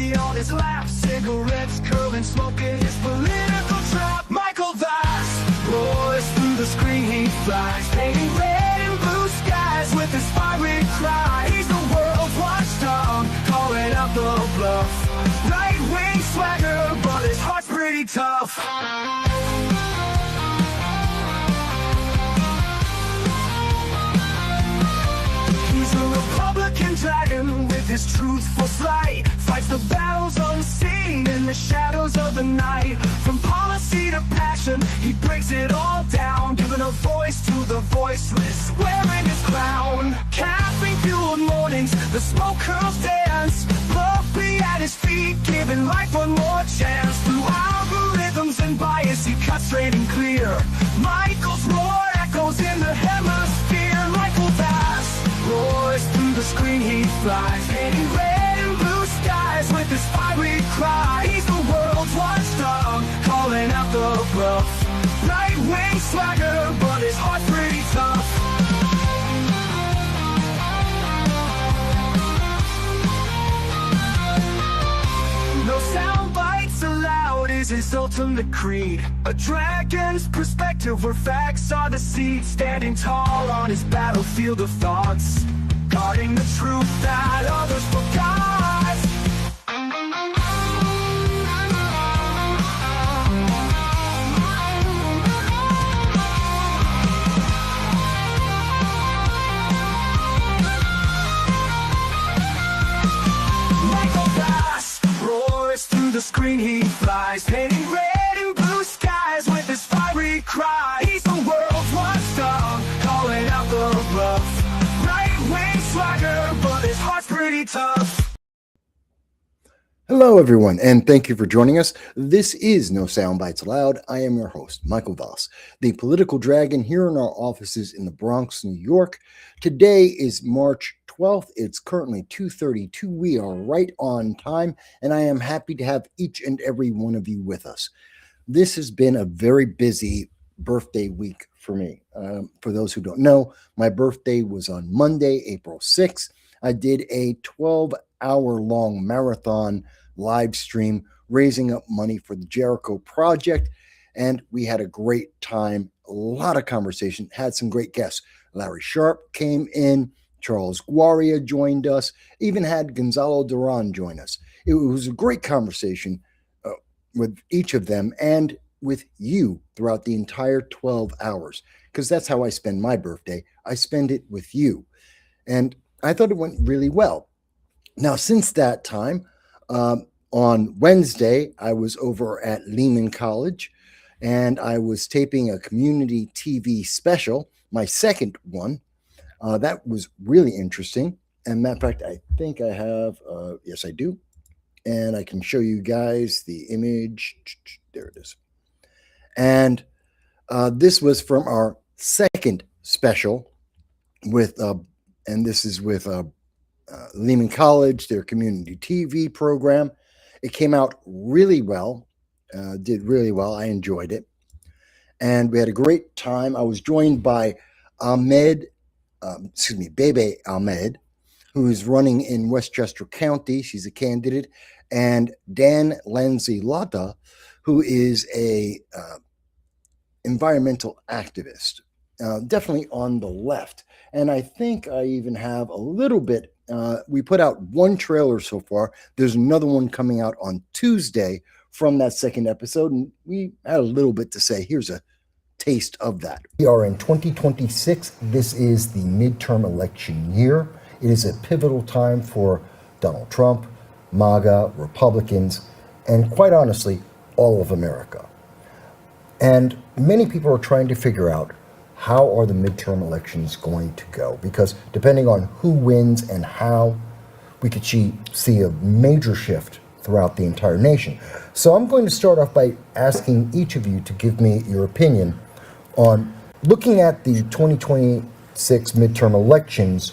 coffee on his lap, cigarettes curling, smoking his political trap. Michael Vast roars through the screen, he flies, painting red and blue skies with his fiery cry. He's the world's watchdog, calling out the bluff. Right-wing swagger, but his heart's pretty tough. He's a Republican dragon with his truthful slight, fights the battles unseen in the shadows of the night. From policy to passion, he breaks it all down, giving a voice to the voiceless, wearing his crown. Caffeine-fueled mornings, the smoke curls dance, Puppy at his feet, giving life one more chance. Through algorithms and bias, he cuts straight and clear. Michael's roar echoes in the hemisphere. Michael Vast roars through the screen, he flies, painting red and blue skies with his fiery cry. He's the world's watchdog, calling out the bluff. Right-wing swagger, but his heart's pretty tough. No sound bites allowed is his ultimate creed. A dragon's perspective where facts are the seed. Standing tall on his battlefield of thoughts, guarding the truth that others forgot. Michael Vast roars through the screen, he flies, painting red and blue skies with his fiery cry. He's the world's watchdog, calling out the bluff. Right-wing swagger, but his heart's pretty tough. Hello, everyone, and thank you for joining us. This is No Soundbites Allowed. I am your host, Michael Voss, the political dragon here in our offices in the Bronx, New York. Today is March 12th. It's currently 2:32. We are right on time, and I am happy to have each and every one of you with us. This has been a very busy birthday week for me. For those who don't know, my birthday was on Monday, April 6th. I did a 12-hour-long marathon live stream raising up money for the Jericho Project, and we had a great time, a lot of conversation, had some great guests. Larry Sharp came in, Charles Guaria joined us, even had Gonzalo Duran join us. It was a great conversation with each of them and with you throughout the entire 12 hours, because that's how I spend my birthday. I spend it with you, and I thought it went really well. Now, since that time, on Wednesday, I was over at Lehman College, and I was taping a community TV special, my second one. That was really interesting. And matter of fact, I think I have, yes, I do. And I can show you guys the image. There it is. And this was from our second special with, and this is with Lehman College, their community TV program. It came out really well, did really well. I enjoyed it. And we had a great time. I was joined by Bebe Ahmed, who is running in Westchester County. She's a candidate. And Dan Lanzillotta, who is a environmental activist, definitely on the left. And I think I even have a little bit. We put out one trailer so far. There's another one coming out on Tuesday from that second episode, and we had a little bit to say. Here's a taste of that. We are in 2026. This is the midterm election year. It is a pivotal time for Donald Trump, MAGA, Republicans, and quite honestly, all of America. And many people are trying to figure out, how are the midterm elections going to go? Because depending on who wins and how, we could see a major shift throughout the entire nation. So I'm going to start off by asking each of you to give me your opinion on looking at the 2026 midterm elections.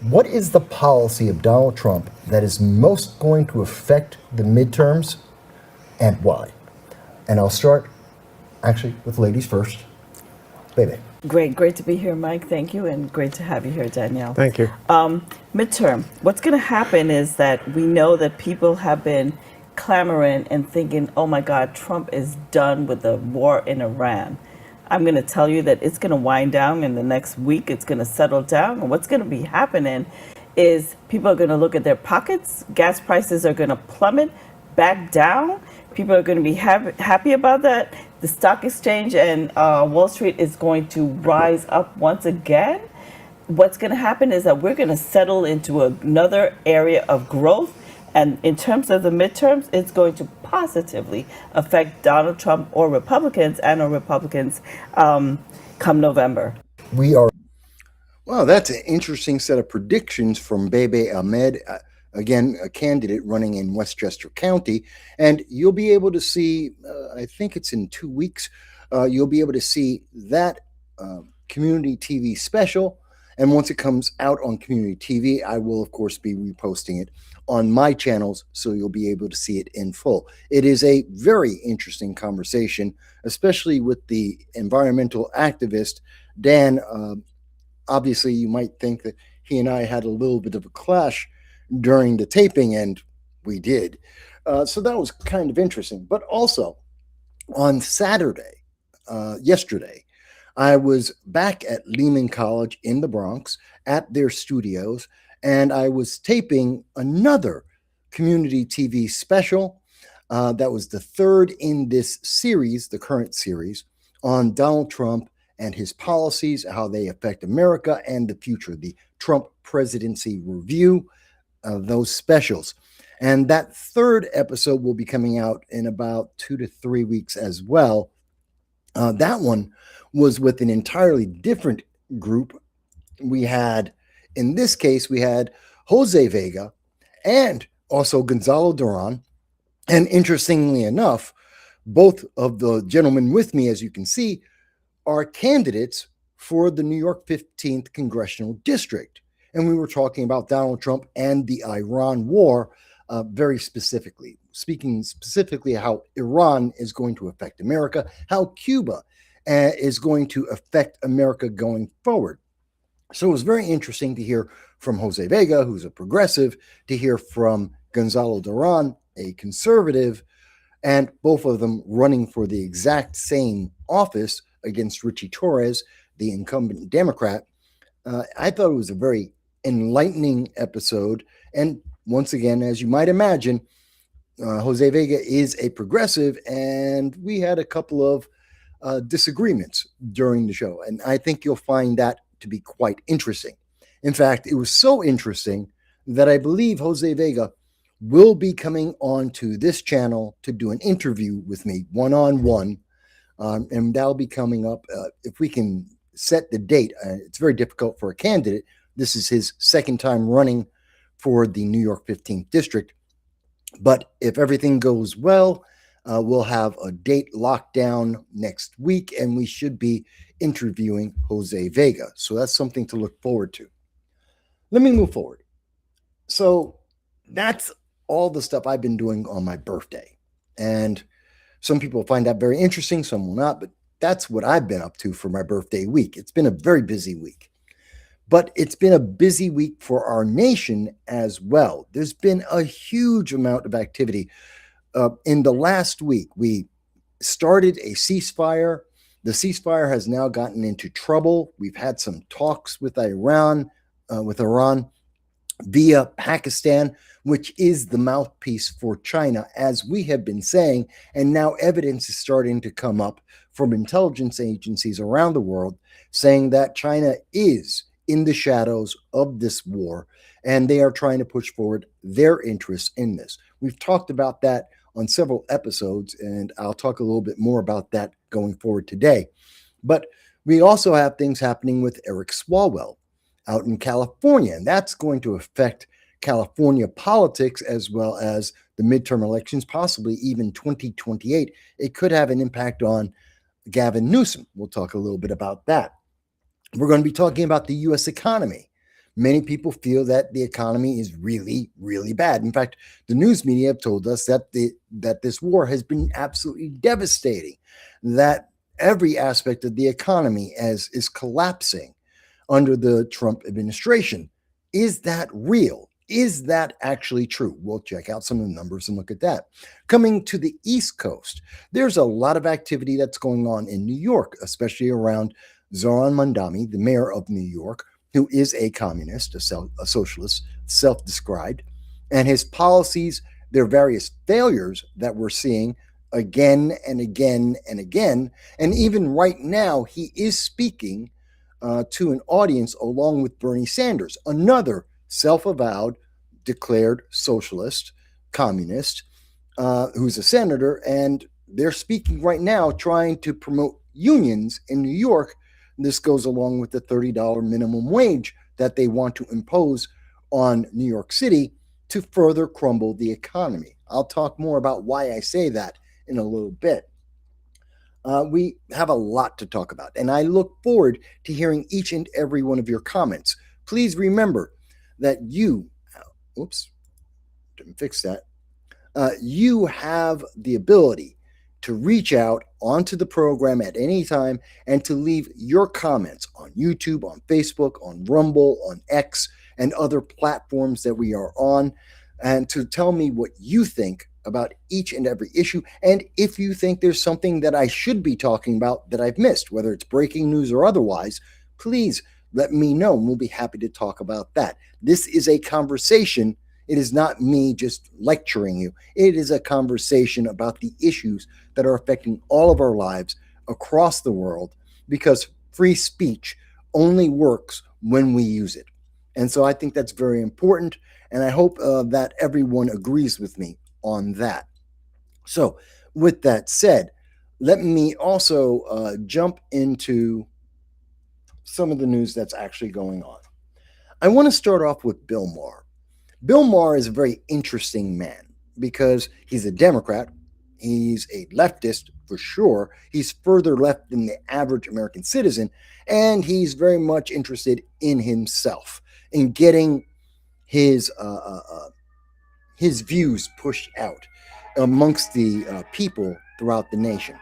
What is the policy of Donald Trump that is most going to affect the midterms, and why? And I'll start actually with ladies first. Baby. Great to be here, Mike. Thank you, and great to have you here, Danielle. Thank you. Midterm. What's going to happen is that we know that people have been clamoring and thinking, "Oh my God, Trump is done with the war in Iran." I'm going to tell you that it's going to wind down in the next week. It's going to settle down, and what's going to be happening is people are going to look at their pockets. Gas prices are going to plummet back down. People are going to be happy about that. The stock exchange and Wall Street is going to rise up once again. What's going to happen is that we're going to settle into another area of growth. And in terms of the midterms, it's going to positively affect Donald Trump or Republicans come November. We are. Well, that's an interesting set of predictions from Bebe Ahmed, again, a candidate running in Westchester County. And you'll be able to see, I think it's in 2 weeks, you'll be able to see that community TV special. And once it comes out on community TV, I will, of course, be reposting it on my channels, so you'll be able to see it in full. It is a very interesting conversation, especially with the environmental activist, Dan. Obviously, you might think that he and I had a little bit of a clash during the taping, and we did. So that was kind of interesting. But also, on Saturday, yesterday, I was back at Lehman College in the Bronx at their studios, and I was taping another community TV special. That was the third in this series, the current series, on Donald Trump and his policies, how they affect America and the future, the Trump presidency review of those specials. And that third episode will be coming out in about 2 to 3 weeks as well. That one was with an entirely different group. In this case, we had Jose Vega and also Gonzalo Duran. And interestingly enough, both of the gentlemen with me, as you can see, are candidates for the New York 15th Congressional District. And we were talking about Donald Trump and the Iran war very specifically, speaking specifically how Iran is going to affect America, how Cuba is going to affect America going forward. So it was very interesting to hear from Jose Vega, who's a progressive, to hear from Gonzalo Duran, a conservative, and both of them running for the exact same office against Richie Torres, the incumbent Democrat. I thought it was a very enlightening episode. And once again, as you might imagine, Jose Vega is a progressive, and we had a couple of disagreements during the show. And I think you'll find that to be quite interesting. In fact, it was so interesting that I believe Jose Vega will be coming on to this channel to do an interview with me one-on-one. And that'll be coming up if we can set the date. It's very difficult for a candidate. This is his second time running for the New York 15th District. But if everything goes well, we'll have a date locked down next week, and we should be interviewing Jose Vega. So that's something to look forward to. Let me move forward. So that's all the stuff I've been doing on my birthday. And some people find that very interesting, some will not, but that's what I've been up to for my birthday week. It's been a very busy week. But it's been a busy week for our nation as well. There's been a huge amount of activity. In the last week, we started a ceasefire. The ceasefire has now gotten into trouble. We've had some talks with Iran via Pakistan, which is the mouthpiece for China, as we have been saying. And now evidence is starting to come up from intelligence agencies around the world saying that China is in the shadows of this war, and they are trying to push forward their interests in this. We've talked about that on several episodes, and I'll talk a little bit more about that going forward today. But we also have things happening with Eric Swalwell out in California, and that's going to affect California politics as well as the midterm elections, possibly even 2028. It could have an impact on Gavin Newsom. We'll talk a little bit about that. We're going to be talking about the U.S. economy. Many people feel that the economy is really, really bad. In fact, the news media have told us that this war has been absolutely devastating, that every aspect of the economy as is collapsing under the Trump administration. Is that real? Is that actually true? We'll check out some of the numbers and look at that. Coming to the East Coast, there's a lot of activity that's going on in New York, especially around Zohran Mamdani, the mayor of New York, who is a communist, a socialist, self-described, and his policies, their various failures that we're seeing again and again and again. And even right now, he is speaking to an audience along with Bernie Sanders, another self-avowed, declared socialist, communist, who's a senator, and they're speaking right now trying to promote unions in New York. This goes along with the $30 minimum wage that they want to impose on New York City to further crumble the economy. I'll talk more about why I say that in a little bit. We have a lot to talk about, and I look forward to hearing each and every one of your comments. Please remember that you have the ability to reach out onto the program at any time and to leave your comments on YouTube, on Facebook, on Rumble, on X, and other platforms that we are on, and to tell me what you think about each and every issue, and if you think there's something that I should be talking about that I've missed, whether it's breaking news or otherwise, please let me know, and we'll be happy to talk about that. This is a conversation. It is not me just lecturing you. It is a conversation about the issues that are affecting all of our lives across the world, because free speech only works when we use it. And so I think that's very important, and I hope that everyone agrees with me on that. So with that said, let me also jump into some of the news that's actually going on. I want to start off with Bill Maher. Bill Maher is a very interesting man because he's a Democrat. He's a leftist for sure. He's further left than the average American citizen, and he's very much interested in himself, in getting his views pushed out amongst the people throughout the nation.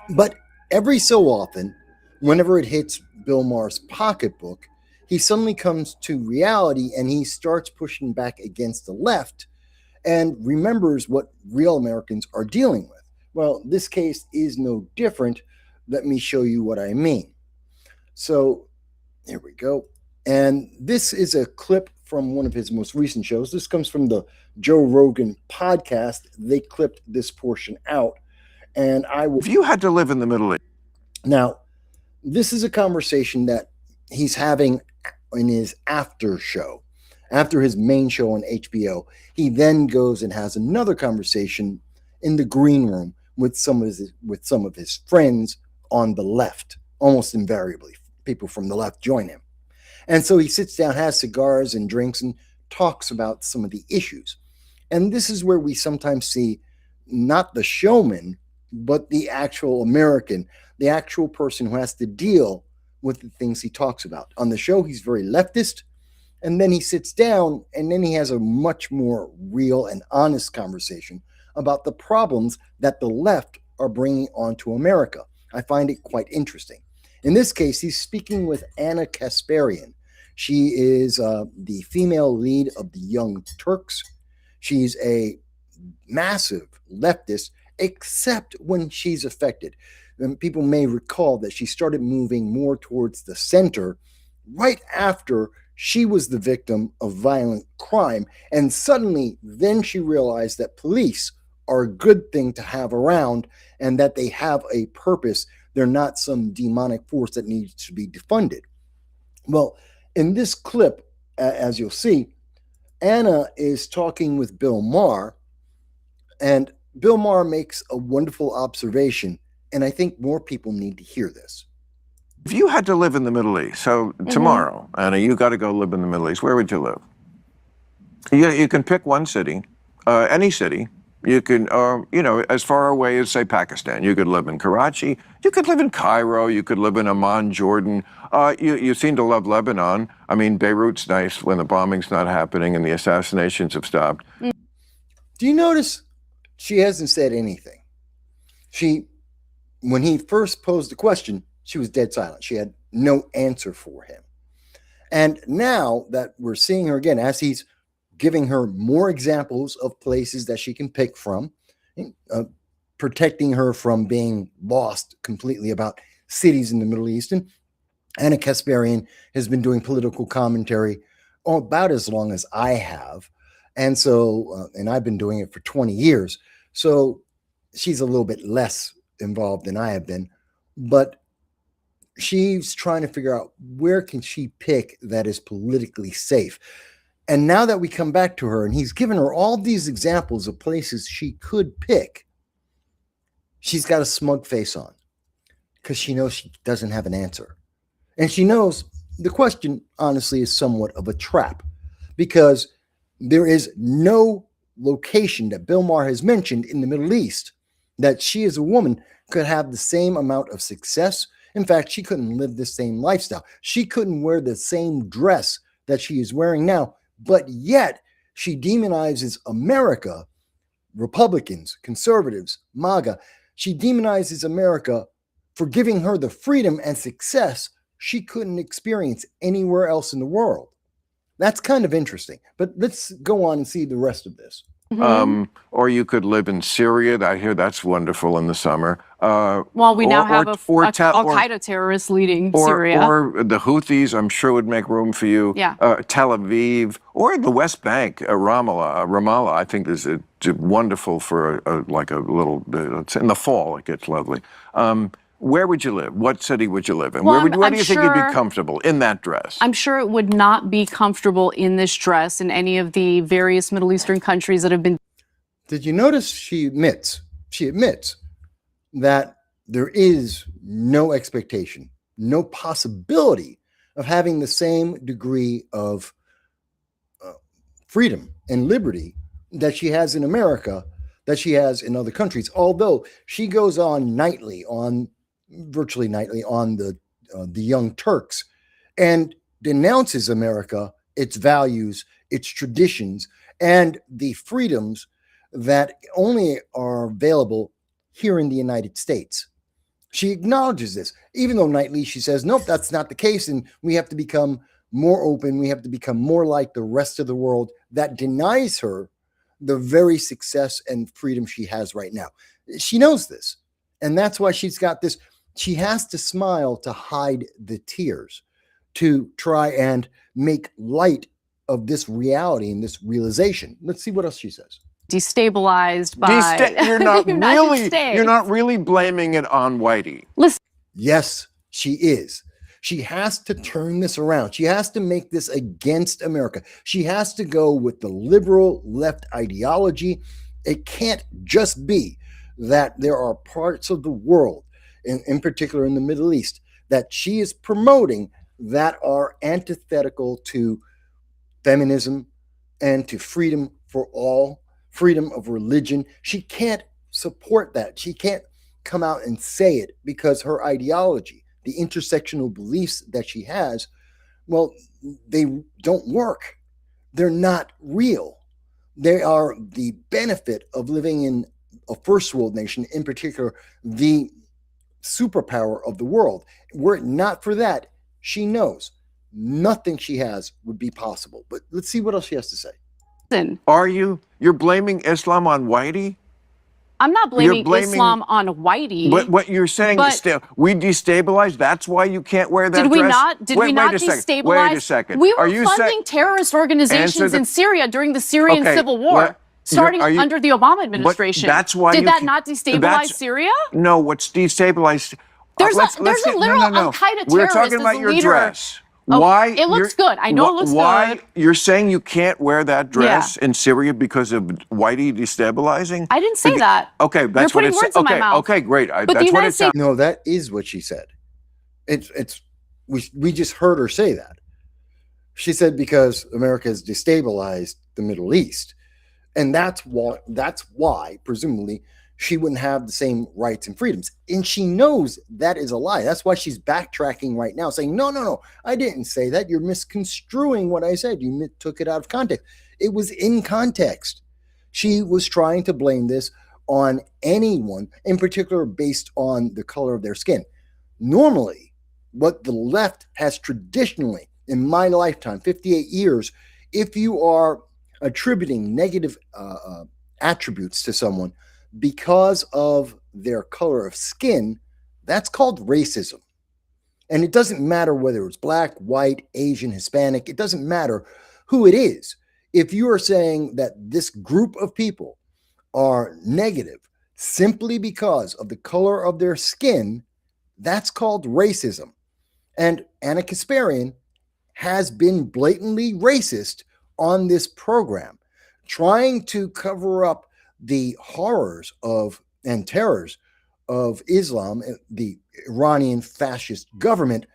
But every so often, whenever it hits Bill Maher's pocketbook, he suddenly comes to reality and he starts pushing back against the left and remembers what real Americans are dealing with. Well, this case is no different. Let me show you what I mean. So here we go. And this is a clip from one of his most recent shows. This comes from the Joe Rogan podcast. They clipped this portion out. And I will. If you had to live in the Middle East. Now, this is a conversation that he's having in his after show. After his main show on HBO, he then goes and has another conversation in the green room with some of his friends on the left. Almost invariably, people from the left join him. And so he sits down, has cigars and drinks, and talks about some of the issues. And this is where we sometimes see not the showman, but the actual American, the actual person who has to deal with the things he talks about. On the show, he's very leftist, and then he sits down, and then he has a much more real and honest conversation about the problems that the left are bringing onto America. I find it quite interesting. In this case, he's speaking with Ana Kasparian. She is the female lead of the Young Turks. She's a massive leftist, except when she's affected. And people may recall that she started moving more towards the center right after she was the victim of violent crime. And suddenly, then she realized that police are a good thing to have around and that they have a purpose. They're not some demonic force that needs to be defunded. Well, in this clip, as you'll see, Anna is talking with Bill Maher, and Bill Maher makes a wonderful observation, and I think more people need to hear this. If you had to live in the Middle East, so tomorrow, Anna, you got to go live in the Middle East, where would you live? You can pick one city, any city. You can, as far away as, say, Pakistan. You could live in Karachi. You could live in Cairo. You could live in Amman, Jordan. You seem to love Lebanon. I mean, Beirut's nice when the bombing's not happening and the assassinations have stopped. Do you notice she hasn't said anything? She when he first posed the question, she was dead silent. She had no answer for him. And now that we're seeing her again, as he's giving her more examples of places that she can pick from, protecting her from being lost completely about cities in the Middle East. And Anna Kasparian has been doing political commentary about as long as I have. And so, and I've been doing it for 20 years. So she's a little bit less involved than I have been. But she's trying to figure out where can she pick that is politically safe. And now that we come back to her and he's given her all these examples of places she could pick, she's got a smug face on because she knows she doesn't have an answer. And she knows the question, honestly, is somewhat of a trap because there is no location that Bill Maher has mentioned in the Middle East that she as a woman could have the same amount of success. In fact, she couldn't live the same lifestyle. She couldn't wear the same dress that she is wearing now, but yet she demonizes America, Republicans, conservatives, MAGA. She demonizes America for giving her the freedom and success she couldn't experience anywhere else in the world. That's kind of interesting. But let's go on and see the rest of this. Or you could live in Syria. I hear that's wonderful in the summer. Well, we now have Al-Qaeda terrorists leading Syria. Or the Houthis, I'm sure, would make room for you. Yeah. Tel Aviv, or the West Bank, Ramallah, I think is wonderful for like a little, it's in the fall, it gets lovely. Where would you live? What city would you live in? Well, where do you think you'd be comfortable in that dress? I'm sure it would not be comfortable in this dress in any of the various Middle Eastern countries that have been. Did you notice she admits that there is no expectation, no possibility of having the same degree of freedom and liberty that she has in America, that she has in other countries, although she goes on virtually nightly on the Young Turks and denounces America, its values, its traditions, and the freedoms that only are available here in the United States. She acknowledges this, even though nightly she says, nope, that's not the case, and we have to become more open, we have to become more like the rest of the world. That denies her the very success and freedom she has right now. She knows this, and that's why she's got this. She has to smile to hide the tears, to try and make light of this reality and this realization. Let's see what else she says. Destabilized by You're not United States. You're not really blaming it on Whitey. Listen. Yes, she is. She has to turn this around. She has to make this against America. She has to go with the liberal left ideology. It can't just be that there are parts of the world, in particular in the Middle East, that she is promoting that are antithetical to feminism and to freedom for all, freedom of religion. She can't support that. She can't come out and say it because her ideology, the intersectional beliefs that she has, well, they don't work. They're not real. They are the benefit of living in a first world nation, in particular, the superpower of the world. Were it not for that, she knows nothing she has would be possible. But let's see what else she has to say. Are you? You're blaming Islam on Whitey? I'm not blaming Islam on Whitey. But what you're saying is we destabilized. That's why you can't wear that dress? Did we not destabilize? Wait a second. We were funding terrorist organizations in Syria during the Syrian civil war. Starting under the Obama administration. That's why Did that not destabilize Syria? No, what's destabilized? There's a literal Al-Qaeda terrorist. We're talking about your dress. Oh, why? It looks good. I know it looks good. You're saying you can't wear that dress in Syria because of Whitey destabilizing? I didn't say that. Okay, that's what it said. Okay, great. That's what it sounds. No, that is what she said. We just heard her say that. She said because America has destabilized the Middle East. And that's why, presumably, she wouldn't have the same rights and freedoms. And she knows that is a lie. That's why she's backtracking right now, saying, no, I didn't say that. You're misconstruing what I said. You took it out of context. It was in context. She was trying to blame this on anyone, in particular based on the color of their skin. Normally, what the left has traditionally, in my lifetime, 58 years, if you are attributing negative attributes to someone because of their color of skin, that's called racism. And it doesn't matter whether it's black, white, Asian, Hispanic, it doesn't matter who it is. If you are saying that this group of people are negative simply because of the color of their skin, that's called racism. And Anna Kasparian has been blatantly racist on this program, trying to cover up the horrors of and terrors of Islam, the Iranian fascist government,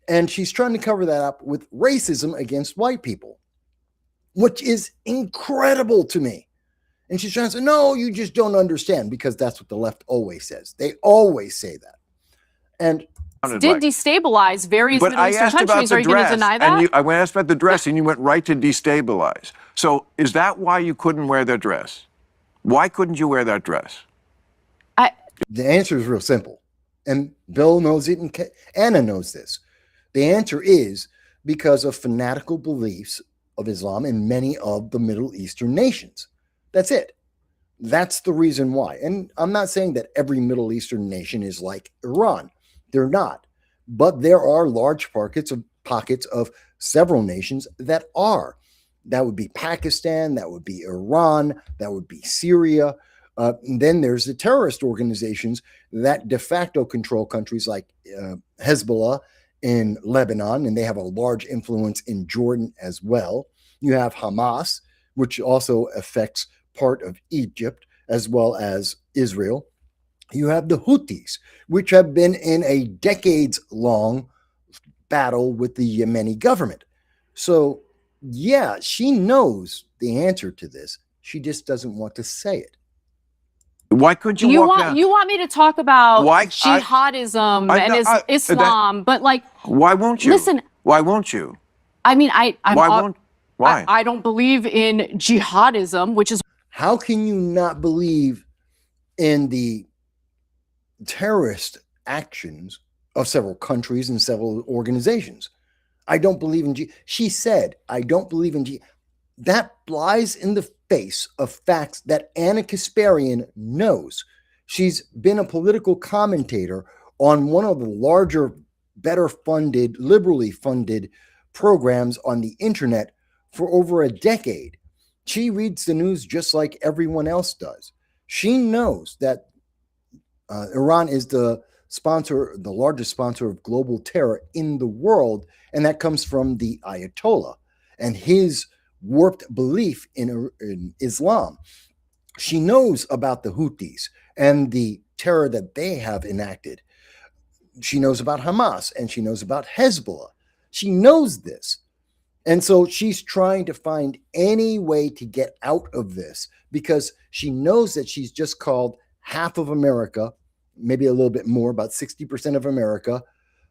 and she's trying to cover that up with racism against white people, which is incredible to me. And she's trying to say, no, you just don't understand, because that's what the left always says. They always say that. And did destabilize various Middle Eastern countries. Are you going to deny that? I asked about the dress, and you went right to destabilize. So is that why you couldn't wear that dress? Why couldn't you wear that dress? The answer is real simple. And Bill knows it, and Anna knows this. The answer is because of fanatical beliefs of Islam in many of the Middle Eastern nations. That's it. That's the reason why. And I'm not saying that every Middle Eastern nation is like Iran. They're not. But there are large pockets of several nations that are. That would be Pakistan, that would be Iran, that would be Syria. And then there's the terrorist organizations that de facto control countries like Hezbollah in Lebanon, and they have a large influence in Jordan as well. You have Hamas, which also affects part of Egypt as well as Israel. You have the Houthis, which have been in a decades-long battle with the Yemeni government. So, yeah, she knows the answer to this. She just doesn't want to say it. Why couldn't you walk down? You want me to talk about jihadism and Islam, but like, why won't you? Listen, why won't you? I mean, Why? I don't believe in jihadism, which is. How can you not believe in the terrorist actions of several countries and several organizations? I don't believe in she said, I don't believe in That lies in the face of facts that Anna Kasparian knows. She's been a political commentator on one of the larger, better funded, liberally funded programs on the internet for over a decade. She reads the news just like everyone else does. She knows that Iran is the largest sponsor of global terror in the world, and that comes from the Ayatollah and his warped belief in Islam. She knows about the Houthis and the terror that they have enacted. She knows about Hamas, and she knows about Hezbollah. She knows this. And so she's trying to find any way to get out of this, because she knows that she's just called half of America, maybe a little bit more, about 60% of America.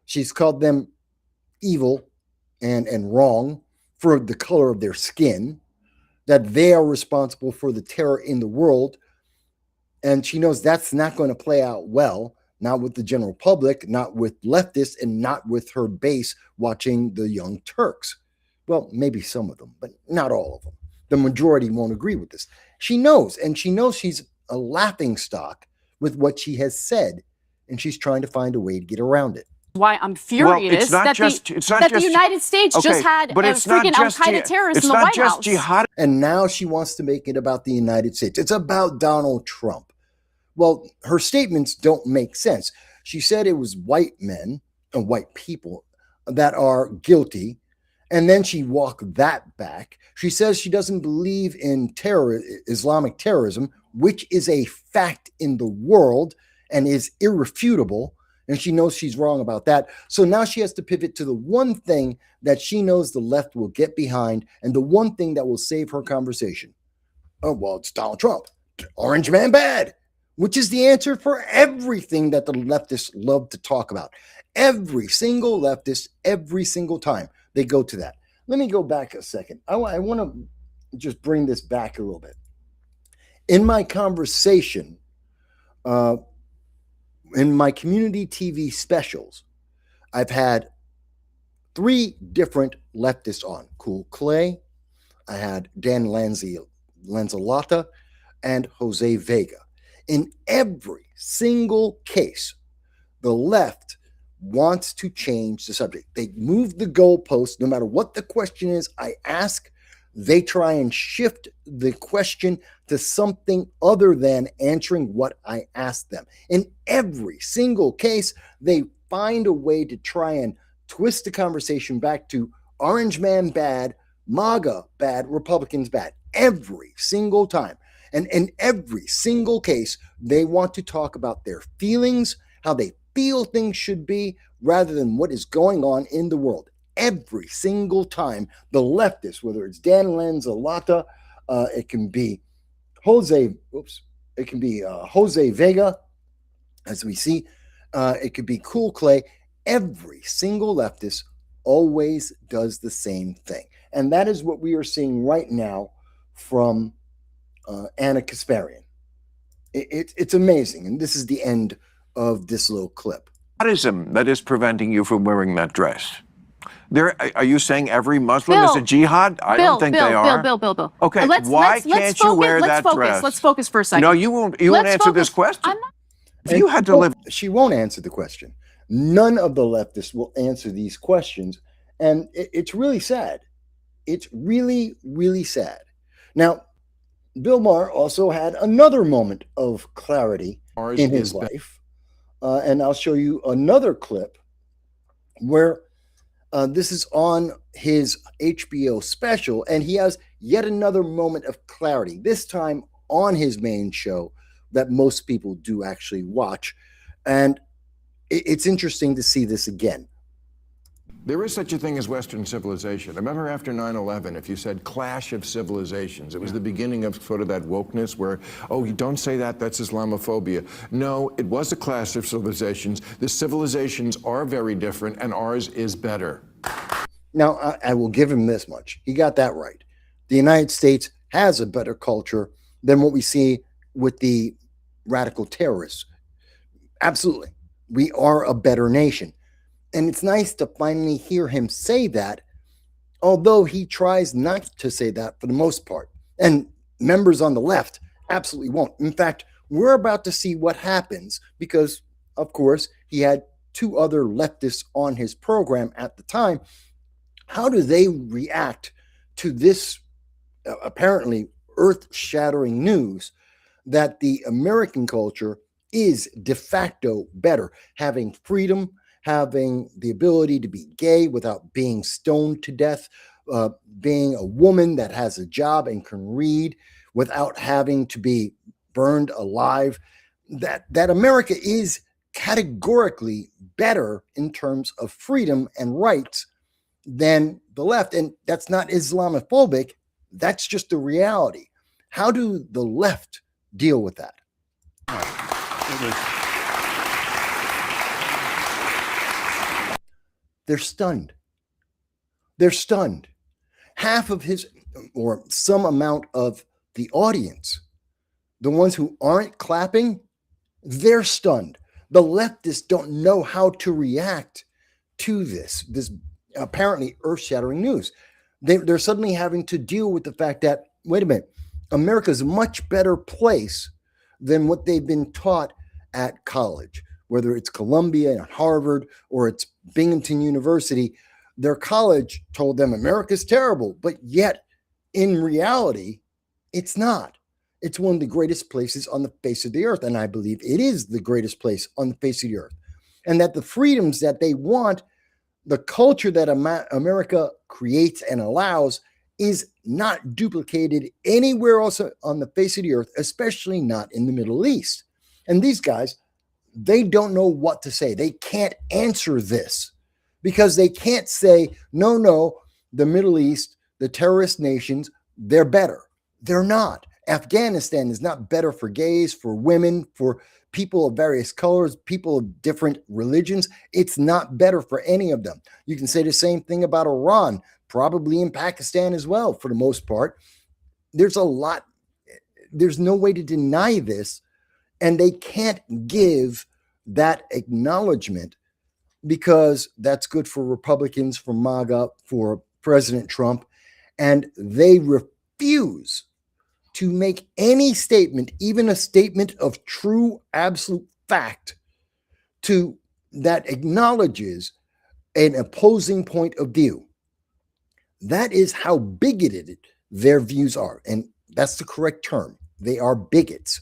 She's called them evil and wrong for the color of their skin, that they are responsible for the terror in the world. And she knows that's not going to play out well, not with the general public, not with leftists, and not with her base watching the Young Turks. Well, maybe some of them, but not all of them. The majority won't agree with this. She knows, and she knows she's a laughingstock with what she has said, and she's trying to find a way to get around it. Why I'm furious that the United States just had a freaking Al-Qaeda terrorist in the White House. Jihad. And now she wants to make it about the United States. It's about Donald Trump. Well, her statements don't make sense. She said it was white men and white people that are guilty, and then she walked that back. She says she doesn't believe in Islamic terrorism, which is a fact in the world and is irrefutable. And she knows she's wrong about that. So now she has to pivot to the one thing that she knows the left will get behind, and the one thing that will save her conversation. Oh, well, it's Donald Trump. Orange man bad. Which is the answer for everything that the leftists love to talk about. Every single leftist, every single time they go to that. Let me go back a second. I want to just bring this back a little bit. In my conversation, in my community TV specials, I've had 3 different leftists on. Cool Clay, I had Dan Lanzalotta, and Jose Vega. In every single case, the left wants to change the subject. They move the goalpost no matter what the question is I ask. They try and shift the question to something other than answering what I asked them. In every single case, they find a way to try and twist the conversation back to Orange Man bad, MAGA bad, Republicans bad. Every single time. And in every single case, they want to talk about their feelings, how they feel things should be, rather than what is going on in the world. Every single time, the leftists, whether it's Dan Lanzalotta, it can be Jose Vega, as we see, it could be Cool Clay. Every single leftist always does the same thing. And that is what we are seeing right now from Anna Kasparian. It's amazing. And this is the end of this little clip. Jihadism that is preventing you from wearing that dress. Are you saying every Muslim is a jihad? I don't think they are. Bill. Okay, why can't you wear that dress? Let's focus for a second. No, you won't answer this question. If you had to live... She won't answer the question. None of the leftists will answer these questions. And it's really sad. It's really, really sad. Now, Bill Maher also had another moment of clarity in his life. And I'll show you another clip where this is on his HBO special, and he has yet another moment of clarity, this time on his main show that most people do actually watch. And it's interesting to see this again. There is such a thing as Western civilization. I remember after 9/11, if you said clash of civilizations, it was the beginning of sort of that wokeness where, oh, you don't say that, that's Islamophobia. No, it was a clash of civilizations. The civilizations are very different, and ours is better. Now, I will give him this much. He got that right. The United States has a better culture than what we see with the radical terrorists. Absolutely. We are a better nation. And it's nice to finally hear him say that, although he tries not to say that for the most part. And members on the left absolutely won't. In fact, we're about to see what happens because, of course, he had 2 other leftists on his program at the time. How do they react to this apparently earth-shattering news that the American culture is de facto better, having freedom, having the ability to be gay without being stoned to death, being a woman that has a job and can read without having to be burned alive, that America is categorically better in terms of freedom and rights than the left. And that's not Islamophobic. That's just the reality. How do the left deal with that? They're stunned. They're stunned. Half of his, or some amount of the audience, the ones who aren't clapping, they're stunned. The leftists don't know how to react to this apparently earth-shattering news. They're suddenly having to deal with the fact that, wait a minute, America's a much better place than what they've been taught at college, whether it's Columbia and Harvard or it's Binghamton University. Their college told them America's terrible, but yet in reality, it's not. It's one of the greatest places on the face of the earth, and I believe it is the greatest place on the face of the earth. And that the freedoms that they want, the culture that America creates and allows, is not duplicated anywhere else on the face of the earth, especially not in the Middle East. And these guys, they don't know what to say. They can't answer this because they can't say, no, the Middle East, the terrorist nations, they're better. They're not. Afghanistan is not better for gays, for women, for people of various colors, people of different religions. It's not better for any of them. You can say the same thing about Iran, probably in Pakistan as well, for the most part. There's a lot. there's no way to deny this. And they can't give that acknowledgement because that's good for Republicans, for MAGA, for President Trump. And they refuse to make any statement, even a statement of true, absolute fact, that acknowledges an opposing point of view. That is how bigoted their views are. And that's the correct term. They are bigots.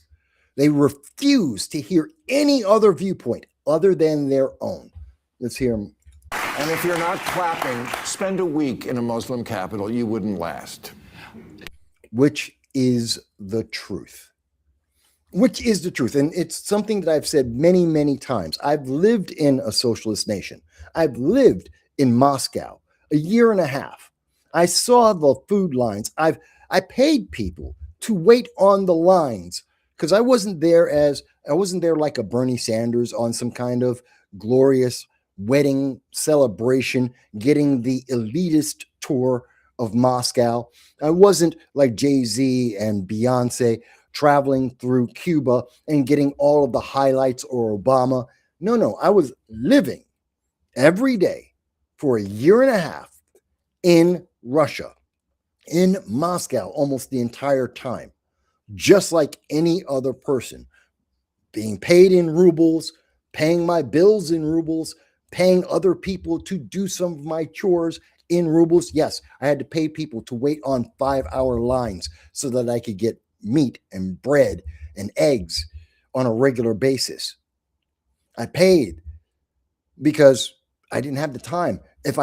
They refuse to hear any other viewpoint other than their own. Let's hear them. And if you're not clapping, spend a week in a Muslim capital. You wouldn't last. Which is the truth. Which is the truth. And it's something that I've said many, many times. I've lived in a socialist nation. I've lived in Moscow a year and a half. I saw the food lines. I paid people to wait on the lines because I wasn't there like a Bernie Sanders on some kind of glorious wedding celebration, getting the elitist tour of Moscow. I wasn't like Jay-Z and Beyonce traveling through Cuba and getting all of the highlights or Obama. No, I was living every day for a year and a half in Russia, in Moscow, almost the entire time, just like any other person, being paid in rubles, paying my bills in rubles, paying other people to do some of my chores in rubles. Yes, I had to pay people to wait on 5-hour lines so that I could get meat and bread and eggs on a regular basis. I paid because I didn't have the time. If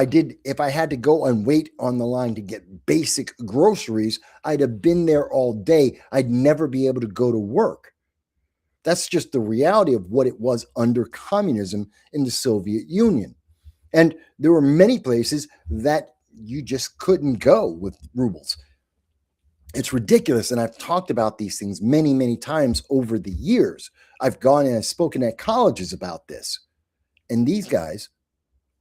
I had to go and wait on the line to get basic groceries, I'd have been there all day. I'd never be able to go to work. That's just the reality of what it was under communism in the Soviet Union. And there were many places that you just couldn't go with rubles. It's ridiculous. And I've talked about these things many, many times over the years. I've gone and I've spoken at colleges about this. And these guys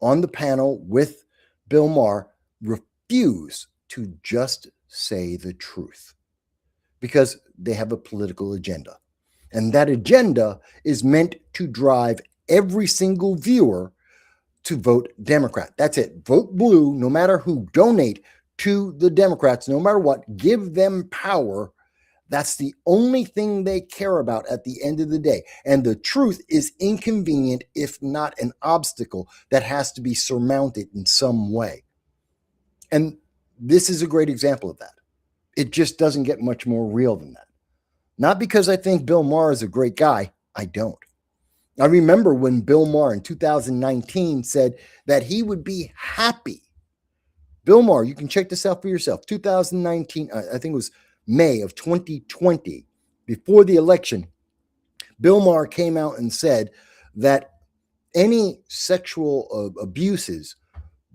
on the panel with Bill Maher refuse to just say the truth because they have a political agenda. And that agenda is meant to drive every single viewer to vote Democrat. That's it. Vote blue, no matter who. Donate to the Democrats, no matter what. Give them power. That's the only thing they care about at the end of the day. And the truth is inconvenient, if not an obstacle that has to be surmounted in some way. And this is a great example of that. It just doesn't get much more real than that. Not because I think Bill Maher is a great guy. I don't. I remember when Bill Maher in 2019 said that he would be happy. Bill Maher, you can check this out for yourself. 2019, I think it was May of 2020, before the election, Bill Maher came out and said that any sexual abuses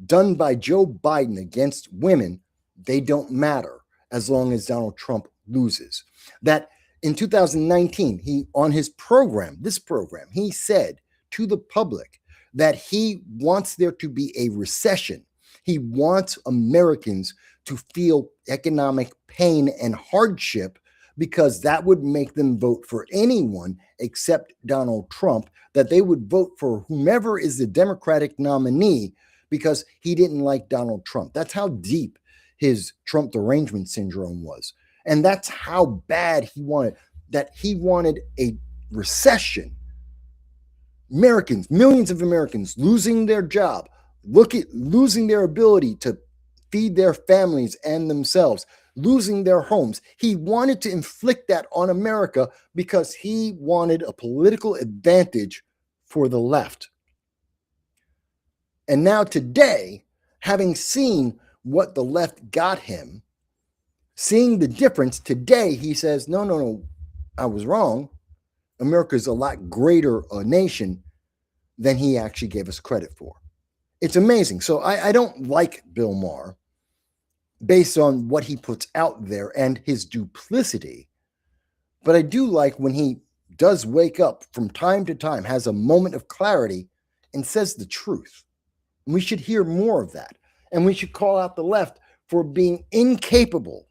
done by Joe Biden against women, they don't matter as long as Donald Trump loses. That in 2019, he, on his program, he said to the public that he wants there to be a recession. He wants Americans to feel economic pain and hardship because that would make them vote for anyone except Donald Trump, that they would vote for whomever is the Democratic nominee because he didn't like Donald Trump. That's how deep his Trump derangement syndrome was. And that's how bad he wanted, that he wanted a recession. Americans, millions of Americans losing their job, losing their ability to feed their families and themselves, losing their homes. He wanted to inflict that on America because he wanted a political advantage for the left. And now today, having seen what the left got him, seeing the difference today, he says, no, I was wrong. America's a lot greater a nation than he actually gave us credit for. It's amazing. So I don't like Bill Maher based on what he puts out there and his duplicity. But I do like when he does wake up from time to time, has a moment of clarity and says the truth. And we should hear more of that. And we should call out the left for being incapable,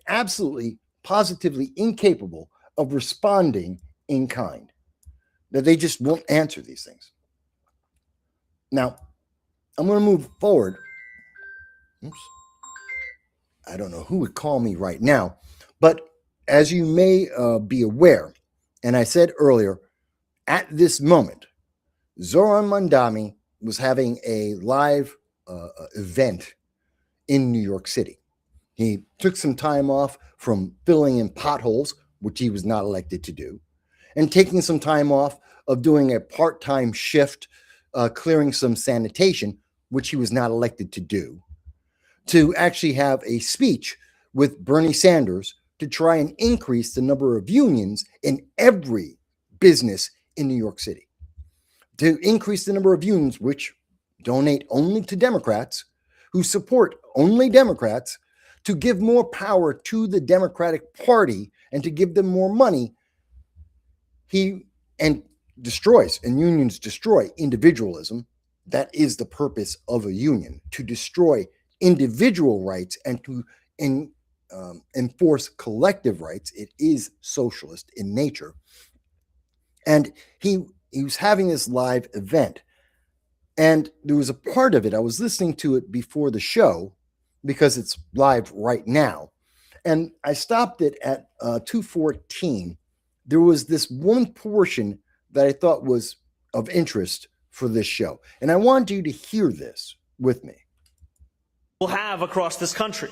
absolutely positively incapable of responding in kind, that they just won't answer these things. Now, I'm going to move forward. Oops. I don't know who would call me right now, but as you may be aware, and I said earlier, at this moment, Zoran Mamdani was having a live event in New York City. He took some time off from filling in potholes, which he was not elected to do, and taking some time off of doing a part-time shift, clearing some sanitation, which he was not elected to do, to actually have a speech with Bernie Sanders to try and increase the number of unions in every business in New York City, to increase the number of unions which donate only to Democrats, who support only Democrats, to give more power to the Democratic Party and to give them more money. He destroys, and unions destroy individualism. That is the purpose of a union, to destroy individual rights and to enforce collective rights. It is socialist in nature. And he was having this live event. And there was a part of it, I was listening to it before the show because it's live right now. And I stopped it at 2:14. There was this one portion that I thought was of interest for this show. And I want you to hear this with me. We'll have across this country.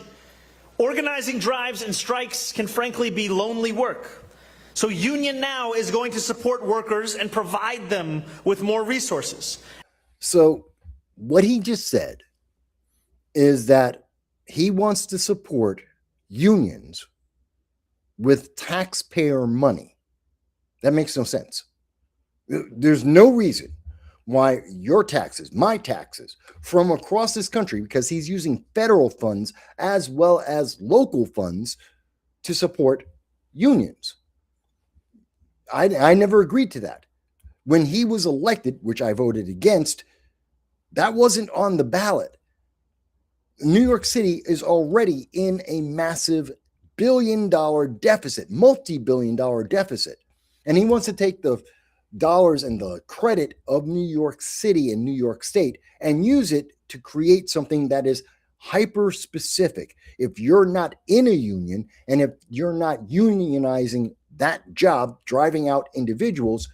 Organizing drives and strikes can frankly be lonely work. So Union Now is going to support workers and provide them with more resources. So what he just said is that he wants to support unions with taxpayer money. That makes no sense. There's no reason why your taxes, my taxes, from across this country, because he's using federal funds as well as local funds to support unions. I never agreed to that. When he was elected, which I voted against, that wasn't on the ballot. New York City is already in a massive billion-dollar deficit, multi-billion-dollar deficit. And he wants to take the dollars and the credit of New York City and New York State and use it to create something that is hyper-specific. If you're not in a union and if you're not unionizing that job, driving out individuals,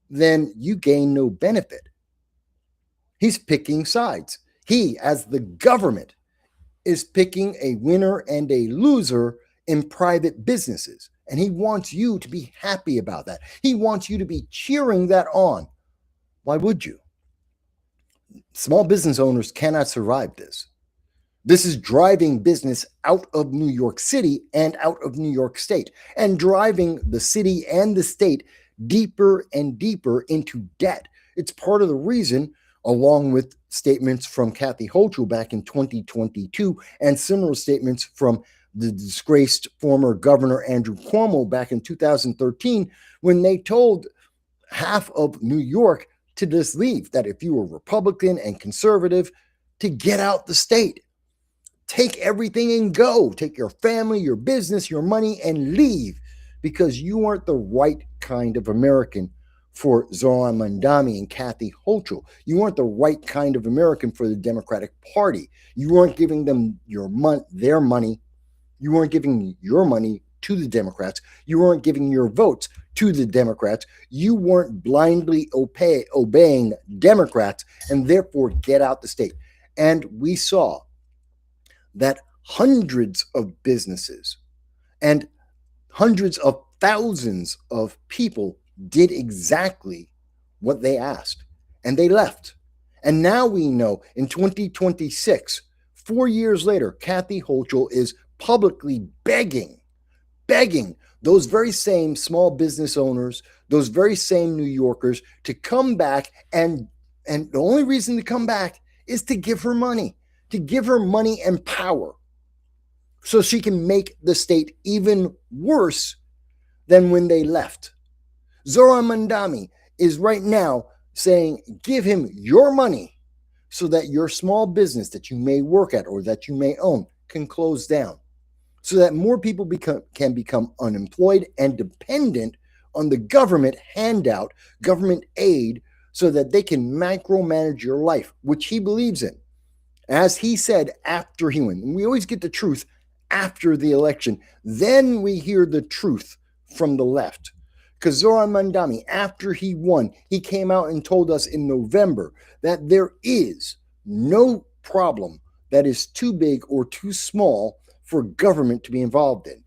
then you gain no benefit. He's picking sides. He, as the government, is picking a winner and a loser in private businesses. And he wants you to be happy about that. He wants you to be cheering that on. Why would you? Small business owners cannot survive this. This is driving business out of New York City and out of New York State, and driving the city and the state deeper and deeper into debt. It's part of the reason, along with statements from Kathy Hochul back in 2022 and similar statements from the disgraced former governor Andrew Cuomo back in 2013, when they told half of New York to just leave, that if you were Republican and conservative, to get out the state. Take everything and go. Take your family, your business, your money, and leave, because you aren't the right kind of American for Zoran Mamdani and Kathy Hochul. You aren't the right kind of American for the Democratic Party. You weren't giving them their money. You weren't giving your money to the Democrats. You weren't giving your votes to the Democrats. You weren't blindly obeying Democrats, and therefore get out the state. And we saw that hundreds of businesses and hundreds of thousands of people did exactly what they asked, and they left. And now we know in 2026, 4 years later, Kathy Hochul is publicly begging those very same small business owners, those very same New Yorkers to come back, and the only reason to come back is to give her money and power, so she can make the state even worse than when they left. Zoran Mamdani is right now saying, give him your money so that your small business that you may work at or that you may own can close down, so that more people can become unemployed and dependent on the government handout, government aid, so that they can micromanage your life, which he believes in. As he said after he won, we always get the truth after the election. Then we hear the truth from the left. Because Zoran Mamdani, after he won, he came out and told us in November that there is no problem that is too big or too small for government to be involved in.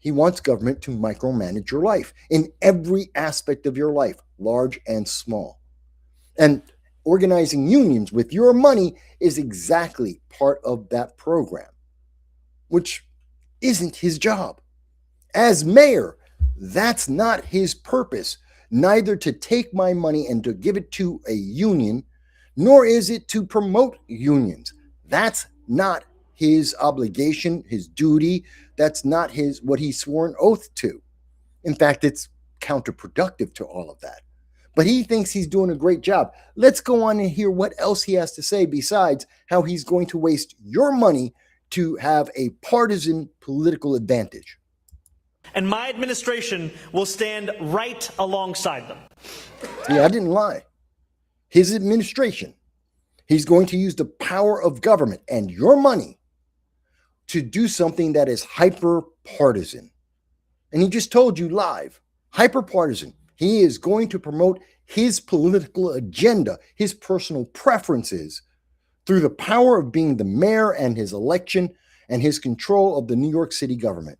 He wants government to micromanage your life in every aspect of your life, large and small. And organizing unions with your money is exactly part of that program, which isn't his job. As mayor, that's not his purpose, neither to take my money and to give it to a union, nor is it to promote unions. That's not his obligation, his duty. That's not what he swore an oath to. In fact, it's counterproductive to all of that. But he thinks he's doing a great job. Let's go on and hear what else he has to say besides how he's going to waste your money to have a partisan political advantage. And my administration will stand right alongside them. Yeah, I didn't lie. His administration, he's going to use the power of government and your money to do something that is hyper-partisan. And he just told you live, hyper-partisan. He is going to promote his political agenda, his personal preferences, through the power of being the mayor and his election and his control of the New York City government.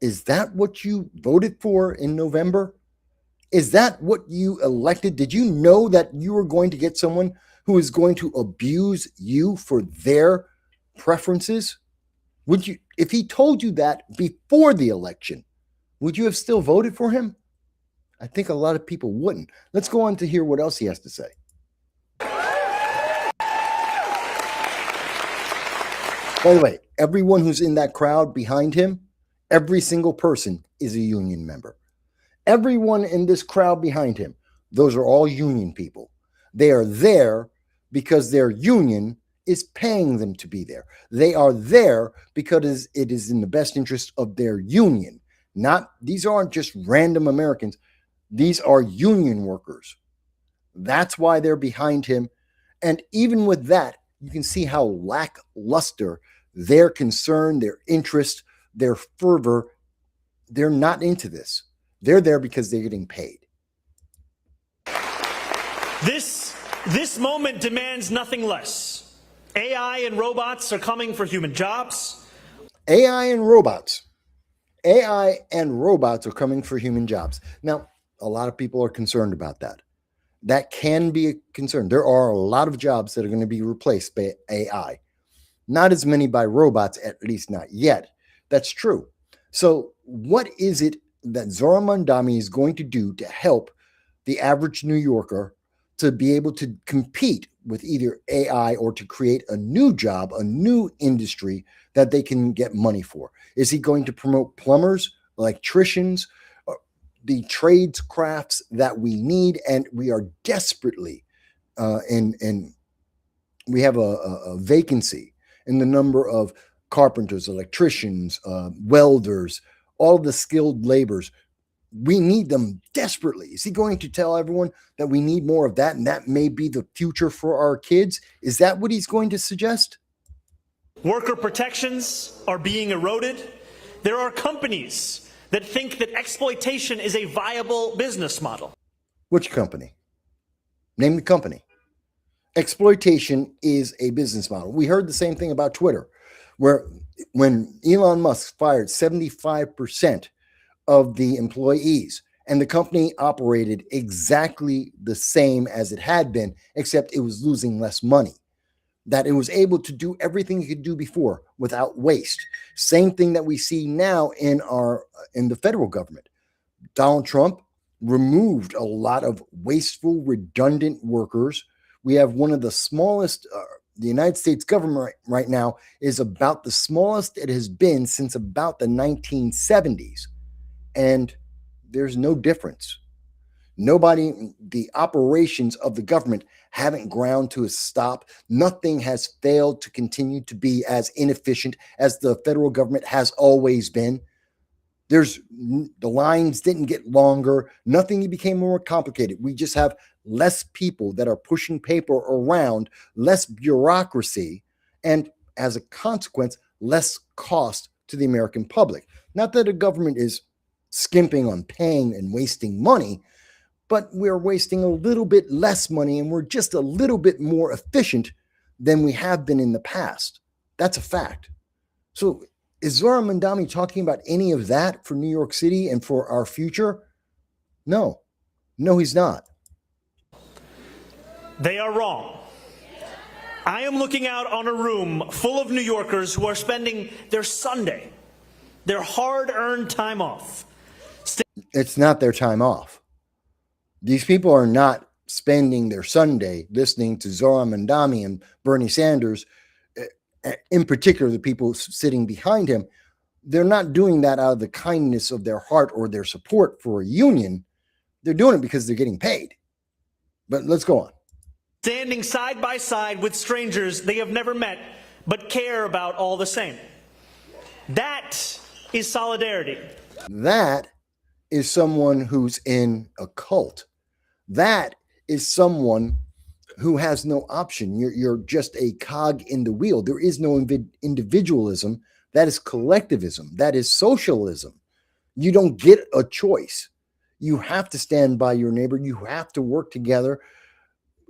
Is that what you voted for in November? Is that what you elected? Did you know that you were going to get someone who is going to abuse you for their preferences? Would you, if he told you that before the election, would you have still voted for him? I think a lot of people wouldn't. Let's go on to hear what else he has to say. By the way, everyone who's in that crowd behind him, every single person is a union member. Everyone in this crowd behind him, those are all union people. They are there because their union is paying them to be there. They are there because it is in the best interest of their union. These aren't just random Americans. These are union workers. That's why they're behind him. And even with that, you can see how lackluster their concern, their interest, their fervor, they're not into this. They're there because they're getting paid. This moment demands nothing less. AI and robots are coming for human jobs. AI and robots are coming for human jobs. Now, a lot of people are concerned about that. That can be a concern. There are a lot of jobs that are going to be replaced by AI. Not as many by robots, at least not yet. That's true. So what is it that Zoran Mamdani is going to do to help the average New Yorker to be able to compete with either AI or to create a new job, a new industry that they can get money for? Is he going to promote plumbers, electricians, the trades crafts that we need? And we are desperately we have a vacancy in the number of carpenters, electricians, welders, all the skilled laborers. We need them desperately. Is he going to tell everyone that we need more of that and that may be the future for our kids? Is that what he's going to suggest? Worker protections are being eroded. There are companies that think that exploitation is a viable business model. Which company? Name the company. Exploitation is a business model. We heard the same thing about Twitter, where when Elon Musk fired 75% of the employees, and the company operated exactly the same as it had been, except it was losing less money, that it was able to do everything it could do before without waste. Same thing that we see now in the federal government. Donald Trump removed a lot of wasteful, redundant workers. We have one of the smallest, the United States government right now is about the smallest it has been since about the 1970s. And there's no difference. The operations of the government haven't ground to a stop. Nothing has failed to continue to be as inefficient as the federal government has always been. The lines didn't get longer. Nothing became more complicated. We just have less people that are pushing paper around, less bureaucracy, and as a consequence, less cost to the American public. Not that the government is skimping on paying and wasting money, but we're wasting a little bit less money and we're just a little bit more efficient than we have been in the past. That's a fact. So is Zohran Mamdani talking about any of that for New York City and for our future? No, he's not. They are wrong. I am looking out on a room full of New Yorkers who are spending their Sunday, their hard-earned time off. It's not their time off. These people are not spending their Sunday listening to Zohran Mamdani and Bernie Sanders, in particular, the people sitting behind him. They're not doing that out of the kindness of their heart or their support for a union. They're doing it because they're getting paid. But let's go on. Standing side by side with strangers they have never met, but care about all the same. That is solidarity. That is someone who's in a cult. That is someone who has no option. You're just a cog in the wheel. There is no individualism. That is collectivism. That is socialism. You don't get a choice. You have to stand by your neighbor. You have to work together.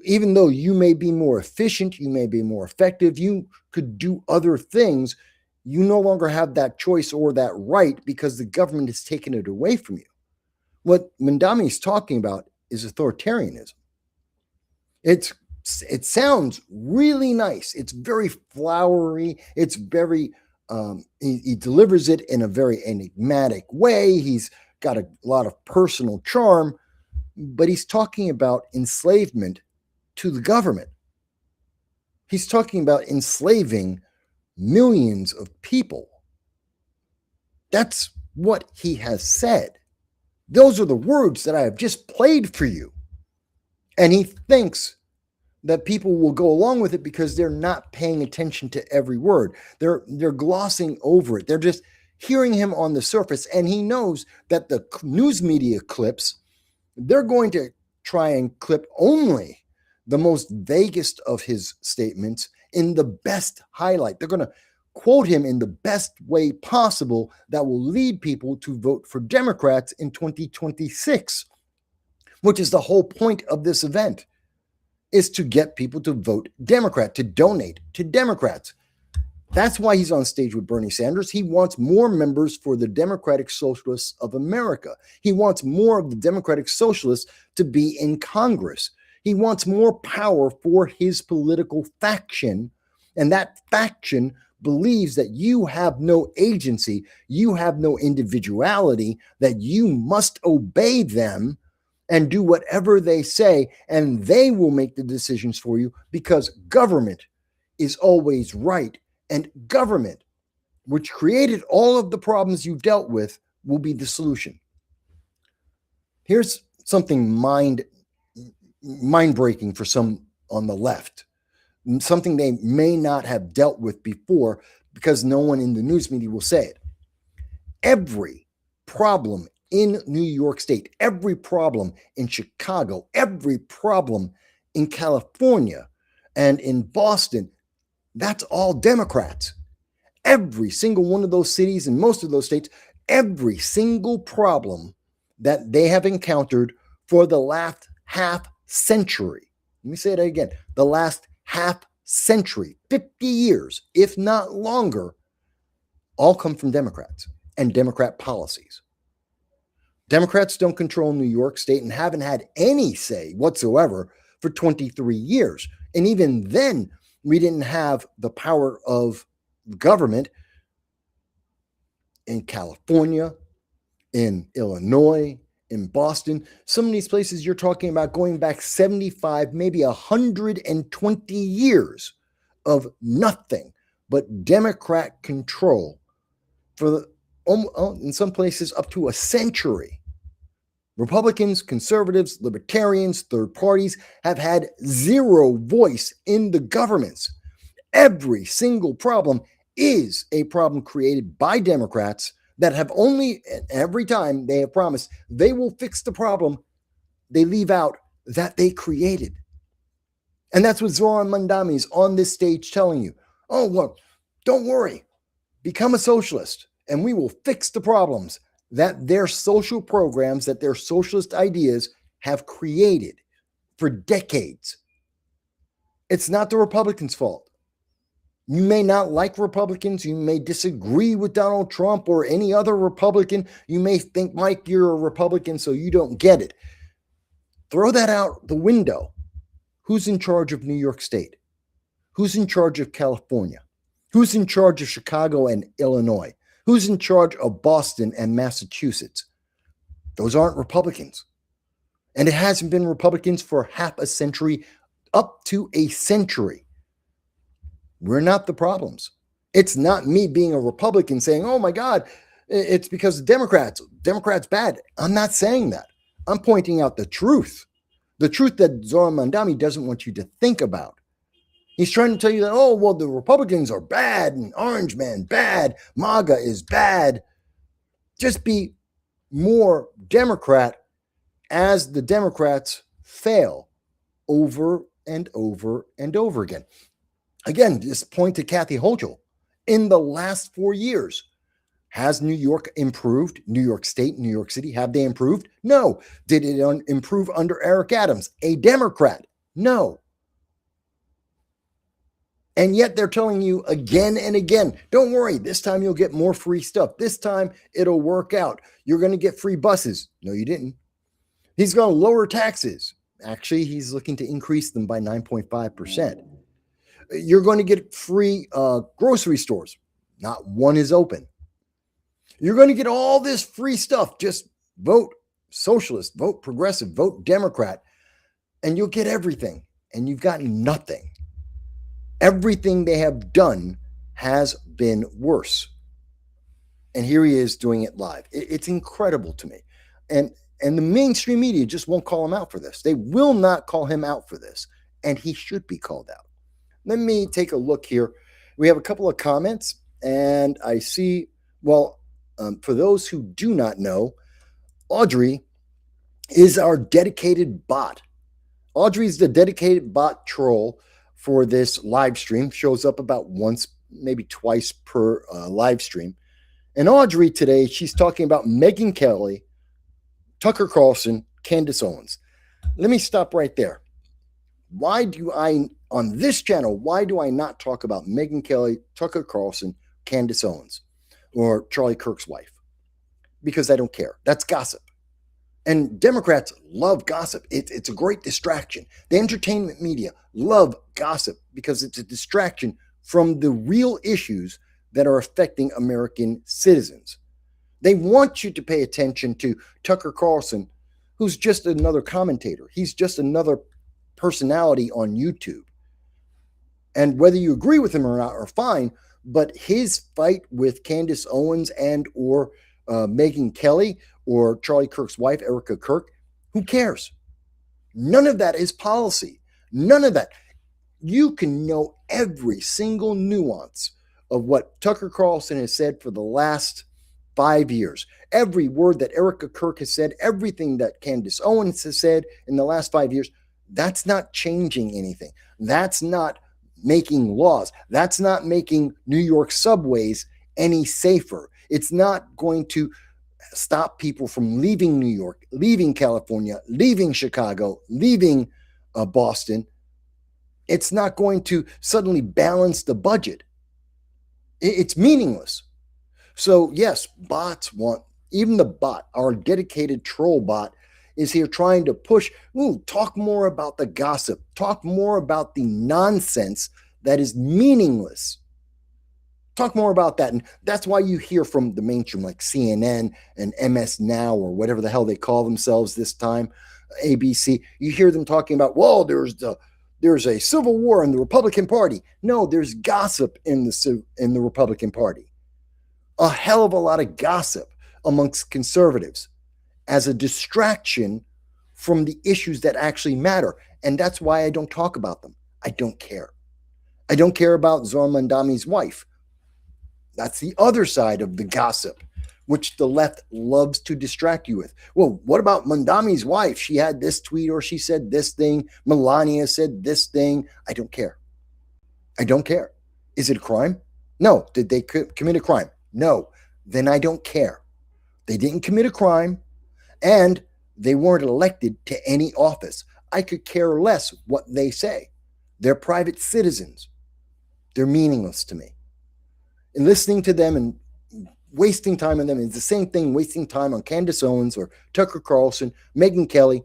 Even though you may be more efficient, you may be more effective, you could do other things, you no longer have that choice or that right because the government has taken it away from you. What Mamdani is talking about is authoritarianism. It sounds really nice. It's very flowery. It's very, he delivers it in a very enigmatic way. He's got a lot of personal charm, but he's talking about enslavement to the government. He's talking about enslaving millions of people. That's what he has said. Those are the words that I have just played for you. And he thinks that people will go along with it because they're not paying attention to every word. They're glossing over it. They're just hearing him on the surface. And he knows that the news media clips, they're going to try and clip only the most vaguest of his statements in the best highlight. They're going to quote him in the best way possible that will lead people to vote for Democrats in 2026, which is the whole point of this event, is to get people to vote Democrat, to donate to Democrats. That's why he's on stage with Bernie Sanders. He wants more members for the Democratic Socialists of America. He wants more of the Democratic Socialists to be in Congress. He wants more power for his political faction, and that faction believes that you have no agency, you have no individuality, that you must obey them and do whatever they say, and they will make the decisions for you because government is always right, and government, which created all of the problems you dealt with, will be the solution. Here's something mind-breaking for some on the left, something they may not have dealt with before because no one in the news media will say it. Every problem in New York State, every problem in Chicago, every problem in California and in Boston, that's all Democrats. Every single one of those cities and most of those states, every single problem that they have encountered for the last half century. Let me say that again. The last half century, 50 years, if not longer, all come from Democrats and Democrat policies. Democrats don't control New York State and haven't had any say whatsoever for 23 years. And even then, we didn't have the power of government in California, in Illinois, in Boston. Some of these places you're talking about going back 75, maybe 120 years of nothing but Democrat control for in some places up to a century. Republicans, conservatives, libertarians, third parties have had zero voice in the governments. Every single problem is a problem created by Democrats that have only, every time they have promised they will fix the problem, they leave out that they created. And that's what Zoran Mamdani is on this stage telling you. Oh, well, don't worry. Become a socialist and we will fix the problems that their social programs, that their socialist ideas have created for decades. It's not the Republicans' fault. You may not like Republicans. You may disagree with Donald Trump or any other Republican. You may think, Mike, you're a Republican, so you don't get it. Throw that out the window. Who's in charge of New York State? Who's in charge of California? Who's in charge of Chicago and Illinois? Who's in charge of Boston and Massachusetts? Those aren't Republicans. And it hasn't been Republicans for half a century, up to a century. We're not the problems. It's not me being a Republican saying, oh my God, it's because of Democrats. Democrats bad. I'm not saying that. I'm pointing out the truth that Zoran Mamdani doesn't want you to think about. He's trying to tell you that, oh, well, the Republicans are bad and Orange Man bad. MAGA is bad. Just be more Democrat as the Democrats fail over and over and over again. Again, just point to Kathy Hochul. In the last 4 years, has New York improved? New York State, New York City, have they improved? No. Did it improve under Eric Adams, a Democrat? No. And yet they're telling you again and again, don't worry, this time you'll get more free stuff. This time it'll work out. You're going to get free buses. No, you didn't. He's going to lower taxes. Actually, he's looking to increase them by 9.5%. You're going to get free grocery stores. Not one is open. You're going to get all this free stuff. Just vote socialist, vote progressive, vote Democrat, and you'll get everything. And you've gotten nothing. Everything they have done has been worse. And here he is doing it live. It's incredible to me. And the mainstream media just won't call him out for this. They will not call him out for this. And he should be called out. Let me take a look here. We have a couple of comments, and I see, well, for those who do not know, Audrey is our dedicated bot. Audrey's the dedicated bot troll for this live stream. Shows up about once, maybe twice per live stream. And Audrey today, she's talking about Megyn Kelly, Tucker Carlson, Candace Owens. Let me stop right there. Why do I, on this channel, why do I not talk about Megyn Kelly, Tucker Carlson, Candace Owens, or Charlie Kirk's wife? Because I don't care. That's gossip. And Democrats love gossip. It's a great distraction. The entertainment media love gossip because it's a distraction from the real issues that are affecting American citizens. They want you to pay attention to Tucker Carlson, who's just another commentator. He's just another personality on YouTube. And whether you agree with him or not are fine, but his fight with Candace Owens and or Megyn Kelly or Charlie Kirk's wife, Erica Kirk, who cares? None of that is policy. None of that. You can know every single nuance of what Tucker Carlson has said for the last 5 years. Every word that Erica Kirk has said, everything that Candace Owens has said in the last 5 years, that's not changing anything. That's not making laws. That's not making New York subways any safer. It's not going to stop people from leaving New York, leaving California, leaving Chicago, leaving Boston. It's not going to suddenly balance the budget. It's meaningless. So yes, bots want, even the bot, our dedicated troll bot, is here trying to push, talk more about the gossip, talk more about the nonsense that is meaningless. Talk more about that. And that's why you hear from the mainstream like CNN and MS Now or whatever the hell they call themselves this time, ABC. You hear them talking about, well, there's a civil war in the Republican Party. No, there's gossip in the Republican Party. A hell of a lot of gossip amongst conservatives. as a distraction from the issues that actually matter. And that's why I don't talk about them. I don't care. I don't care about Zohar Mamdani's wife. That's the other side of the gossip, which the left loves to distract you with. Well, what about Mamdani's wife? She had this tweet or she said this thing. Melania said this thing. I don't care. I don't care. Is it a crime? No. Did they commit a crime? No. Then I don't care. They didn't commit a crime and they weren't elected to any office. I could care less what they say. They're private citizens. They're meaningless to me. And listening to them and wasting time on them is the same thing wasting time on Candace Owens or Tucker Carlson, Megyn Kelly,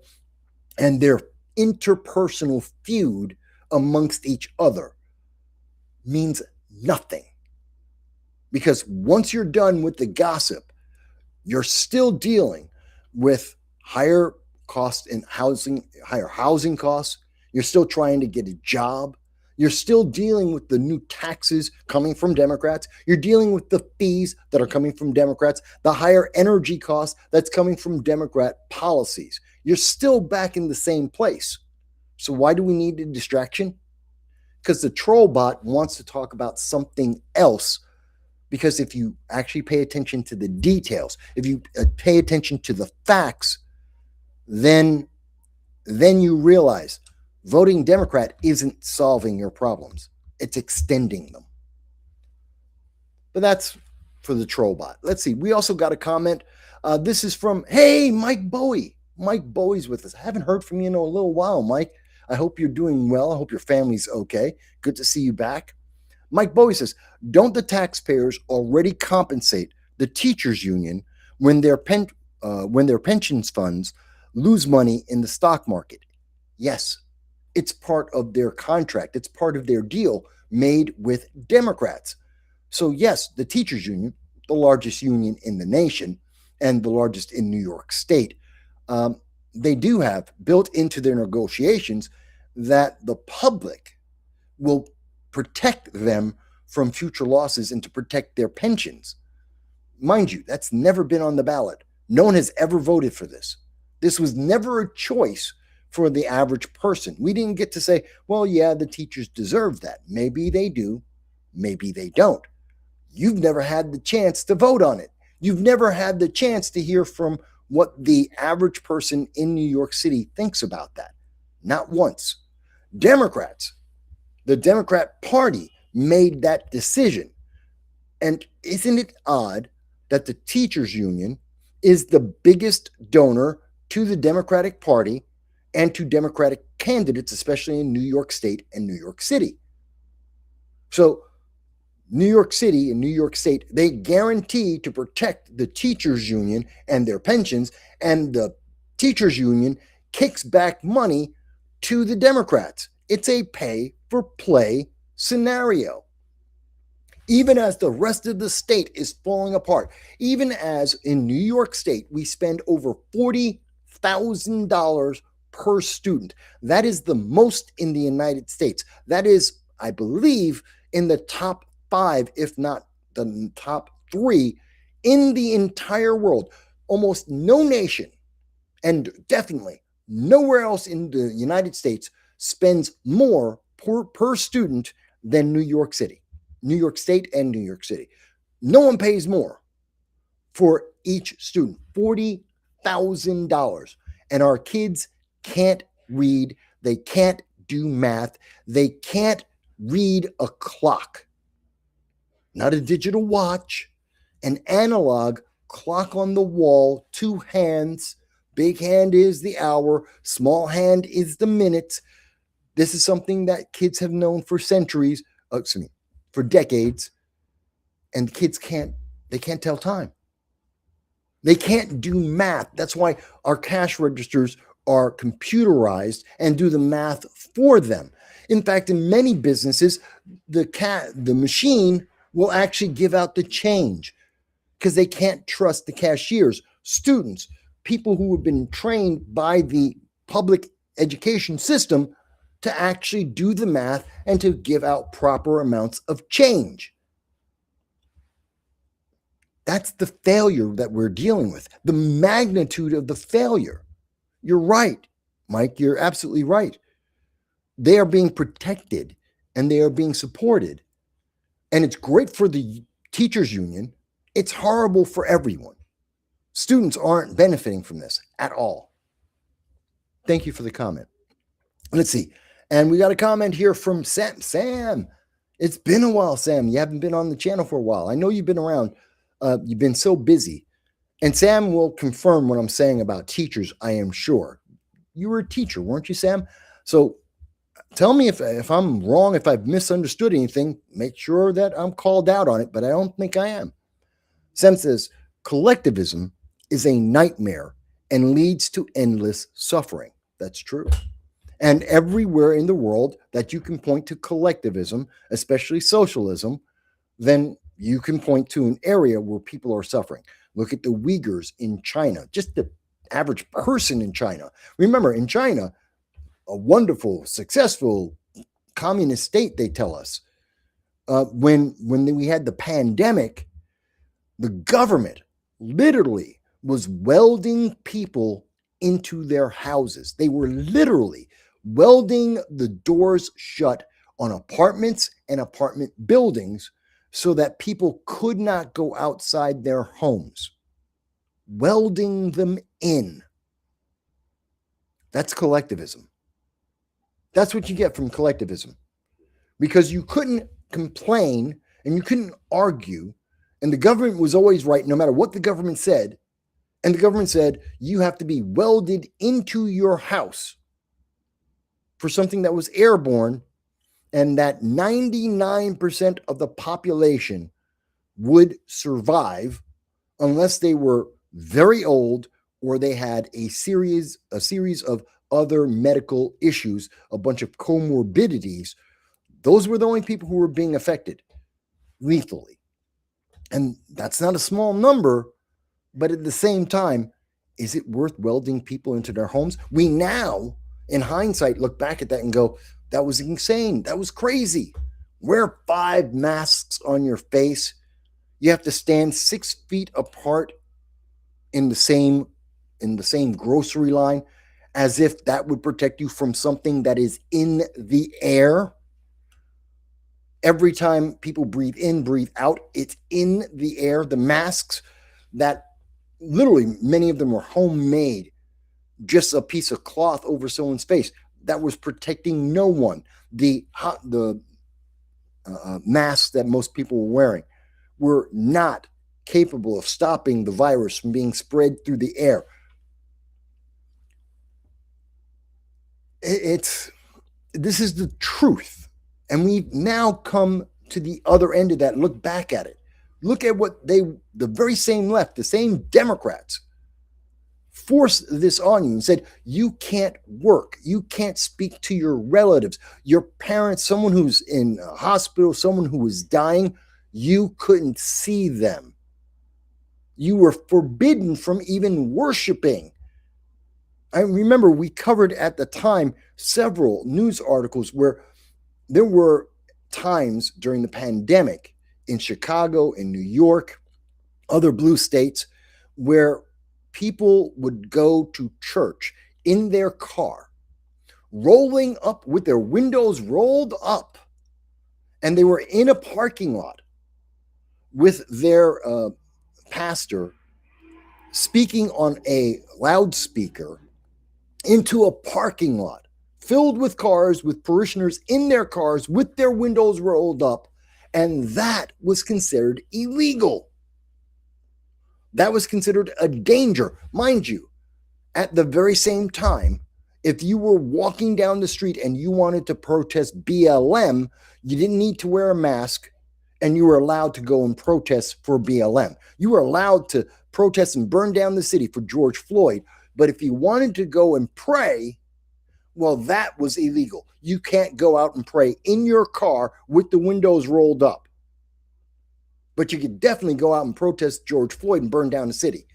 and their interpersonal feud amongst each other means nothing. Because once you're done with the gossip, you're still dealing with higher costs in housing, higher housing costs. You're still trying to get a job. You're still dealing with the new taxes coming from Democrats. You're dealing with the fees that are coming from Democrats, the higher energy costs that's coming from Democrat policies. You're still back in the same place. So why do we need a distraction? Because the troll bot wants to talk about something else. Because if you actually pay attention to the details, if you pay attention to the facts, then you realize voting Democrat isn't solving your problems. It's extending them. But that's for the troll bot. Let's see. We also got a comment. This is from, hey, Mike Bowie. Mike Bowie's with us. I haven't heard from you in a little while, Mike. I hope you're doing well. I hope your family's okay. Good to see you back. Mike Bowie says, don't the taxpayers already compensate the teachers union when their pensions funds lose money in the stock market? Yes. It's part of their contract. It's part of their deal made with Democrats. So yes, the teachers union, the largest union in the nation and the largest in New York State, they do have built into their negotiations that the public will protect them from future losses and to protect their pensions. Mind you, that's never been on the ballot. No one has ever voted for this. This was never a choice for the average person. We didn't get to say, well, yeah, the teachers deserve that. Maybe they do. Maybe they don't. You've never had the chance to vote on it. You've never had the chance to hear from what the average person in New York City thinks about that. Not once. Democrats, the Democrat Party made that decision. And isn't it odd that the teachers union is the biggest donor to the Democratic Party and to Democratic candidates, especially in New York State and New York City? So New York City and New York State, they guarantee to protect the teachers union and their pensions, and the teachers union kicks back money to the Democrats. It's a pay for play scenario. Even as the rest of the state is falling apart, even as in New York State, we spend over $40,000 per student. That is the most in the United States. That is, I believe, in the top 5, if not the top 3 in the entire world. Almost no nation, and definitely nowhere else in the United States, spends more per student than New York City, New York State and New York City. No one pays more for each student, $40,000. And our kids can't read, they can't do math, they can't read a clock, not a digital watch, an analog clock on the wall, 2 hands. Big hand is the hour, small hand is the minute. This is something that kids have known for centuries, for decades, and kids can't tell time. They can't do math. That's why our cash registers are computerized and do the math for them. In fact, in many businesses, the machine will actually give out the change because they can't trust the cashiers. Students, people who have been trained by the public education system to actually do the math and to give out proper amounts of change. That's the failure that we're dealing with, the magnitude of the failure. You're right, Mike. You're absolutely right. They are being protected and they are being supported. And it's great for the teachers union. It's horrible for everyone. Students aren't benefiting from this at all. Thank you for the comment. Let's see. And we got a comment here from Sam. Sam, it's been a while, Sam. You haven't been on the channel for a while. I know you've been around. You've been so busy. And Sam will confirm what I'm saying about teachers, I am sure. You were a teacher, weren't you, Sam? So tell me if I'm wrong, if I've misunderstood anything, make sure that I'm called out on it, but I don't think I am. Sam says, collectivism is a nightmare and leads to endless suffering. That's true. And everywhere in the world that you can point to collectivism, especially socialism, then you can point to an area where people are suffering. Look at the Uyghurs in China, just the average person in China. Remember, in China, a wonderful, successful communist state, they tell us. When we had the pandemic, the government literally was welding people into their houses. They were literally welding the doors shut on apartments and apartment buildings so that people could not go outside their homes. Welding them in. That's collectivism. That's what you get from collectivism. Because you couldn't complain and you couldn't argue, and the government was always right no matter what the government said. And the government said, you have to be welded into your house for something that was airborne, and that 99% of the population would survive unless they were very old or they had a series of other medical issues, a bunch of comorbidities. Those were the only people who were being affected lethally. And that's not a small number, but at the same time, is it worth welding people into their homes? We now, in hindsight, look back at that and go, that was insane. That was crazy. Wear 5 masks on your face. You have to stand 6 feet apart in the same grocery line, as if that would protect you from something that is in the air. Every time people breathe in, breathe out, it's in the air. The masks that literally many of them were homemade, just a piece of cloth over someone's face that was protecting no one. The masks that most people were wearing were not capable of stopping the virus from being spread through the air. This is the truth. And we've now come to the other end of that. Look back at it. Look at what the very same left, the same Democrats, forced this on you and said, you can't work. You can't speak to your relatives, your parents, someone who's in a hospital, someone who was dying. You couldn't see them. You were forbidden from even worshiping. I remember we covered at the time several news articles where there were times during the pandemic in Chicago, in New York, other blue states, where people would go to church in their car, rolling up with their windows rolled up, and they were in a parking lot with their pastor speaking on a loudspeaker into a parking lot filled with cars, with parishioners in their cars with their windows rolled up, and that was considered illegal. That was considered a danger. Mind you, at the very same time, if you were walking down the street and you wanted to protest BLM, you didn't need to wear a mask, and you were allowed to go and protest for BLM. You were allowed to protest and burn down the city for George Floyd. But if you wanted to go and pray, well, that was illegal. You can't go out and pray in your car with the windows rolled up. But you could definitely go out and protest George Floyd and burn down the city.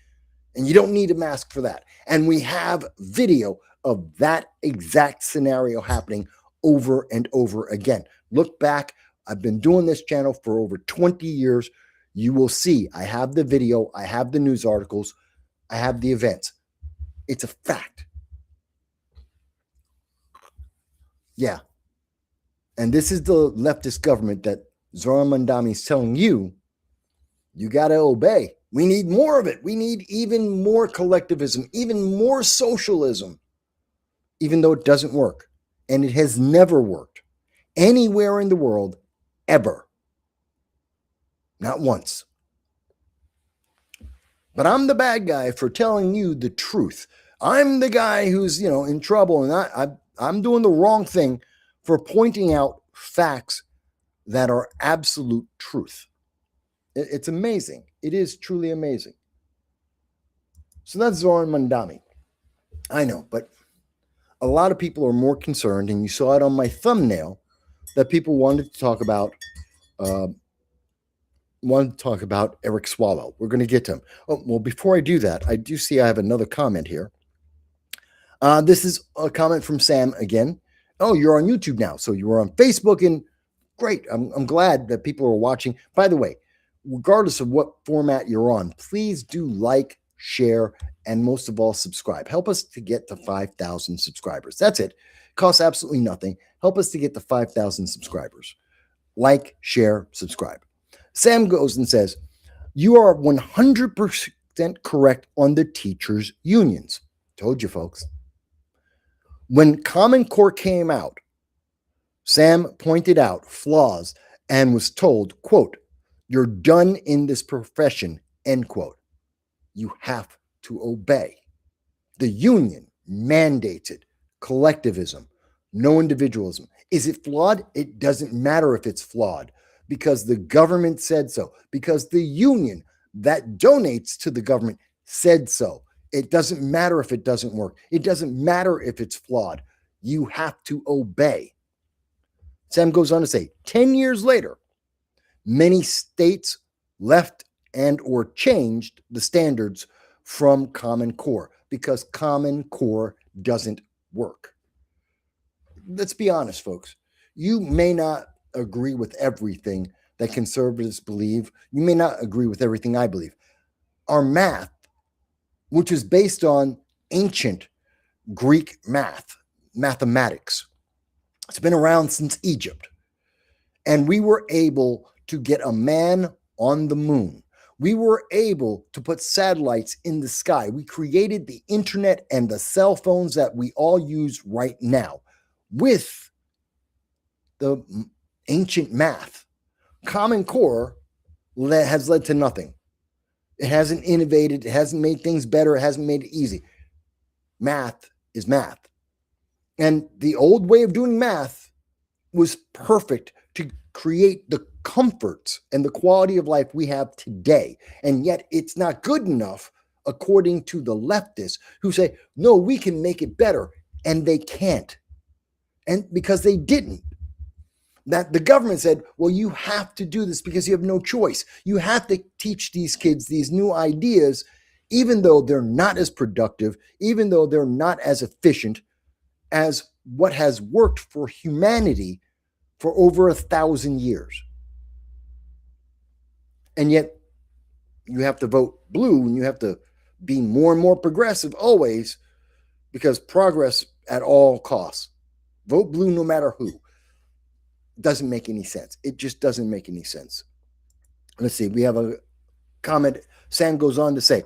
And you don't need a mask for that. And we have video of that exact scenario happening over and over again. Look back. I've been doing this channel for over 20 years. You will see, I have the video, I have the news articles, I have the events. It's a fact. Yeah. And this is the leftist government that Zoran Mamdani is telling you, you got to obey. We need more of it. We need even more collectivism, even more socialism, even though it doesn't work. And it has never worked anywhere in the world, ever. Not once. But I'm the bad guy for telling you the truth. I'm the guy who's, in trouble, and I'm doing the wrong thing for pointing out facts that are absolute truth. It's amazing. It is truly amazing. So that's Zoran Mamdani. I know, but a lot of people are more concerned, and you saw it on my thumbnail, that people wanted to talk about Eric Swalwell. We're going to get to him. Oh, well, before I do that, I do see I have another comment here. This is a comment from Sam again. Oh, you're on YouTube now. So you were on Facebook, and great. I'm glad that people are watching. By the way, regardless of what format you're on, please do like, share, and most of all, subscribe. Help us to get to 5,000 subscribers. That's it. Costs absolutely nothing. Help us to get to 5,000 subscribers. Like, share, subscribe. Sam goes and says, you are 100% correct on the teachers' unions. Told you, folks. When Common Core came out, Sam pointed out flaws and was told, quote, you're done in this profession, end quote. You have to obey. The union mandated collectivism, no individualism. Is it flawed? It doesn't matter if it's flawed, because the government said so, because the union that donates to the government said so. It doesn't matter if it doesn't work. It doesn't matter if it's flawed. You have to obey. Sam goes on to say, 10 years later, many states left and or changed the standards from Common Core because Common Core doesn't work. Let's be honest, folks. You may not agree with everything that conservatives believe. You may not agree with everything I believe. Our math, which is based on ancient Greek mathematics, it's been around since Egypt. And we were able to get a man on the moon. We were able to put satellites in the sky. We created the internet and the cell phones that we all use right now with the ancient math. Common Core has led to nothing. It hasn't innovated. It hasn't made things better. It hasn't made it easy. Math is math. And the old way of doing math was perfect to create the comforts and the quality of life we have today. And yet it's not good enough, according to the leftists who say, no, we can make it better. And they can't. And because they didn't. That the government said, well, you have to do this because you have no choice. You have to teach these kids these new ideas, even though they're not as productive, even though they're not as efficient as what has worked for humanity for over 1,000 years. And yet you have to vote blue and you have to be more and more progressive always, because progress at all costs. Vote blue no matter who. Doesn't make any sense. It just doesn't make any sense. Let's see. We have a comment. Sam goes on to say,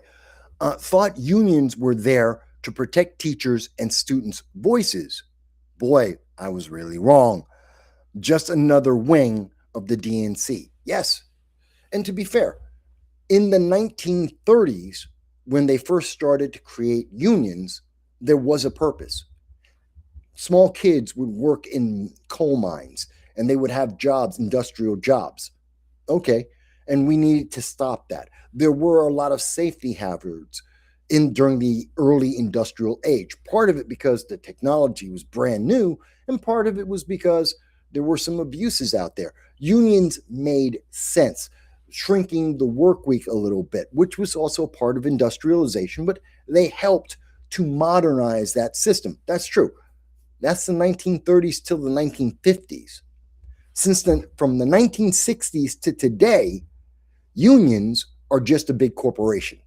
thought unions were there to protect teachers and students' voices. Boy, I was really wrong. Just another wing of the DNC. Yes. And to be fair, in the 1930s, when they first started to create unions, there was a purpose. Small kids would work in coal mines and they would have jobs, industrial jobs. Okay. And we needed to stop that. There were a lot of safety hazards during the early industrial age. Part of it because the technology was brand new, and part of it was because there were some abuses out there. Unions made sense, shrinking the work week a little bit, which was also part of industrialization, but they helped to modernize that system. That's true. That's the 1930s till the 1950s. Since then, from the 1960s to today, Unions are just a big corporation.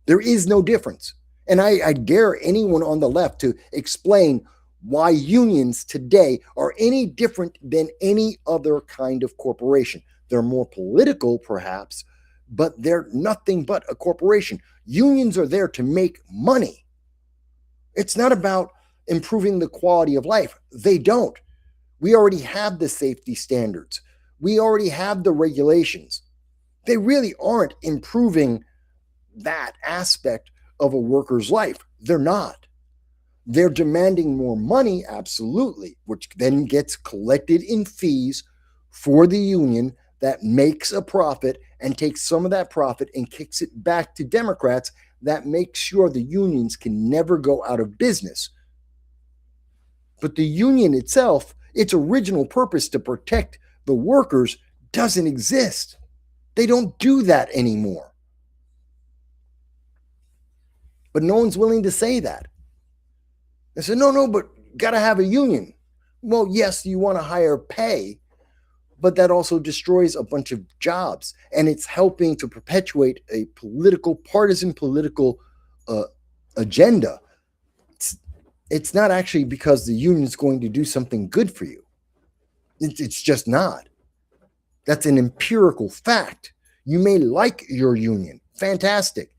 There is no difference. And I dare anyone on the left to explain why unions today are any different than any other kind of corporation. They're more political, perhaps, but they're nothing but a corporation. Unions are there to make money. It's not about improving the quality of life. They don't. We already have the safety standards. We already have the regulations. They really aren't improving that aspect of a worker's life. They're not. They're demanding more money, absolutely, which then gets collected in fees for the union that makes a profit and takes some of that profit and kicks it back to Democrats that makes sure the unions can never go out of business. But the union itself, its original purpose to protect the workers, doesn't exist. They don't do that anymore. But no one's willing to say that. They said, no, but got to have a union. Well, yes, you want a higher pay, but that also destroys a bunch of jobs. And it's helping to perpetuate a partisan political agenda. It's not actually because the union is going to do something good for you. It's just not. That's an empirical fact. You may like your union. Fantastic.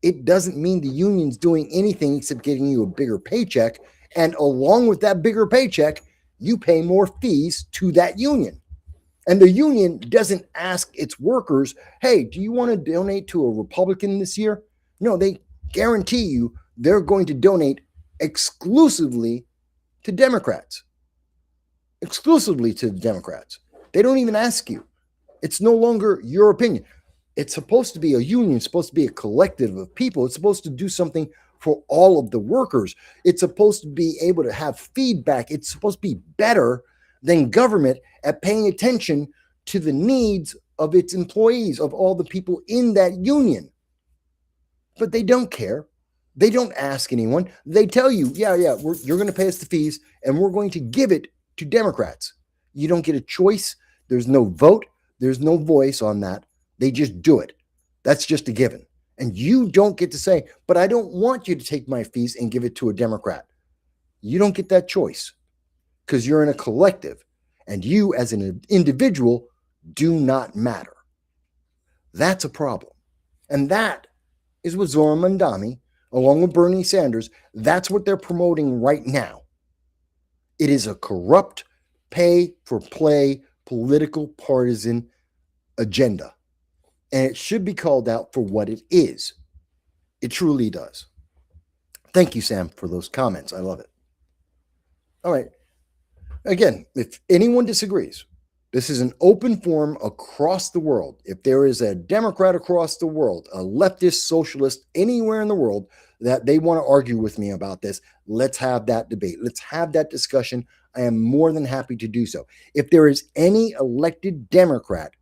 It doesn't mean the union's doing anything except getting you a bigger paycheck. And along with that bigger paycheck, you pay more fees to that union. And the union doesn't ask its workers, hey, do you want to donate to a Republican this year? No, they guarantee you they're going to donate exclusively to Democrats. Exclusively to Democrats. They don't even ask you. It's no longer your opinion. It's supposed to be a union, it's supposed to be a collective of people. It's supposed to do something for all of the workers. It's supposed to be able to have feedback. It's supposed to be better than government at paying attention to the needs of its employees, of all the people in that union. But they don't care. They don't ask anyone. They tell you, you're going to pay us the fees and we're going to give it to Democrats. You don't get a choice. There's no vote. There's no voice on that. They just do it. That's just a given. And you don't get to say, but I don't want you to take my fees and give it to a Democrat. You don't get that choice because you're in a collective and you as an individual do not matter. That's a problem. And that is what Zora Mamdani, along with Bernie Sanders, that's what they're promoting right now. It is a corrupt, pay-for-play, political partisan agenda. And it should be called out for what it is. It truly does. Thank you, Sam, for those comments. I love it. All right. Again, if anyone disagrees, this is an open forum across the world. If there is a Democrat across the world, a leftist, socialist, anywhere in the world that they want to argue with me about this, let's have that debate. Let's have that discussion. I am more than happy to do so. If there is any elected Democrat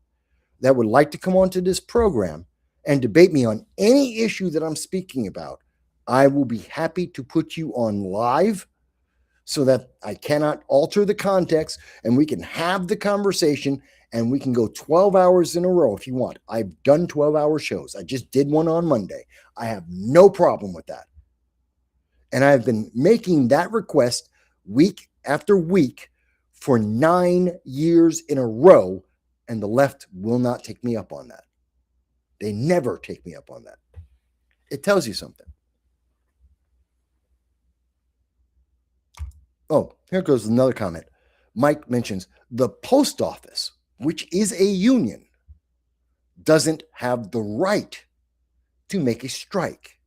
that would like to come onto this program and debate me on any issue that I'm speaking about, I will be happy to put you on live so that I cannot alter the context and we can have the conversation and we can go 12 hours in a row if you want. I've done 12-hour shows. I just did one on Monday. I have no problem with that. And I've been making that request week after week for 9 years in a row, and the left will not take me up on that. They never take me up on that. It tells you something. Oh, here goes another comment. Mike mentions the post office, which is a union, doesn't have the right to make a strike,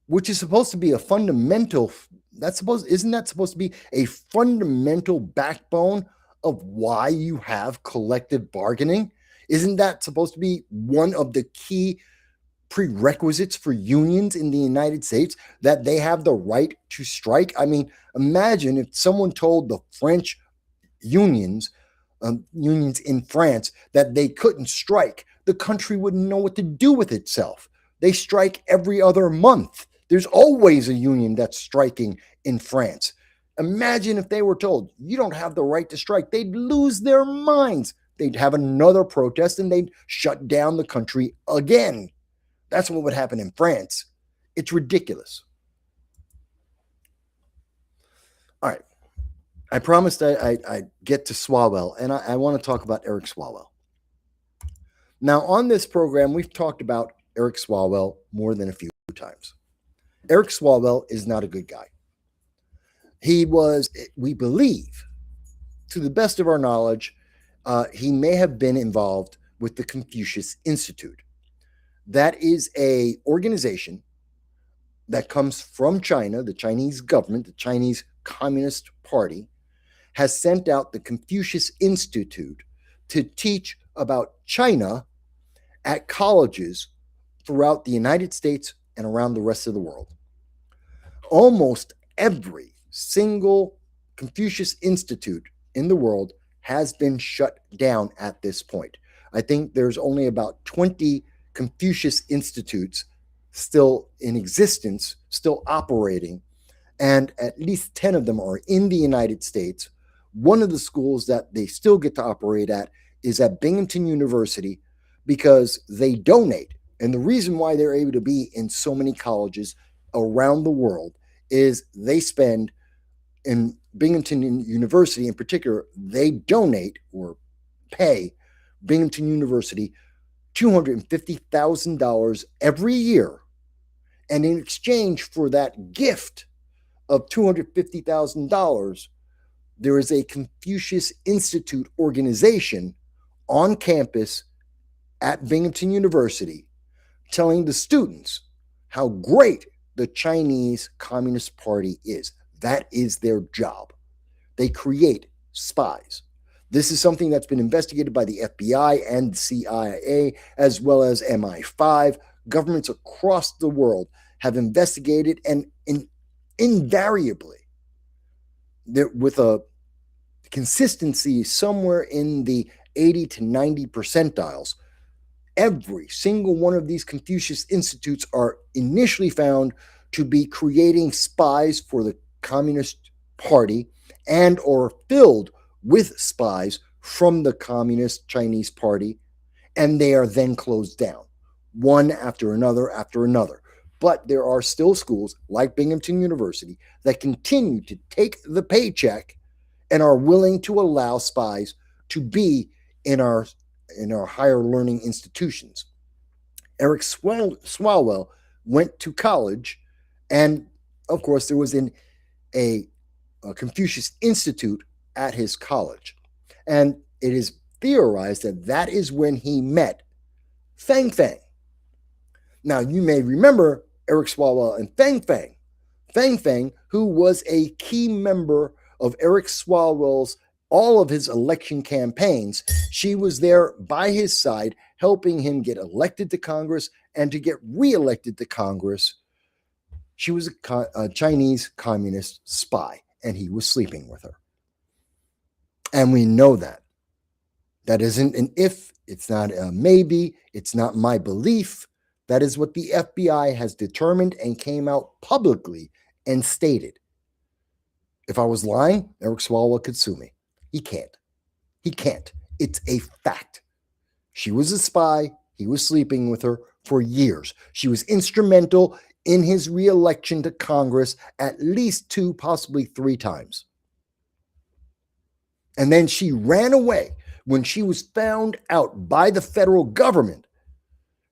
which is supposed to be a fundamental, isn't that supposed to be a fundamental backbone of why you have collective bargaining? Isn't that supposed to be one of the key prerequisites for unions in the United States, that they have the right to strike? I mean, imagine if someone told the French unions in France that they couldn't strike. The country wouldn't know what to do with itself. They strike every other month. There's always a union that's striking in France. Imagine if they were told, you don't have the right to strike. They'd lose their minds. they'd have another protest and they'd shut down the country again. That's what would happen in France. It's ridiculous. All right. I promised I'd get to Swalwell, and I want to talk about Eric Swalwell. Now, on this program, we've talked about Eric Swalwell more than a few times. Eric Swalwell is not a good guy. He was, we believe, to the best of our knowledge, he may have been involved with the Confucius Institute. That is an organization that comes from China. The Chinese government, the Chinese Communist Party, has sent out the Confucius Institute to teach about China at colleges throughout the United States and around the rest of the world. Almost every single Confucius Institute in the world has been shut down at this point. I think there's only about 20 Confucius Institutes still in existence, still operating, and at least 10 of them are in the United States. One of the schools that they still get to operate at is at Binghamton University because they donate. And the reason why they're able to be in so many colleges around the world is they spend, in Binghamton University in particular, they donate or pay Binghamton University $250,000 every year. And in exchange for that gift of $250,000, there is a Confucius Institute organization on campus at Binghamton University telling the students how great the Chinese Communist Party is. That is their job. They create spies. This is something that's been investigated by the FBI and CIA, as well as MI5. Governments across the world have investigated, and invariably, with a consistency somewhere in the 80 to 90 percentiles, every single one of these Confucius Institutes are initially found to be creating spies for the Communist Party and or filled with spies from the Communist Chinese Party, and they are then closed down, one after another after another. But there are still schools like Binghamton University that continue to take the paycheck and are willing to allow spies to be in our higher learning institutions. Eric Swalwell went to college, and of course there was a Confucius Institute at his college. And it is theorized that that is when he met Fang Fang. Now, you may remember Eric Swalwell and Fang Fang. Fang Fang, who was a key member of Eric Swalwell's all of his election campaigns. She was there by his side, helping him get elected to Congress and to get reelected to Congress. She was a Chinese communist spy, and he was sleeping with her. And we know that. That isn't an if, it's not a maybe, it's not my belief. That is what the FBI has determined and came out publicly and stated. If I was lying, Eric Swalwell could sue me. He can't. He can't. It's a fact. She was a spy. He was sleeping with her for years. She was instrumental in his reelection to Congress at least 2, possibly 3 times. And then she ran away when she was found out by the federal government.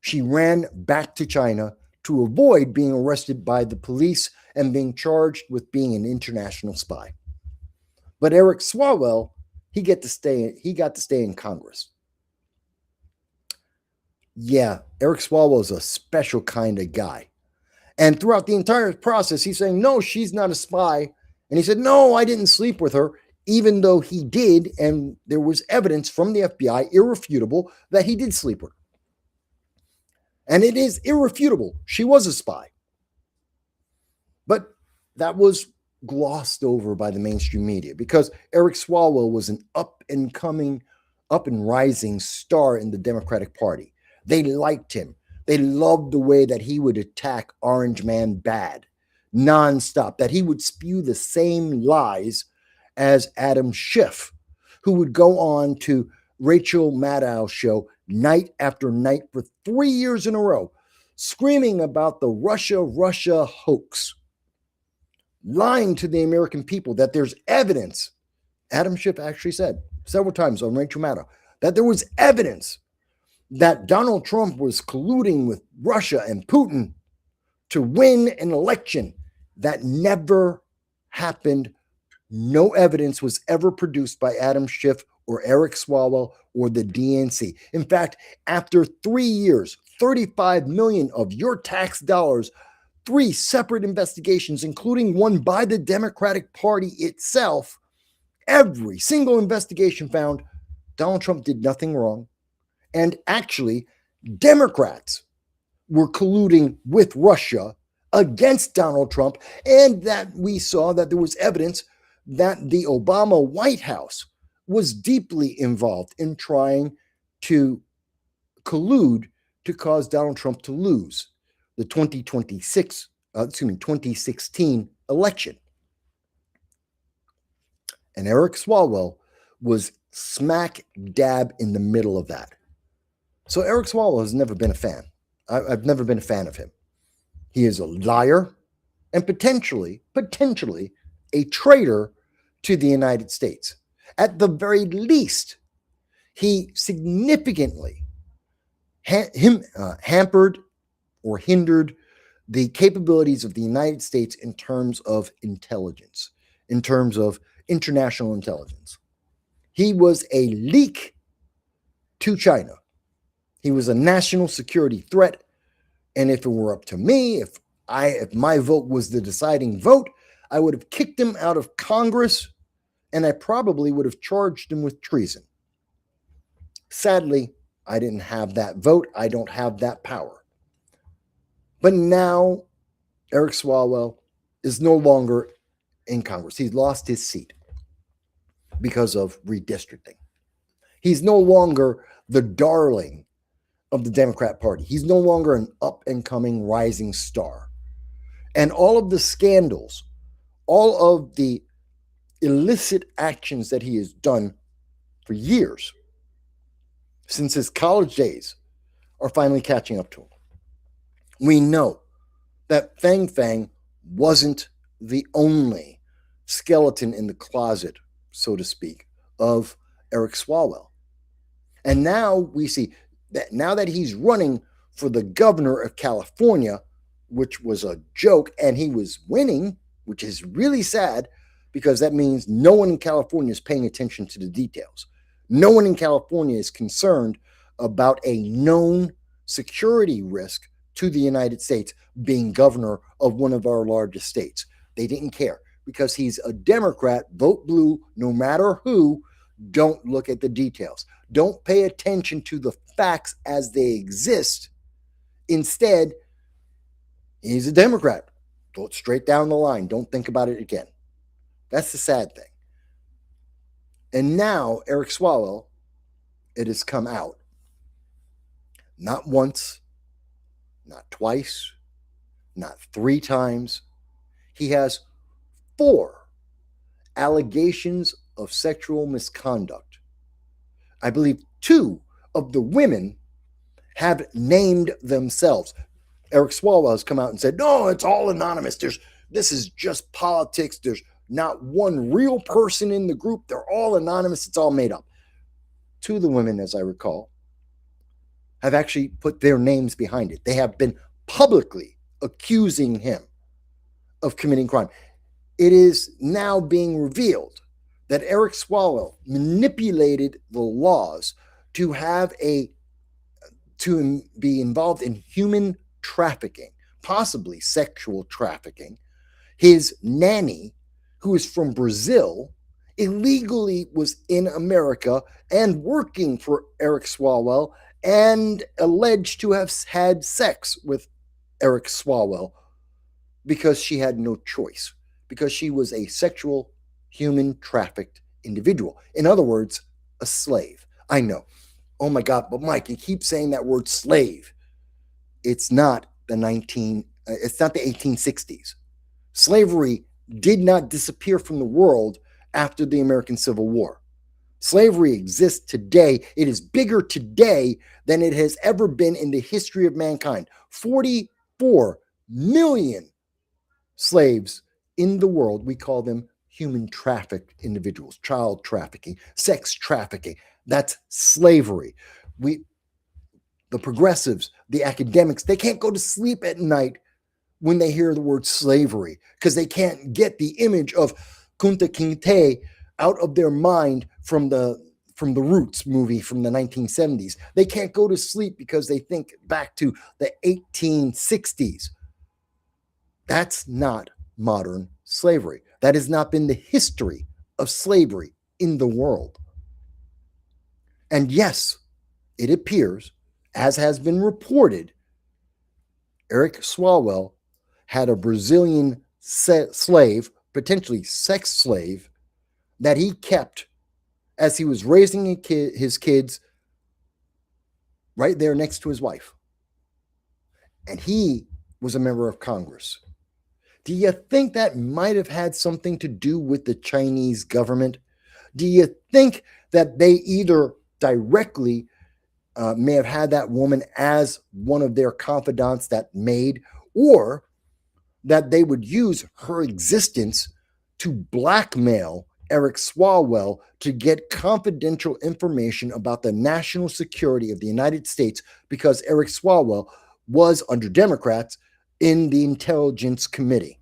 She ran back to China to avoid being arrested by the police and being charged with being an international spy. But Eric Swalwell, he got to stay in Congress. Yeah, Eric Swalwell is a special kind of guy. And throughout the entire process, he's saying, no, she's not a spy. And he said, no, I didn't sleep with her, even though he did. And there was evidence from the FBI, irrefutable, that he did sleep with her. And it is irrefutable. She was a spy. But that was glossed over by the mainstream media because Eric Swalwell was an up and rising star in the Democratic Party. They liked him. They loved the way that he would attack Orange Man bad, nonstop, that he would spew the same lies as Adam Schiff, who would go on to Rachel Maddow's show night after night for 3 years in a row, screaming about the Russia hoax, lying to the American people that there's evidence. Adam Schiff actually said several times on Rachel Maddow that there was evidence that Donald Trump was colluding with Russia and Putin to win an election. That never happened. No evidence was ever produced by Adam Schiff or Eric Swalwell or the DNC. In fact, after 3 years, 35 million of your tax dollars, 3 separate investigations, including one by the Democratic Party itself, every single investigation found Donald Trump did nothing wrong. And actually, Democrats were colluding with Russia against Donald Trump, and that we saw that there was evidence that the Obama White House was deeply involved in trying to collude to cause Donald Trump to lose the 2016 election. And Eric Swalwell was smack dab in the middle of that. So Eric Swalwell has never been a fan. I've never been a fan of him. He is a liar and potentially a traitor to the United States. At the very least, he significantly hampered or hindered the capabilities of the United States in terms of intelligence, in terms of international intelligence. He was a leak to China. He was a national security threat. And if it were up to me, if my vote was the deciding vote, I would have kicked him out of Congress, and I probably would have charged him with treason. Sadly, I didn't have that vote. I don't have that power. But now Eric Swalwell is no longer in Congress. He's lost his seat because of redistricting. He's no longer the darling of the Democrat Party. He's no longer an up-and-coming rising star. And all of the scandals, all of the illicit actions that he has done for years, since his college days, are finally catching up to him. We know that Fang Fang wasn't the only skeleton in the closet, so to speak, of Eric Swalwell. And now we see that now that he's running for the governor of California, which was a joke, and he was winning, which is really sad, because that means no one in California is paying attention to the details. No one in California is concerned about a known security risk to the United States being governor of one of our largest states. They didn't care because he's a Democrat. Vote blue no matter who. Don't look at the details. Don't pay attention to the facts as they exist. Instead, he's a Democrat. Go straight down the line. Don't think about it again. That's the sad thing. And now, Eric Swalwell, it has come out. Not once, not twice, not 3 times. He has 4 allegations of sexual misconduct. I believe 2 of the women have named themselves. Eric Swalwell has come out and said, no, it's all anonymous. This is just politics. There's not one real person in the group. They're all anonymous. It's all made up. 2 of the women, as I recall, have actually put their names behind it. They have been publicly accusing him of committing crime. It is now being revealed that Eric Swalwell manipulated the laws to be involved in human trafficking, possibly sexual trafficking. His nanny, who is from Brazil, illegally was in America and working for Eric Swalwell and alleged to have had sex with Eric Swalwell because she had no choice, because she was a sexual human trafficked individual. In other words, a slave. I know. Oh my God, but Mike, you keep saying that word slave. It's not the 1860s. Slavery did not disappear from the world after the American Civil War. Slavery exists today. It is bigger today than it has ever been in the history of mankind. 44 million slaves in the world. We call them human trafficked individuals, child trafficking, sex trafficking. That's slavery. The progressives, the academics, they can't go to sleep at night when they hear the word slavery because they can't get the image of Kunta Kinte out of their mind from the Roots movie from the 1970s. They can't go to sleep because they think back to the 1860s. That's not modern slavery. That has not been the history of slavery in the world. And yes, it appears, as has been reported, Eric Swalwell had a Brazilian slave, potentially sex slave, that he kept as he was raising his kids right there next to his wife. And he was a member of Congress. Do you think that might have had something to do with the Chinese government? Do you think that they either directly may have had that woman as one of their confidants, that maid, or that they would use her existence to blackmail Eric Swalwell to get confidential information about the national security of the United States, because Eric Swalwell was, under Democrats, in the Intelligence Committee.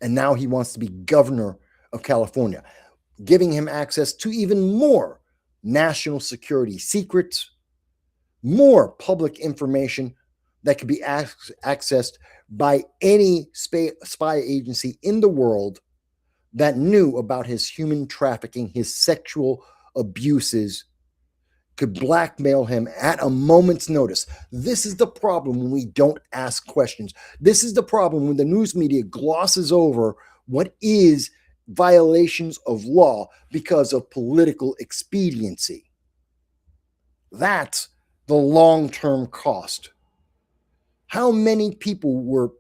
And now he wants to be governor of California, giving him access to even more national security secrets, more public information that could be accessed by any spy agency in the world that knew about his human trafficking, his sexual abuses, could blackmail him at a moment's notice. This is the problem when we don't ask questions. This is the problem when the news media glosses over what is violations of law because of political expediency. That's the long-term cost. How many people were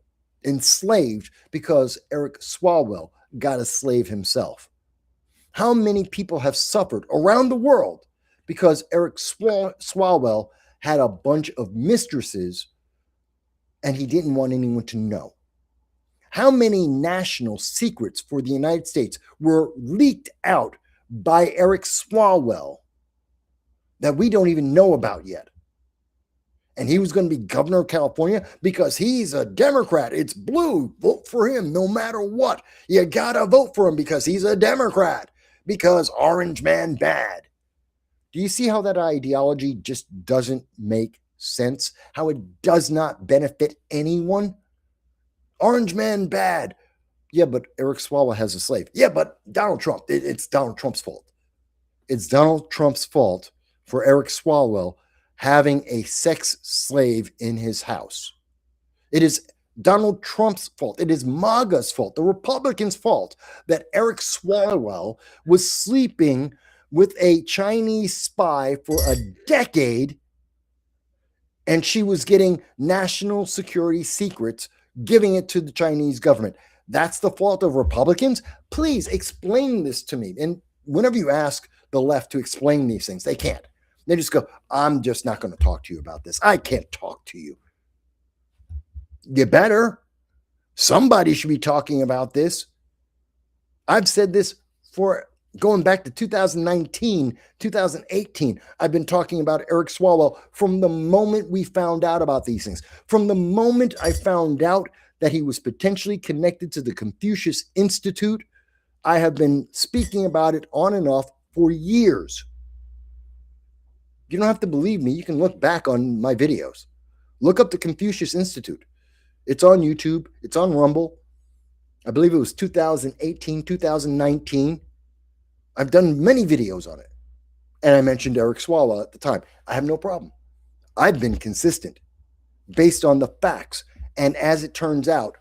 enslaved because Eric Swalwell got a slave himself? How many people have suffered around the world because Eric Swalwell had a bunch of mistresses and he didn't want anyone to know? How many national secrets for the United States were leaked out by Eric Swalwell that we don't even know about yet? And he was going to be governor of California because he's a Democrat. It's blue. Vote for him no matter what. You got to vote for him because he's a Democrat, because orange man bad. Do you see how that ideology just doesn't make sense? How it does not benefit anyone? Orange man bad. Yeah, but Eric Swalwell has a slave. Yeah, but Donald Trump. It's Donald Trump's fault. It's Donald Trump's fault for Eric Swalwell having a sex slave in his house. It is Donald Trump's fault. It is MAGA's fault, the Republicans' fault, that Eric Swalwell was sleeping with a Chinese spy for a decade, and she was getting national security secrets, giving it to the Chinese government. That's the fault of Republicans? Please explain this to me. And whenever you ask the left to explain these things, they can't. They just go, I'm just not going to talk to you about this. I can't talk to you. You better. Somebody should be talking about this. I've said this for going back to 2019, 2018. I've been talking about Eric Swalwell from the moment we found out about these things. From the moment I found out that he was potentially connected to the Confucius Institute, I have been speaking about it on and off for years. You don't have to believe me. You can look back on my videos. Look up the Confucius Institute. It's on YouTube. It's on Rumble. I believe it was 2018, 2019. I've done many videos on it. And I mentioned Eric Swalwell at the time. I have no problem. I've been consistent based on the facts. And as it turns out,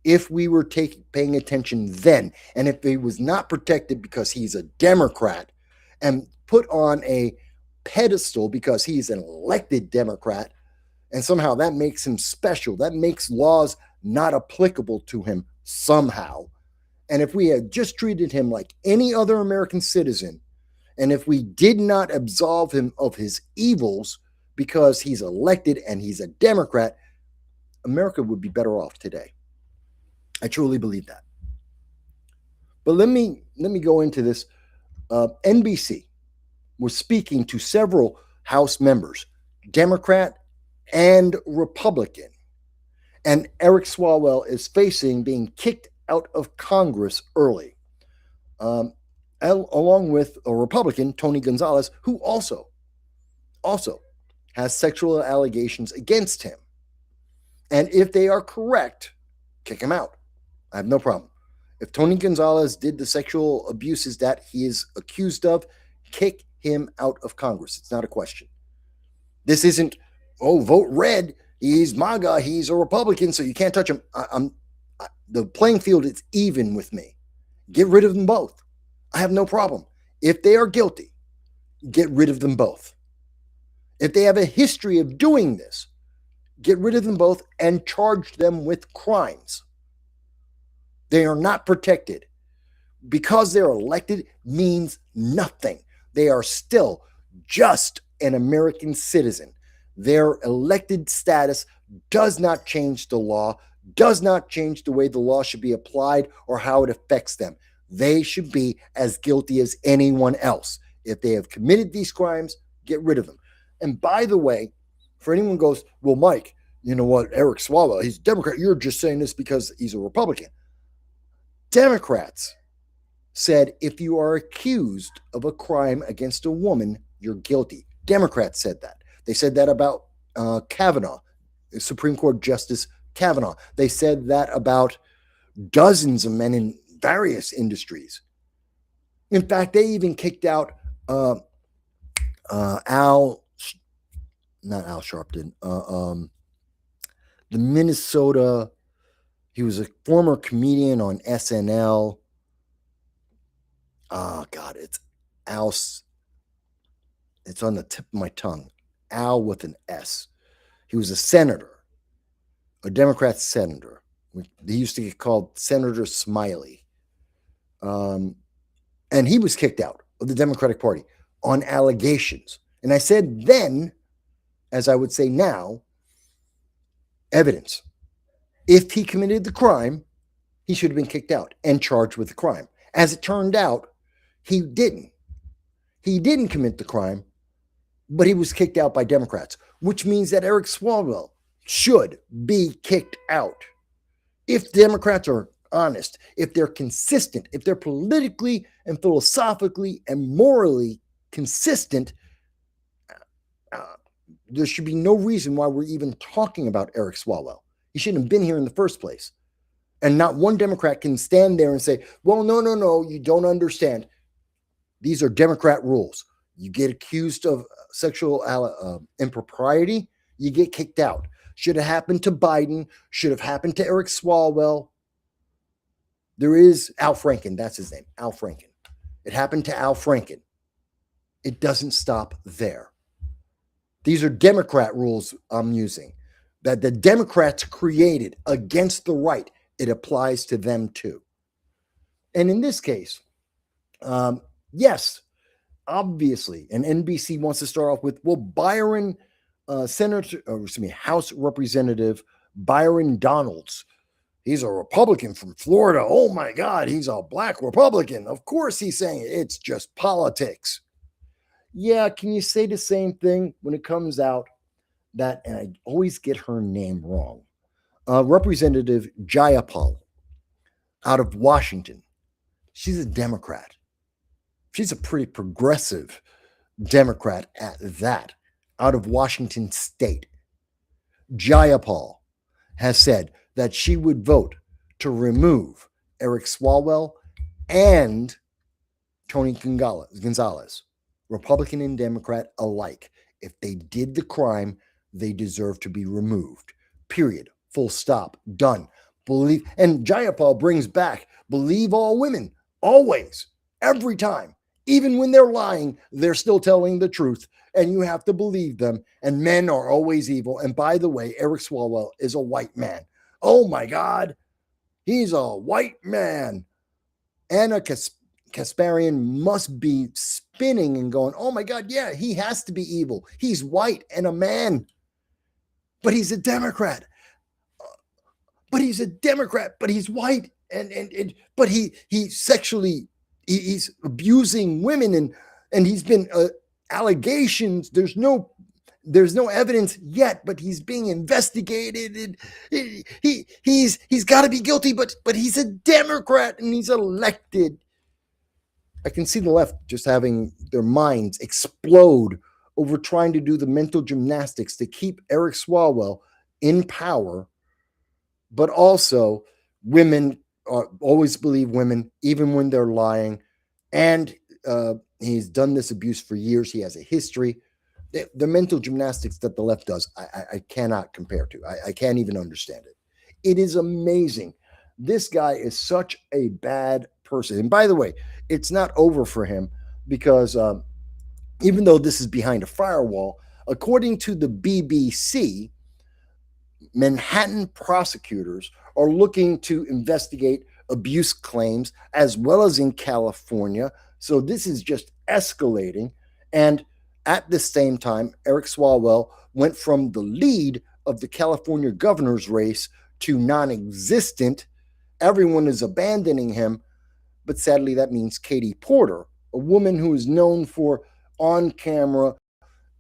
if we were paying attention then, and if he was not protected because he's a Democrat and put on a pedestal because he's an elected Democrat, and somehow that makes him special, that makes laws not applicable to him somehow, And if we had just treated him like any other American citizen, and if we did not absolve him of his evils because he's elected and he's a Democrat, America would be better off today. I truly believe that. But let me go into this. NBC was speaking to several House members, Democrat and Republican. And Eric Swalwell is facing being kicked out of Congress early, along with a Republican, Tony Gonzalez, who also has sexual allegations against him. And if they are correct, kick him out. I have no problem. If Tony Gonzalez did the sexual abuses that he is accused of, kick him out of Congress. It's not a question. This isn't, vote red. He's MAGA. He's a Republican, so you can't touch him. The playing field is even with me. Get rid of them both. I have no problem. If they are guilty, get rid of them both. If they have a history of doing this, get rid of them both and charge them with crimes. They are not protected. Because they're elected means nothing. They are still just an American citizen. Their elected status does not change the law, does not change the way the law should be applied or how it affects them. They should be as guilty as anyone else. If they have committed these crimes, get rid of them. And by the way, for anyone who goes, well, Mike, you know what, Eric Swalwell, he's a Democrat. You're just saying this because he's a Republican. Democrats said if you are accused of a crime against a woman, you're guilty. Democrats said that. They said that about Kavanaugh, Supreme Court Justice Kavanaugh. They said that about dozens of men in various industries. In fact, they even kicked out not Al Sharpton, the Minnesota, he was a former comedian on SNL. Oh, God, it's Al. It's on the tip of my tongue. Al with an S. He was a senator, a Democrat senator. They used to get called Senator Smiley. And he was kicked out of the Democratic Party on allegations. And I said then, as I would say now, evidence. If he committed the crime, he should have been kicked out and charged with the crime. As it turned out, he didn't. He didn't commit the crime, but he was kicked out by Democrats, which means that Eric Swalwell should be kicked out. If Democrats are honest, if they're consistent, if they're politically and philosophically and morally consistent, there should be no reason why we're even talking about Eric Swalwell. He shouldn't have been here in the first place. And not one Democrat can stand there and say, well, no, you don't understand. These are Democrat rules. You get accused of sexual impropriety, you get kicked out. Should have happened to Biden, should have happened to Eric Swalwell. There is Al Franken, that's his name, Al Franken. It happened to Al Franken. It doesn't stop there. These are Democrat rules I'm using, that the Democrats created against the right. It applies to them too. And in this case, yes, obviously, and NBC wants to start off with, well, House Representative Byron Donalds, he's a Republican from Florida. Oh my God, he's a black Republican. Of course he's saying it's just politics. Yeah, can you say the same thing when it comes out that, and I always get her name wrong, Representative Jayapal out of Washington. She's a Democrat. She's a pretty progressive Democrat at that, out of Washington State. Jayapal has said that she would vote to remove Eric Swalwell and Tony Gonzalez, Republican and Democrat alike. If they did the crime, they deserve to be removed. Period. Full stop. Done. Believe, and Jayapal brings back, believe all women, always, every time. Even when they're lying, they're still telling the truth, and you have to believe them, and men are always evil. And by the way, Eric Swalwell is a white man. Oh my God, he's a white man. Anna Kasparian must be spinning and going, oh my God, yeah, he has to be evil. He's white and a man, but he's a Democrat. But he's a Democrat, but he's white, but he's abusing women, and he's been allegations. There's no evidence yet, but he's being investigated. And he's got to be guilty, but he's a Democrat and he's elected. I can see the left just having their minds explode over trying to do the mental gymnastics to keep Eric Swalwell in power. But also, women always believe women, even when they're lying. And he's done this abuse for years. He has a history. The mental gymnastics that the left does, I cannot compare to. I can't even understand it. It is amazing. This guy is such a bad person. And by the way, it's not over for him because even though this is behind a firewall, according to the BBC, Manhattan prosecutors are looking to investigate abuse claims as well as in California. So this is just escalating. And at the same time, Eric Swalwell went from the lead of the California governor's race to non-existent. Everyone is abandoning him. But sadly, that means Katie Porter, a woman who is known for on camera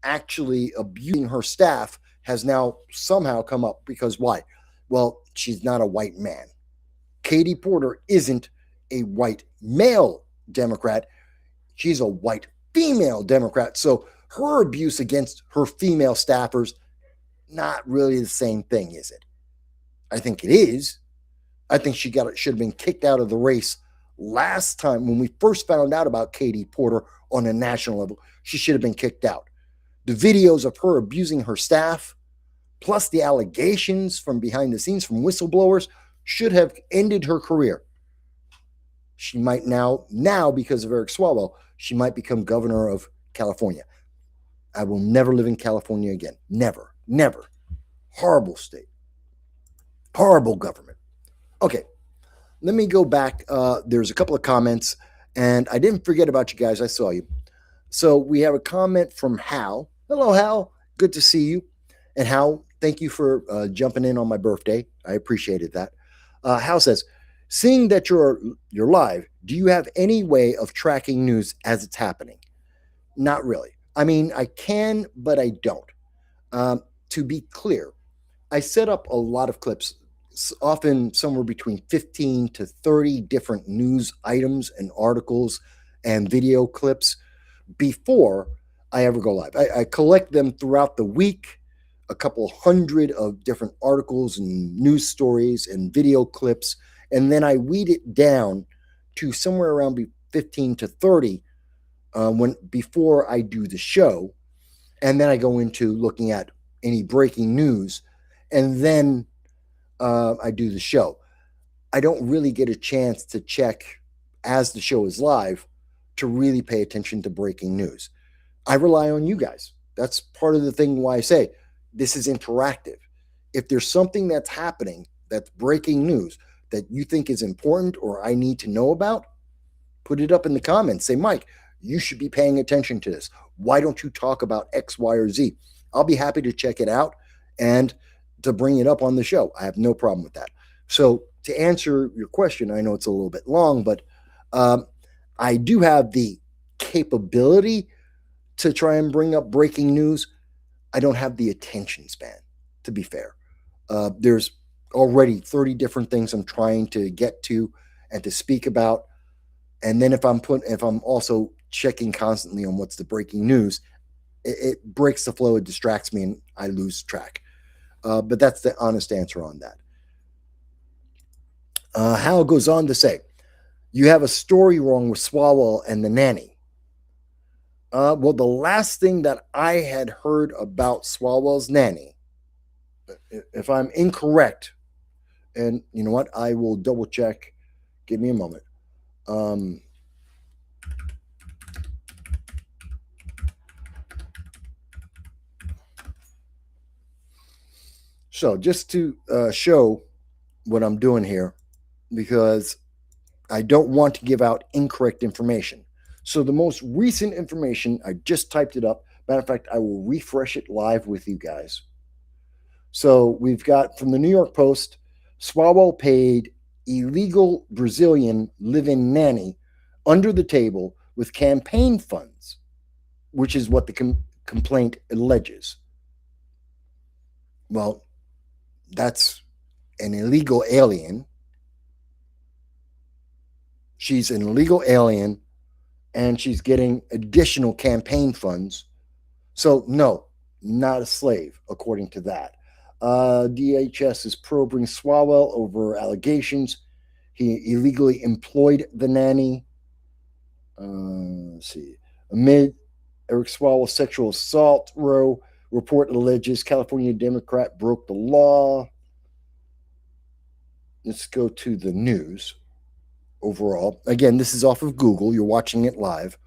actually abusing her staff, has now somehow come up because why? Well, she's not a white man. Katie Porter isn't a white male Democrat. She's a white female Democrat. So her abuse against her female staffers, not really the same thing, is it? I think it is. I think should have been kicked out of the race last time when we first found out about Katie Porter on a national level. She should have been kicked out. The videos of her abusing her staff, plus the allegations from behind the scenes from whistleblowers, should have ended her career. She might now because of Eric Swalwell, she might become governor of California. I will never live in California again. Never, never. Horrible state. Horrible government. Okay, let me go back. There's a couple of comments, and I didn't forget about you guys. I saw you. So we have a comment from Hal. Hello, Hal. Good to see you. And Hal, thank you for jumping in on my birthday. I appreciated that. Hal says, seeing that you're live, do you have any way of tracking news as it's happening? Not really. I mean, I can, but I don't. To be clear, I set up a lot of clips, often somewhere between 15 to 30 different news items and articles and video clips before I ever go live. I collect them throughout the week, a couple hundred of different articles and news stories and video clips, and then I weed it down to somewhere around 15 to 30 before I do the show. And then I go into looking at any breaking news, and then I do the show. I don't really get a chance to check as the show is live to really pay attention to breaking news. I rely on you guys. That's part of the thing why I say this is interactive. If there's something that's happening that's breaking news that you think is important or I need to know about, put it up in the comments. Say, Mike, you should be paying attention to this. Why don't you talk about X, Y, or Z? I'll be happy to check it out and to bring it up on the show. I have no problem with that. So to answer your question, I know it's a little bit long, but I do have the capability to try and bring up breaking news. I don't have the attention span, to be fair. There's already 30 different things I'm trying to get to and to speak about. And then if I'm also checking constantly on what's the breaking news, it breaks the flow, it distracts me, and I lose track. But that's the honest answer on that. Hal goes on to say, you have a story wrong with Swalwell and the nanny. Well, the last thing that I had heard about Swalwell's nanny, if I'm incorrect, and you know what, I will double check. Give me a moment. So just to show what I'm doing here, because I don't want to give out incorrect information. So the most recent information, I just typed it up. Matter of fact, I will refresh it live with you guys. So we've got from the New York Post, Swalwell paid illegal Brazilian live-in nanny under the table with campaign funds, which is what the complaint alleges. Well, that's an illegal alien. She's an illegal alien, and she's getting additional campaign funds. So, no, not a slave, according to that. DHS is probing Swalwell over allegations. He illegally employed the nanny. Let's see. Amid Eric Swalwell's sexual assault row, report alleges California Democrat broke the law. Let's go to the news overall. Again, this is off of Google. You're watching it live.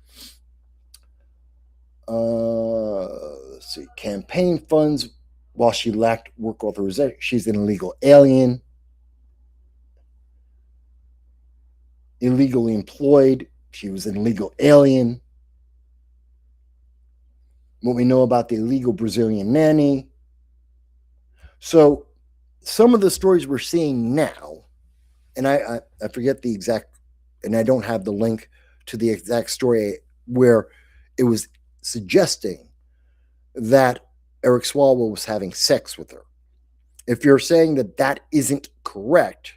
Let's see. Campaign funds while she lacked work authorization. She's an illegal alien. Illegally employed. She was an illegal alien. What we know about the illegal Brazilian nanny. So some of the stories we're seeing now, and I forget the exact, and I don't have the link to the exact story where it was suggesting that Eric Swalwell was having sex with her. If you're saying that that isn't correct,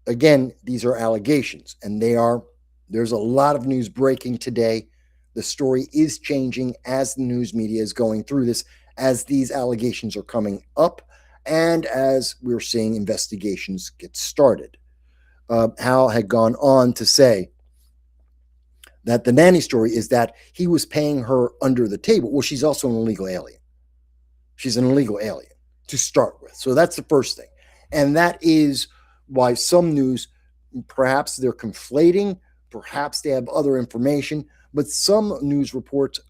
again, these are allegations, and there's a lot of news breaking today. The story is changing as the news media is going through this, as these allegations are coming up, and as we're seeing investigations get started. Hal had gone on to say that the nanny story is that he was paying her under the table. Well, she's also an illegal alien. She's an illegal alien to start with. So that's the first thing. And that is why some news, perhaps they're conflating, perhaps they have other information, but some news reports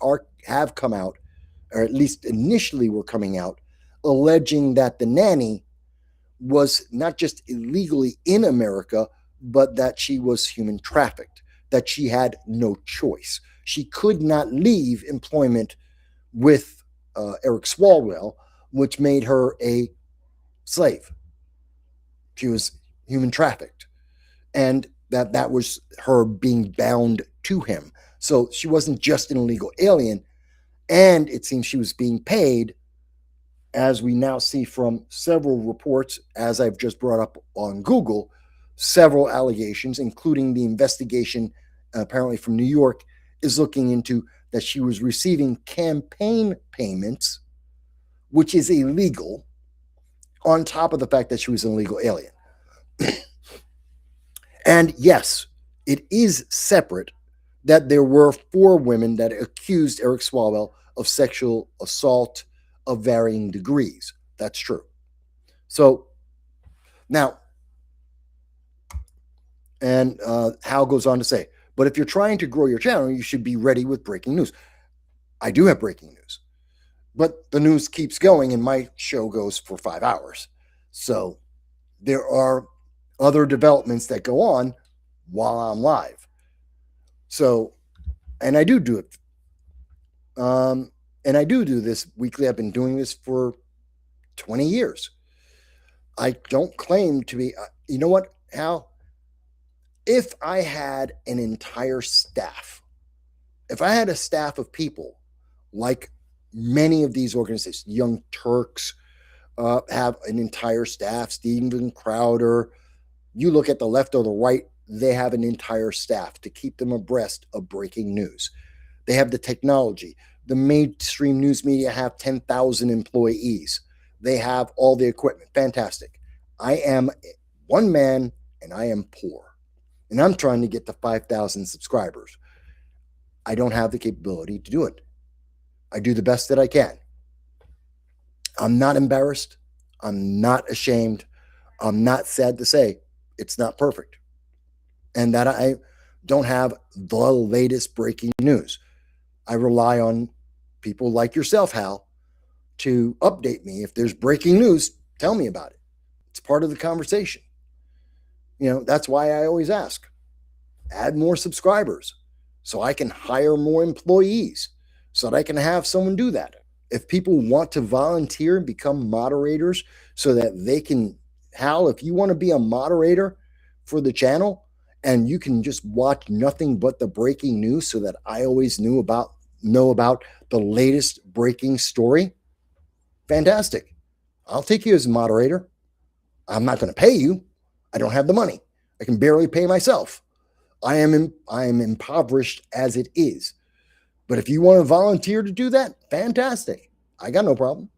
have come out, or at least initially were coming out, alleging that the nanny was not just illegally in America, but that she was human trafficked, that she had no choice. She could not leave employment with Eric Swalwell, which made her a slave. She was human trafficked, and that was her being bound to him. So she wasn't just an illegal alien, and it seems she was being paid, as we now see from several reports, as I've just brought up on Google, several allegations, including the investigation apparently from New York, is looking into that she was receiving campaign payments, which is illegal, on top of the fact that she was an illegal alien. And yes, it is separate that there were 4 women that accused Eric Swalwell of sexual assault of varying degrees. That's true. So now, and Hal goes on to say, but if you're trying to grow your channel, you should be ready with breaking news. I do have breaking news, but the news keeps going and my show goes for 5 hours. So there are other developments that go on while I'm live. So, and I do it. And I do this weekly. I've been doing this for 20 years. I don't claim to be, you know what, Hal? If I had an entire staff, if I had a staff of people like many of these organizations, Young Turks have an entire staff, Steven Crowder, you look at the left or the right, they have an entire staff to keep them abreast of breaking news. They have the technology. The mainstream news media have 10,000 employees. They have all the equipment. Fantastic. I am one man and I am poor. And I'm trying to get to 5,000 subscribers. I don't have the capability to do it. I do the best that I can. I'm not embarrassed. I'm not ashamed. I'm not sad to say it's not perfect. And that I don't have the latest breaking news. I rely on people like yourself, Hal, to update me. If there's breaking news, tell me about it. It's part of the conversation. You know, that's why I always ask, add more subscribers so I can hire more employees so that I can have someone do that. If people want to volunteer and become moderators so that they can, Hal, if you want to be a moderator for the channel and you can just watch nothing but the breaking news so that I always know about the latest breaking story, fantastic. I'll take you as a moderator. I'm not going to pay you. I don't have the money. I can barely pay myself. I am impoverished as it is. But if you want to volunteer to do that, fantastic. I got no problem.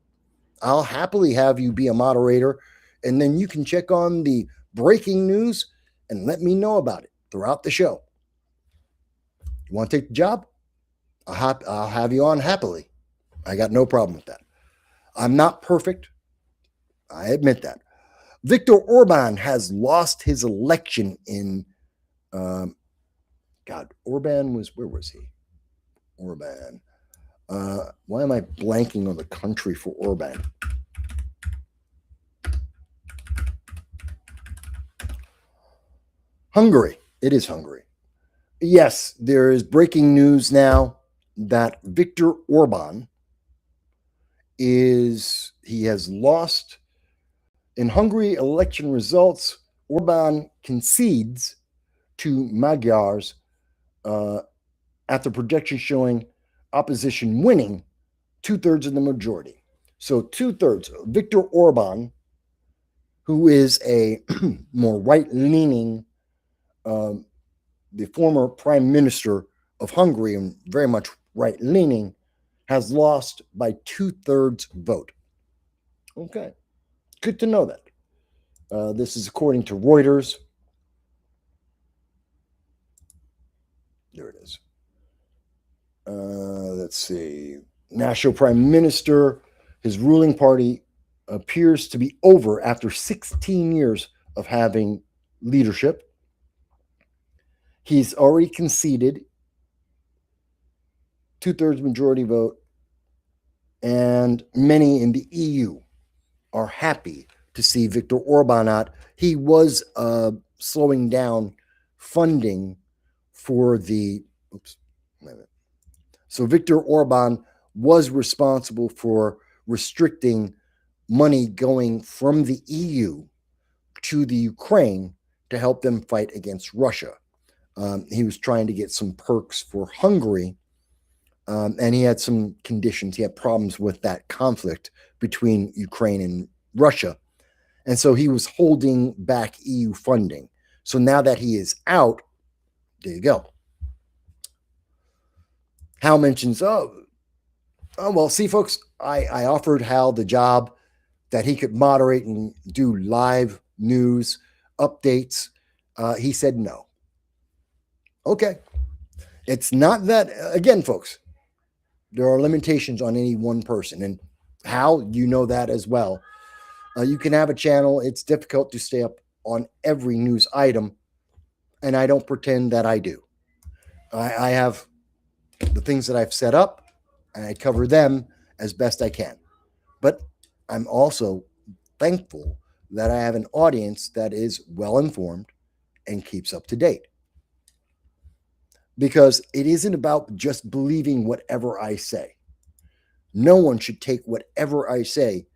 I'll happily have you be a moderator, and then you can check on the breaking news and let me know about it throughout the show. You want to take the job? I'll have you on happily. I got no problem with that. I'm not perfect. I admit that. Viktor Orban has lost his election in, Orban was, where was he? Orban. Why am I blanking on the country for Orban? Hungary. It is Hungary. Yes, there is breaking news now that Viktor Orban has lost in Hungary election results. Orban concedes to Magyars after projections showing opposition winning 2/3 of the majority. So 2/3. Viktor Orban, who is a more right-leaning, the former prime minister of Hungary and very much right-leaning, has lost by 2/3 vote. Okay, good to know that. This is according to Reuters. There it is. Let's see. National Prime Minister, his ruling party appears to be over after 16 years of having leadership. He's already conceded 2/3 majority vote, and many in the EU are happy to see Viktor Orban out. He was slowing down funding for the, So Viktor Orban was responsible for restricting money going from the EU to the Ukraine to help them fight against Russia. He was trying to get some perks for Hungary, and he had some conditions. He had problems with that conflict between Ukraine and Russia. And so he was holding back EU funding. So now that he is out, there you go. Hal mentions, well, see, folks, I offered Hal the job that he could moderate and do live news updates. He said no. Okay. It's not that, again, folks, there are limitations on any one person. And Hal, you know that as well. You can have a channel. It's difficult to stay up on every news item, and I don't pretend that I do. I have the things that I've set up, and I cover them as best I can. But I'm also thankful that I have an audience that is well-informed and keeps up to date. Because it isn't about just believing whatever I say. No one should take whatever I say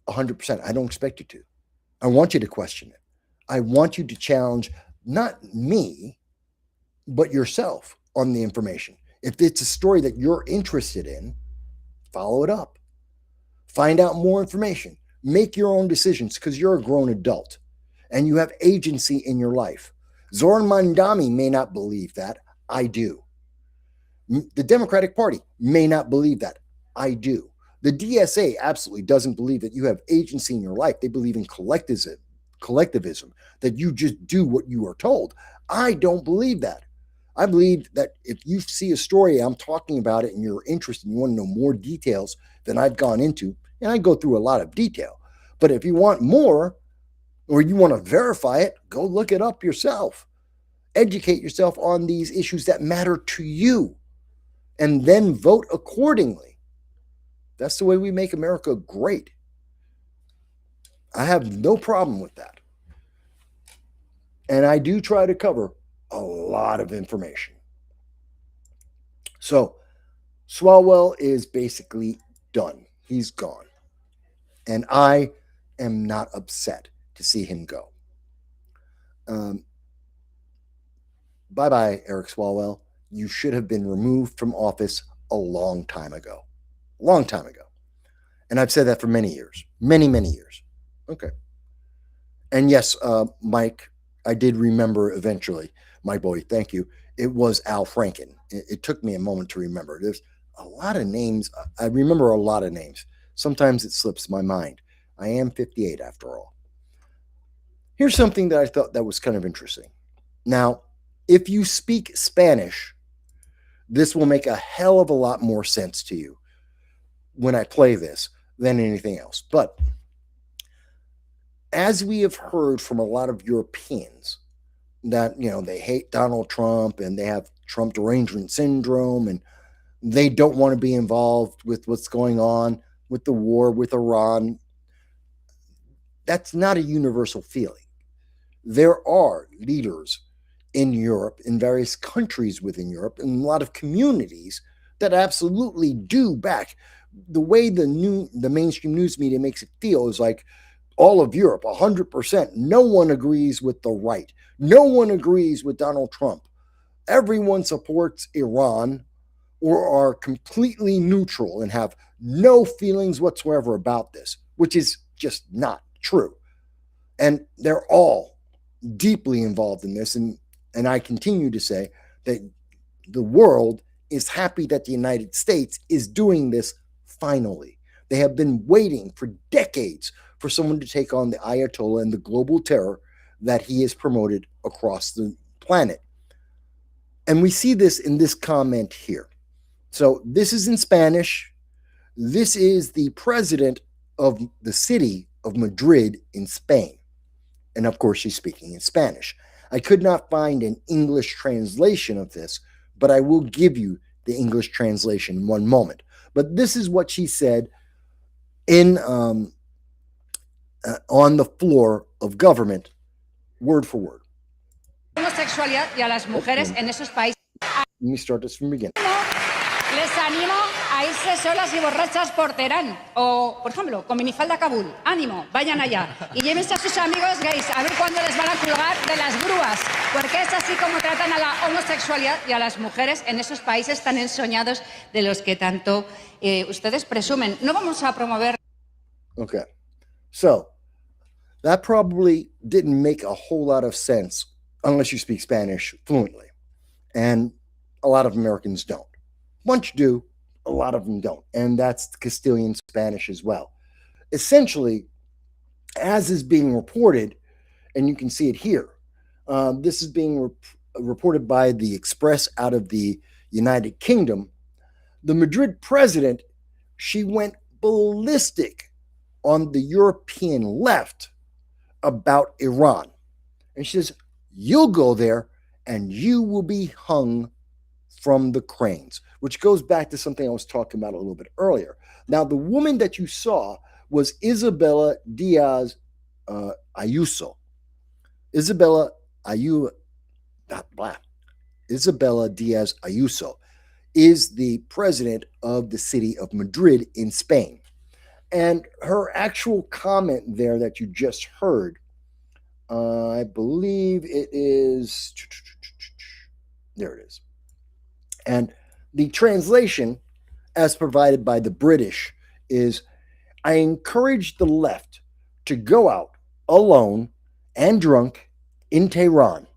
100%. I don't expect you to. I want you to question it. I want you to challenge not me, but yourself on the information. If it's a story that you're interested in, follow it up. Find out more information. Make your own decisions because you're a grown adult and you have agency in your life. Zoran Mamdani may not believe that. I do. The Democratic Party may not believe that. I do. The DSA absolutely doesn't believe that you have agency in your life. They believe in collectivism, that you just do what you are told. I don't believe that. I believe that if you see a story, I'm talking about it, and you're interested and you want to know more details than I've gone into, and I go through a lot of detail. But if you want more, or you want to verify it, go look it up yourself. Educate yourself on these issues that matter to you, and then vote accordingly. That's the way we make America great. I have no problem with that. And I do try to cover a lot of information. So Swalwell is basically done. He's gone. And I am not upset to see him go. Bye-bye, Eric Swalwell. You should have been removed from office a long time ago. Long time ago. And I've said that for many years. Many, many years. Okay. And yes, Mike, I did remember eventually. My boy, thank you. It was Al Franken. It took me a moment to remember. There's a lot of names. I remember a lot of names. Sometimes it slips my mind. I am 58 after all. Here's something that I thought that was kind of interesting. Now, if you speak Spanish, this will make a hell of a lot more sense to you when I play this than anything else. But as we have heard from a lot of Europeans that, they hate Donald Trump and they have Trump derangement syndrome and they don't want to be involved with what's going on with the war with Iran, that's not a universal feeling. There are leaders in Europe, in various countries within Europe, and a lot of communities that absolutely do back. The way the mainstream news media makes it feel is like all of Europe, 100%, no one agrees with the right. No one agrees with Donald Trump. Everyone supports Iran or are completely neutral and have no feelings whatsoever about this, which is just not true. And they're all deeply involved in this. And I continue to say that the world is happy that the United States is doing this finally. They have been waiting for decades for someone to take on the Ayatollah and the global terror that he has promoted across the planet. And we see this in this comment here. So this is in Spanish. This is the president of the city of Madrid in Spain. And of course, she's speaking in Spanish. I could not find an English translation of this, but I will give you the English translation in one moment. But this is what she said in on the floor of government, word for word. Homosexualidad y a las mujeres en esos países. Let me start this from the beginning. Les animo a irse solas y borrachas por Teherán o, por ejemplo, con minifalda a Kabul. Ánimo, vayan allá y llévense a sus amigos gays a ver cuándo les van a colgar de las grúas, porque es así como tratan a la homosexualidad y a las mujeres en esos países tan ensoñados de los que tanto ustedes presumen. No vamos a promover. Okay, so that probably didn't make a whole lot of sense unless you speak Spanish fluently, and a lot of Americans don't. Bunch do, a lot of them don't. And that's Castilian Spanish as well. Essentially, as is being reported, and you can see it here, this is being reported by the Express out of the United Kingdom. The Madrid president, she went ballistic on the European left about Iran. And she says, you'll go there and you will be hung from the cranes, which goes back to something I was talking about a little bit earlier. Now, the woman that you saw was Isabella Diaz Ayuso. Isabella Diaz Ayuso is the president of the city of Madrid in Spain. And her actual comment there that you just heard, I believe it is, there it is. And the translation, as provided by the British, is, I encourage the left to go out alone and drunk in Tehran,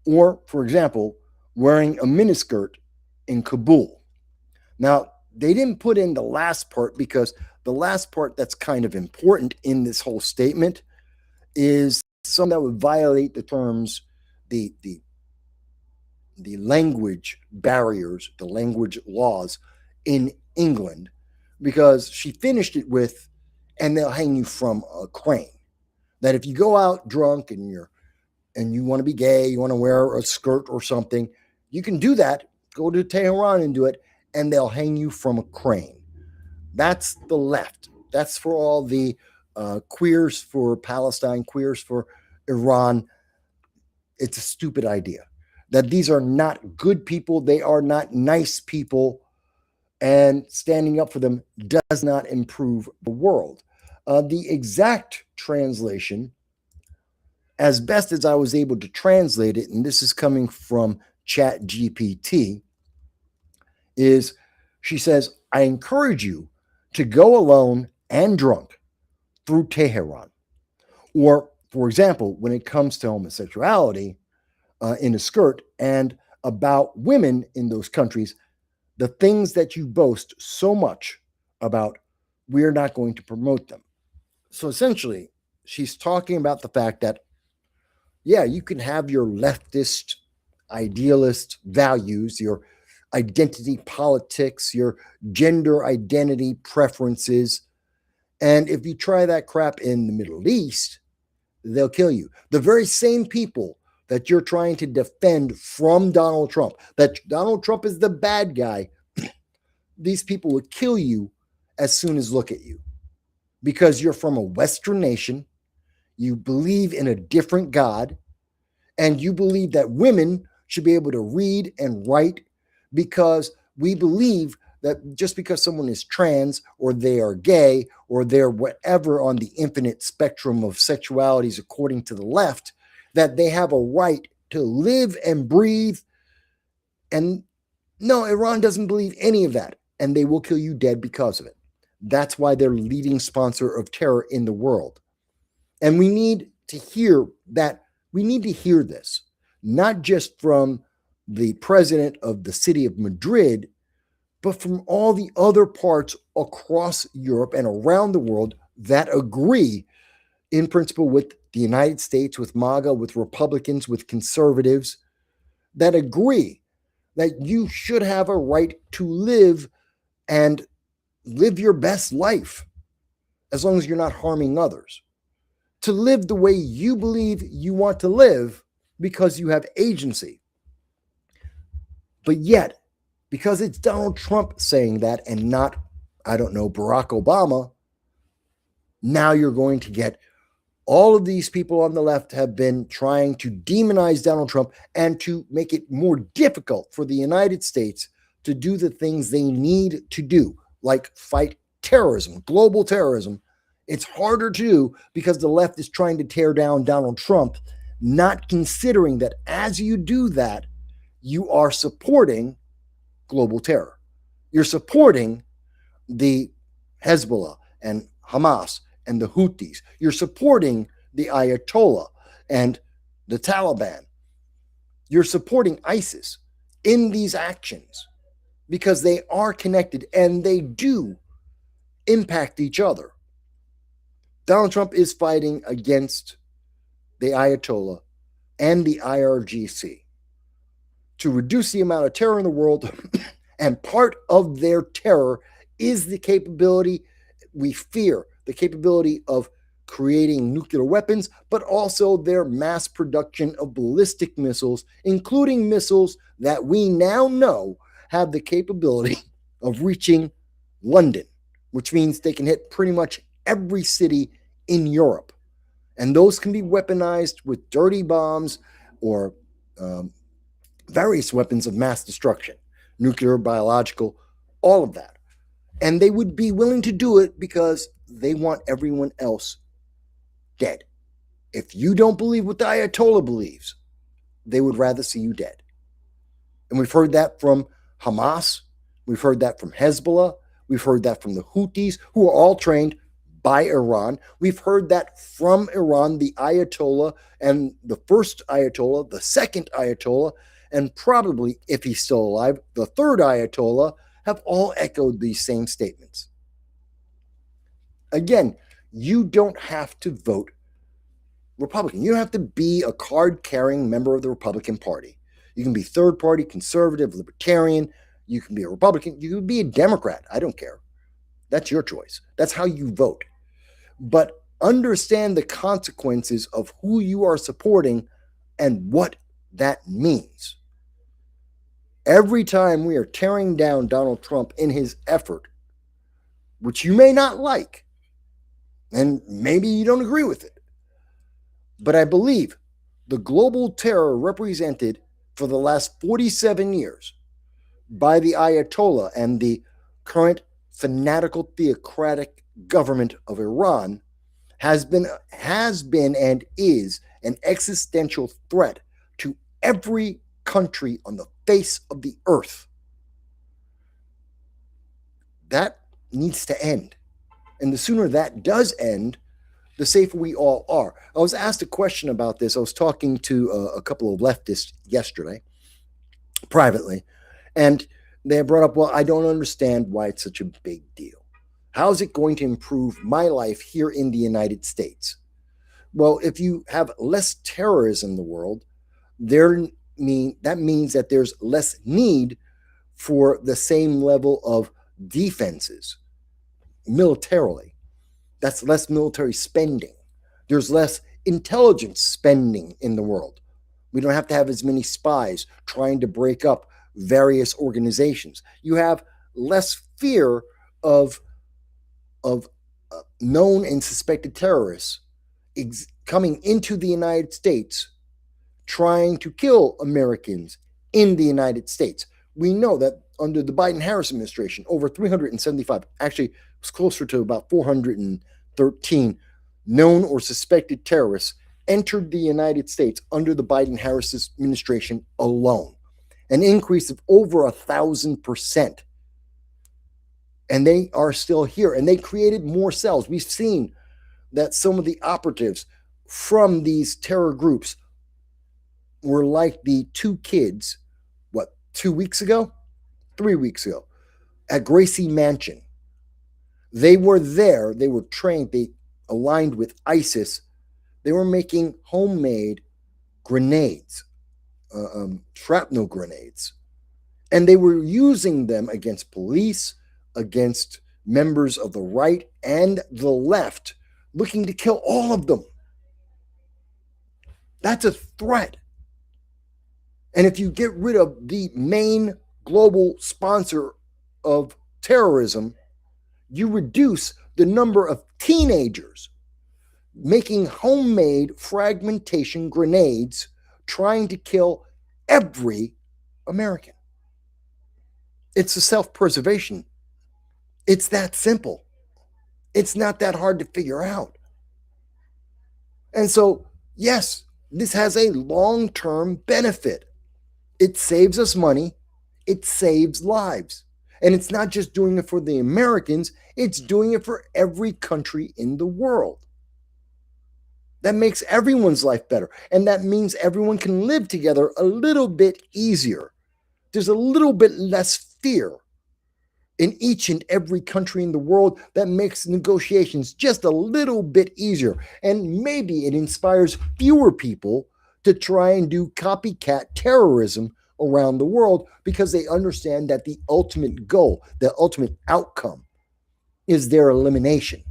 or, for example, wearing a miniskirt in Kabul. Now, they didn't put in the last part because the last part that's kind of important in this whole statement is something that would violate the terms, the language barriers, the language laws in England, because she finished it with, and they'll hang you from a crane. That if you go out drunk and you want to be gay, you want to wear a skirt or something, you can do that, go to Tehran and do it, and they'll hang you from a crane. That's the left. That's for all the queers for Palestine, queers for Iran. It's a stupid idea. that these are not good people, they are not nice people, and standing up for them does not improve the world. The exact translation, as best as I was able to translate it, and this is coming from ChatGPT, is she says, I encourage you to go alone and drunk through Tehran. Or, for example, when it comes to homosexuality in a skirt and about women in those countries, the things that you boast so much about, we're not going to promote them. So essentially, she's talking about the fact that, yeah, you can have your leftist, idealist values, your identity politics, your gender identity preferences. And if you try that crap in the Middle East, they'll kill you. The very same people that you're trying to defend from Donald Trump, that Donald Trump is the bad guy, these people would kill you as soon as look at you because you're from a Western nation, you believe in a different God, and you believe that women should be able to read and write because we believe that just because someone is trans or they are gay or they're whatever on the infinite spectrum of sexualities according to the left, that they have a right to live and breathe. And no, Iran doesn't believe any of that, and they will kill you dead because of it. That's why they're leading sponsor of terror in the world. And we need to hear that. We need to hear this, not just from the president of the city of Madrid, but from all the other parts across Europe and around the world that agree in principle with the United States, with MAGA, with Republicans, with conservatives, that agree that you should have a right to live and live your best life as long as you're not harming others. To live the way you believe you want to live because you have agency. But yet, because it's Donald Trump saying that and not, I don't know, Barack Obama, now you're going to get all of these people on the left have been trying to demonize Donald Trump and to make it more difficult for the United States to do the things they need to do, like fight terrorism, global terrorism. It's harder to do because the left is trying to tear down Donald Trump, not considering that as you do that, you are supporting global terror. You're supporting the Hezbollah and Hamas and the Houthis. You're supporting the Ayatollah and the Taliban. You're supporting ISIS in these actions because they are connected and they do impact each other. Donald Trump is fighting against the Ayatollah and the IRGC to reduce the amount of terror in the world. And part of their terror is the capability, we fear, the capability of creating nuclear weapons, but also their mass production of ballistic missiles, including missiles that we now know have the capability of reaching London, which means they can hit pretty much every city in Europe. And those can be weaponized with dirty bombs or various weapons of mass destruction, nuclear, biological, all of that. And they would be willing to do it because they want everyone else dead. If you don't believe what the Ayatollah believes, they would rather see you dead. And we've heard that from Hamas. We've heard that from Hezbollah. We've heard that from the Houthis, who are all trained by Iran. We've heard that from Iran, the Ayatollah, and the first Ayatollah, the second Ayatollah, and probably, if he's still alive, the third Ayatollah, have all echoed these same statements. Again, you don't have to vote Republican. You don't have to be a card-carrying member of the Republican Party. You can be third party, conservative, libertarian. You can be a Republican. You can be a Democrat. I don't care. That's your choice. That's how you vote. But understand the consequences of who you are supporting and what that means. Every time we are tearing down Donald Trump in his effort, which you may not like, and maybe you don't agree with it, but I believe the global terror represented for the last 47 years by the Ayatollah and the current fanatical theocratic government of Iran has been and is an existential threat to every country on the face of the earth. That needs to end. And the sooner that does end, the safer we all are. I was asked a question about this. I was talking to a couple of leftists yesterday, privately, and they brought up, well, I don't understand why it's such a big deal. How is it going to improve my life here in the United States? Well, if you have less terrorism in the world, that means that there's less need for the same level of defenses militarily. That's less military spending. There's less intelligence spending in the world. We don't have to have as many spies trying to break up various organizations. You have less fear of known and suspected terrorists coming into the United States trying to kill Americans in the United States. We know that under the Biden-Harris administration, over 375, actually it was closer to about 413 known or suspected terrorists entered the United States under the Biden-Harris administration alone, an increase of over 1,000%. And they are still here, and they created more cells. We've seen that some of the operatives from these terror groups were like the two kids, 3 weeks ago, at Gracie Mansion. They were there, they were trained, they aligned with ISIS. They were making homemade grenades, shrapnel grenades, and they were using them against police, against members of the right and the left, looking to kill all of them. That's a threat. And if you get rid of the main global sponsor of terrorism, you reduce the number of teenagers making homemade fragmentation grenades trying to kill every American. It's a self-preservation. It's that simple. It's not that hard to figure out. And so, yes, this has a long-term benefit. It saves us money. It saves lives. And it's not just doing it for the Americans, it's doing it for every country in the world. That makes everyone's life better. And that means everyone can live together a little bit easier. There's a little bit less fear in each and every country in the world. That makes negotiations just a little bit easier. And maybe it inspires fewer people to try and do copycat terrorism around the world, because they understand that the ultimate goal, the ultimate outcome, is their elimination,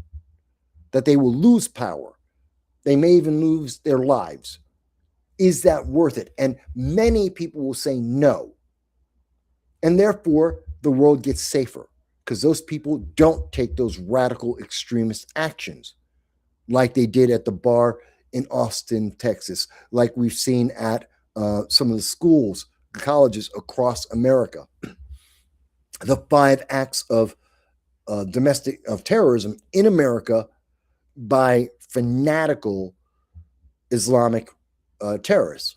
that they will lose power. They may even lose their lives. Is that worth it? And many people will say no. And therefore, the world gets safer, because those people don't take those radical extremist actions like they did at the bar in Austin, Texas, like we've seen at some of the schools, colleges across America. The 5 acts of terrorism in America by fanatical Islamic terrorists.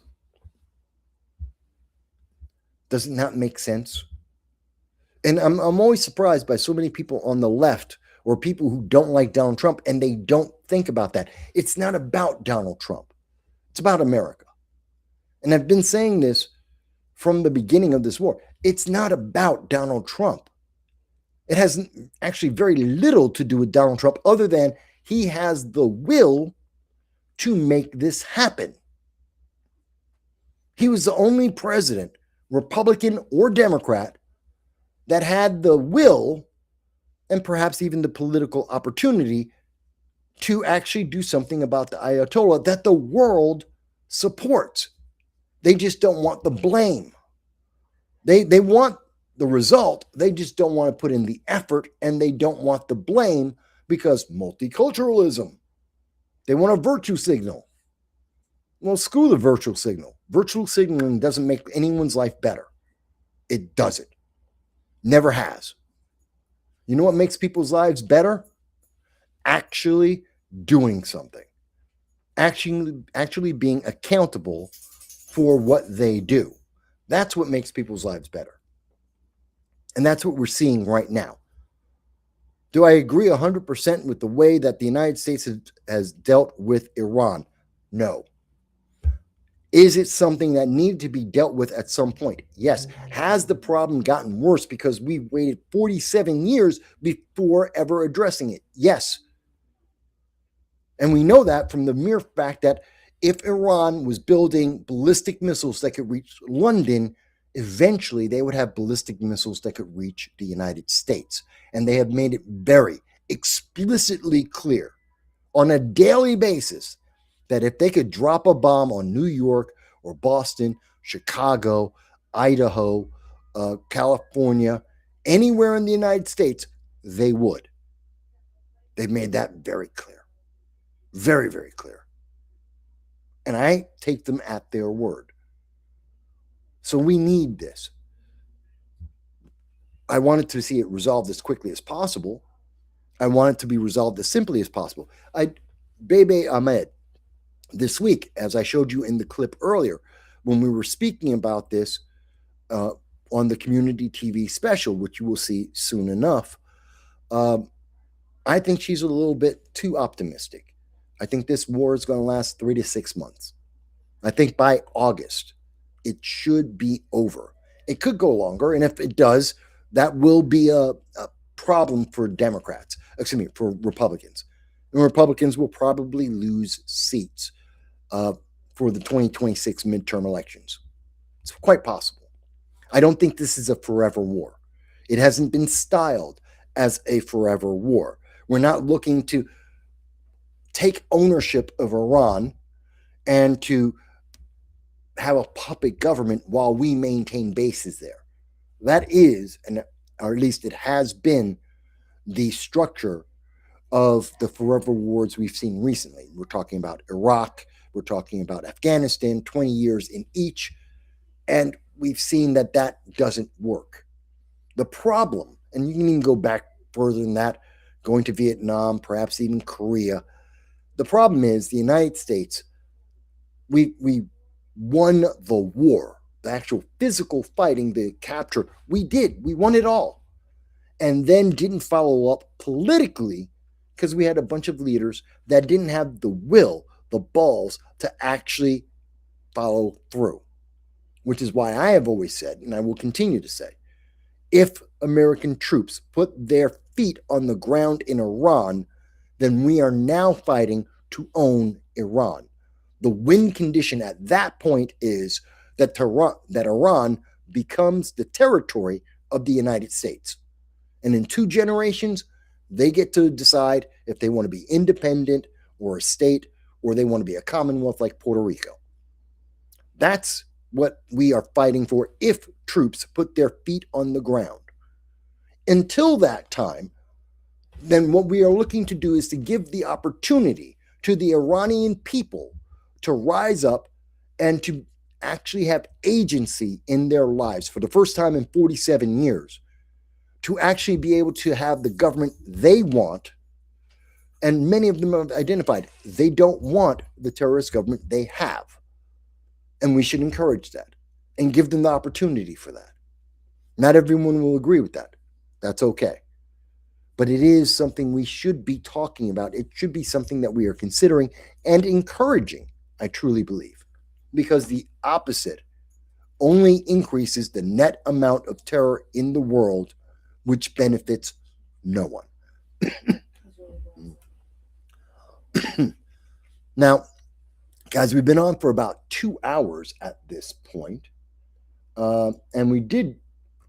Does it not make sense? And I'm always surprised by so many people on the left, or people who don't like Donald Trump, and they don't think about that. It's not about Donald Trump. It's about America. And I've been saying this from the beginning of this war. It's not about Donald Trump. It has actually very little to do with Donald Trump, other than he has the will to make this happen. He was the only president, Republican or Democrat, that had the will and perhaps even the political opportunity to actually do something about the Ayatollah that the world supports. They just don't want the blame. They want the result. They just don't want to put in the effort, and they don't want the blame, because multiculturalism. They want a virtue signal. Well, screw the virtue signal. Virtual signaling doesn't make anyone's life better. It doesn't. Never has. You know what makes people's lives better? Actually doing something. Actually being accountable for what they do. That's what makes people's lives better. And that's what we're seeing right now. Do I agree 100% with the way that the United States has dealt with Iran? No. Is it something that needed to be dealt with at some point? Yes. Has the problem gotten worse because we waited 47 years before ever addressing it? Yes. And we know that from the mere fact that if Iran was building ballistic missiles that could reach London, eventually they would have ballistic missiles that could reach the United States. And they have made it very explicitly clear on a daily basis that if they could drop a bomb on New York or Boston, Chicago, Idaho, California, anywhere in the United States, they would. They've made that very clear. Very, very clear. And I take them at their word. So we need this. I wanted to see it resolved as quickly as possible. I want it to be resolved as simply as possible. Bebe Ahmed, this week, as I showed you in the clip earlier, when we were speaking about this on the community TV special, which you will see soon enough, I think she's a little bit too optimistic. I think this war is going to last 3 to 6 months. I think by August, it should be over. It could go longer, and if it does, that will be a problem for for Republicans. And Republicans will probably lose seats for the 2026 midterm elections. It's quite possible. I don't think this is a forever war. It hasn't been styled as a forever war. We're not looking to take ownership of Iran and to have a puppet government while we maintain bases there. That is, or at least it has been, the structure of the forever wars we've seen recently. We're talking about Iraq, we're talking about Afghanistan, 20 years in each, and we've seen that that doesn't work. The problem, and you can even go back further than that, going to Vietnam, perhaps even Korea. The problem is the United States, we won the war, the actual physical fighting, the capture. We won it all. And then didn't follow up politically because we had a bunch of leaders that didn't have the will, the balls to actually follow through, which is why I have always said, and I will continue to say, if American troops put their feet on the ground in Iran, then we are now fighting to own Iran. The win condition at that point is that Iran becomes the territory of the United States. And in 2 generations, they get to decide if they want to be independent or a state, or they want to be a commonwealth like Puerto Rico. That's what we are fighting for if troops put their feet on the ground. Until that time, then what we are looking to do is to give the opportunity to the Iranian people to rise up and to actually have agency in their lives for the first time in 47 years, to actually be able to have the government they want. And many of them have identified they don't want the terrorist government they have. And we should encourage that and give them the opportunity for that. Not everyone will agree with that. That's okay. But it is something we should be talking about. It should be something that we are considering and encouraging, I truly believe, because the opposite only increases the net amount of terror in the world, which benefits no one. Now, guys, we've been on for about 2 hours at this point. And we did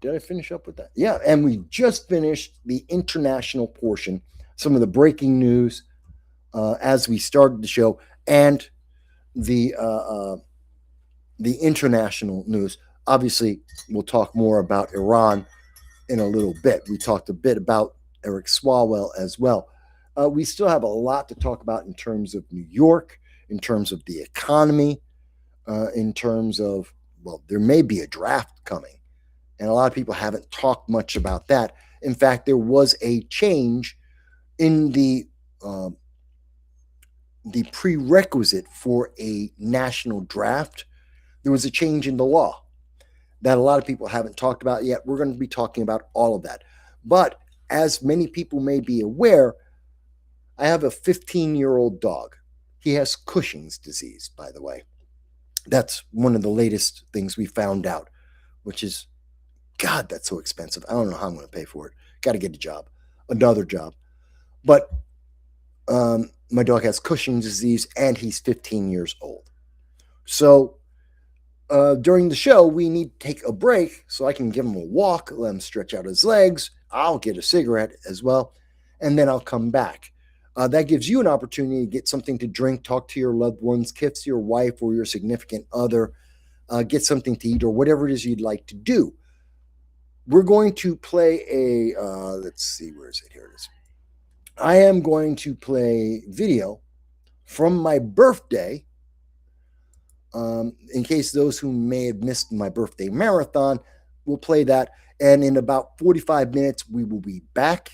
I finish up with that? Yeah, and we just finished the international portion, some of the breaking news as we started the show, and the international news. Obviously, we'll talk more about Iran in a little bit. We talked a bit about Eric Swalwell as well. We still have a lot to talk about in terms of New York, in terms of the economy, in terms of, well, there may be a draft coming, and a lot of people haven't talked much about that. In fact, there was a change in the prerequisite for a national draft. There was a change in the law that a lot of people haven't talked about yet. We're going to be talking about all of that. But as many people may be aware, I have a 15-year-old dog. He has Cushing's disease, by the way. That's one of the latest things we found out, which is, God, that's so expensive. I don't know how I'm going to pay for it. Got to get a job, another job. But my dog has Cushing's disease, and he's 15 years old. So during the show, we need to take a break so I can give him a walk, let him stretch out his legs. I'll get a cigarette as well, and then I'll come back. That gives you an opportunity to get something to drink, talk to your loved ones, kiss your wife or your significant other, get something to eat, or whatever it is you'd like to do. We're going to play a, let's see, where is it? Here it is. I am going to play video from my birthday. In case those who may have missed my birthday marathon, we'll play that. And in about 45 minutes, we will be back.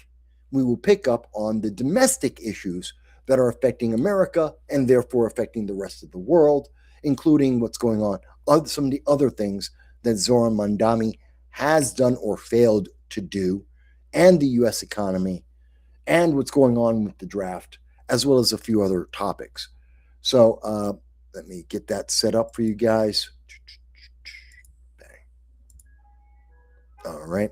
We will pick up on the domestic issues that are affecting America and therefore affecting the rest of the world, including what's going on, some of the other things that Zoran Mamdani has done or failed to do, and the U.S. economy, and what's going on with the draft, as well as a few other topics. So let me get that set up for you guys. All right.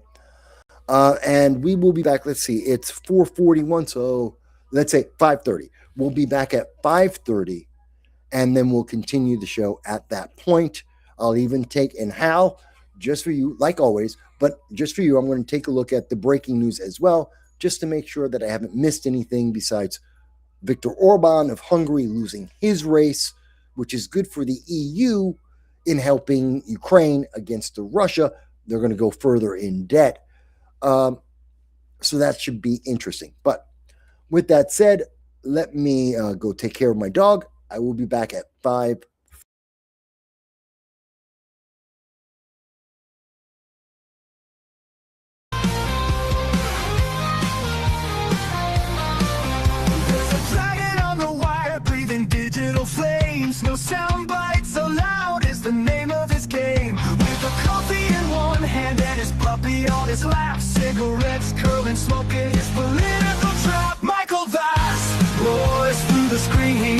And we will be back. Let's see. It's 4:41, so let's say 5:30. We'll be back at 5:30, and then we'll continue the show at that point. I'll even take, and Hal, just for you, like always, but just for you, I'm going to take a look at the breaking news as well, just to make sure that I haven't missed anything besides Viktor Orban of Hungary losing his race, which is good for the EU in helping Ukraine against Russia. They're going to go further in debt. So that should be interesting. But with that said, let me go take care of my dog. I will be back at 5. No sound bites allowed is the name of his game. With a coffee in one hand and his puppy on his lap, cigarettes curling, smoking his political trap. Michael Vass roars through the screen.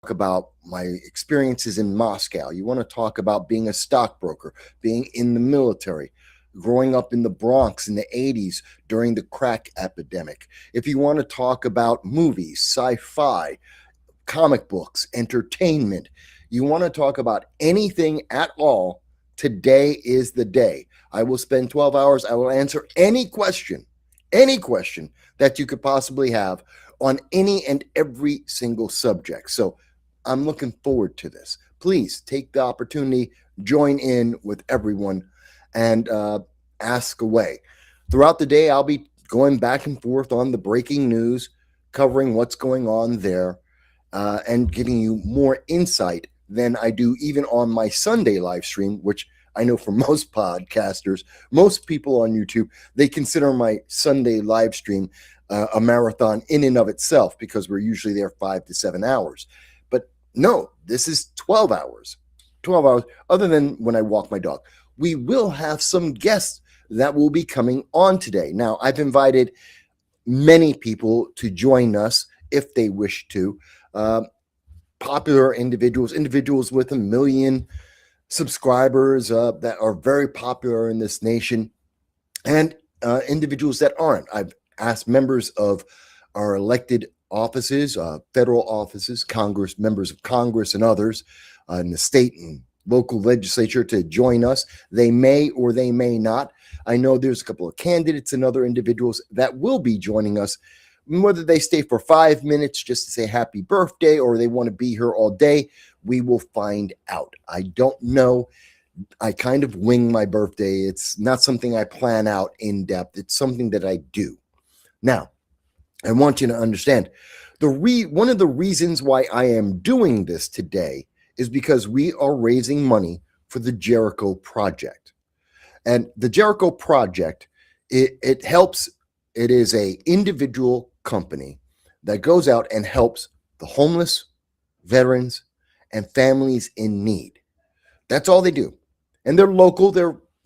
Talk about my experiences in Moscow. You want to talk about being a stockbroker, being in the military, growing up in the Bronx in the 80s during the crack epidemic. If you want to talk about movies, sci-fi, comic books, entertainment, you want to talk about anything at all, today is the day. I will spend 12 hours. I will answer any question that you could possibly have on any and every single subject. So I'm looking forward to this. Please take the opportunity, join in with everyone, and ask away. Throughout the day, I'll be going back and forth on the breaking news, covering what's going on there, and giving you more insight than I do even on my Sunday live stream, which I know for most podcasters, most people on YouTube, they consider my Sunday live stream a marathon in and of itself, because we're usually there 5 to 7 hours. But no, this is 12 hours, other than when I walk my dog. We will have some guests that will be coming on today. Now, I've invited many people to join us if they wish to. Popular individuals with 1 million subscribers that are very popular in this nation, and individuals that aren't. I've asked members of our elected offices, federal offices, Congress, members of Congress and others in the state and local legislature to join us. They may or they may not. I know there's a couple of candidates and other individuals that will be joining us. Whether they stay for 5 minutes just to say happy birthday or they want to be here all day, we will find out. I don't know. I kind of wing my birthday. It's not something I plan out in depth. It's something that I do. Now, I want you to understand one of the reasons why I am doing this today is because we are raising money for the Jericho Project. And the Jericho Project, it helps. It is a individual company that goes out and helps the homeless, veterans, and families in need. That's all they do. And they're local.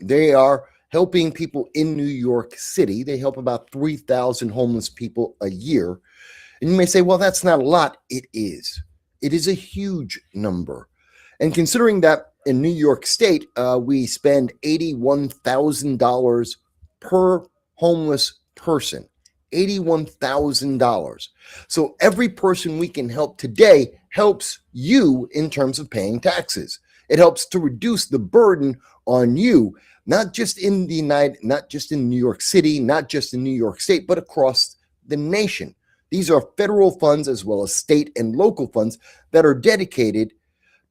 They are helping people in New York City. They help about 3,000 homeless people a year. And you may say, well, that's not a lot. It is. It is a huge number. And considering that in New York State, we spend $81,000 per homeless person. $81,000. So every person we can help today helps you in terms of paying taxes. It helps to reduce the burden on you, not just in New York City, not just in New York State, but across the nation. These are federal funds as well as state and local funds that are dedicated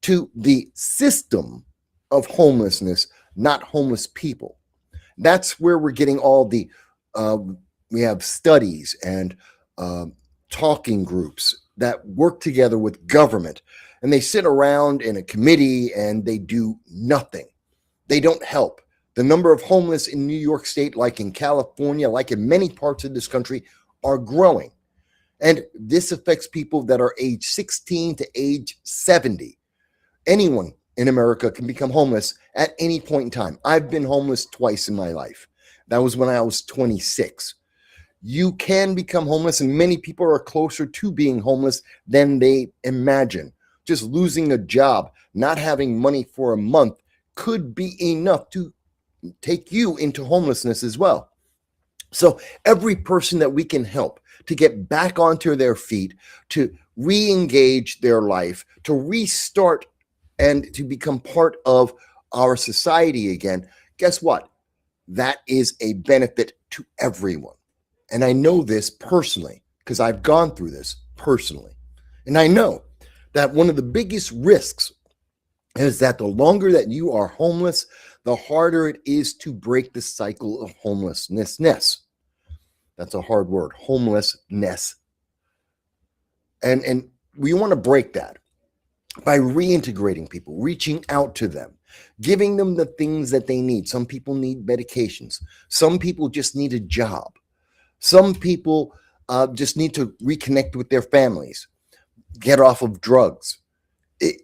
to the system of homelessness, not homeless people. That's where we're getting all the, we have studies and talking groups that work together with government, and they sit around in a committee and they do nothing. They don't help. The number of homeless in New York State, like in California, like in many parts of this country, are growing. And this affects people that are age 16 to age 70. Anyone in America can become homeless at any point in time. I've been homeless twice in my life. That was when I was 26. You can become homeless, and many people are closer to being homeless than they imagine. Just losing a job, not having money for a month could be enough to take you into homelessness as well. So every person that we can help to get back onto their feet, to re-engage their life, to restart and to become part of our society again, guess what? That is a benefit to everyone. And I know this personally because I've gone through this personally. And I know that one of the biggest risks is that the longer that you are homeless, the harder it is to break the cycle of homelessness. That's a hard word, homelessness. And we want to break that by reintegrating people, reaching out to them, giving them the things that they need. Some people need medications. Some people just need a job. Some people just need to reconnect with their families, get off of drugs.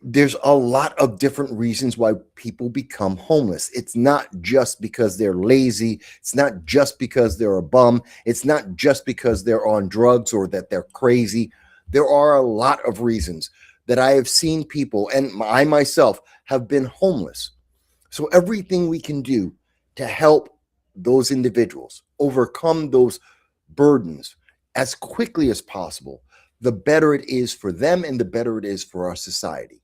There's a lot of different reasons why people become homeless. It's not just because they're lazy. It's not just because they're a bum. It's not just because they're on drugs or that they're crazy. There are a lot of reasons that I have seen people, and I myself have been homeless. So everything we can do to help those individuals overcome those burdens as quickly as possible, the better it is for them and the better it is for our society.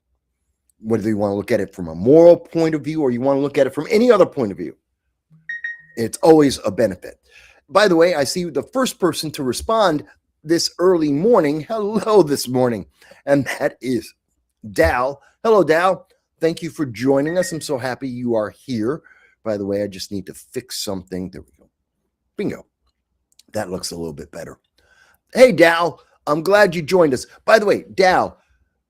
Whether you want to look at it from a moral point of view or you want to look at it from any other point of view, it's always a benefit. By the way, I see the first person to respond this early morning. Hello this morning. And that is Dal. Hello, Dal. Thank you for joining us. I'm so happy you are here. By the way, I just need to fix something. There we go. Bingo. That looks a little bit better. Hey, Dal. I'm glad you joined us. By the way, Dal,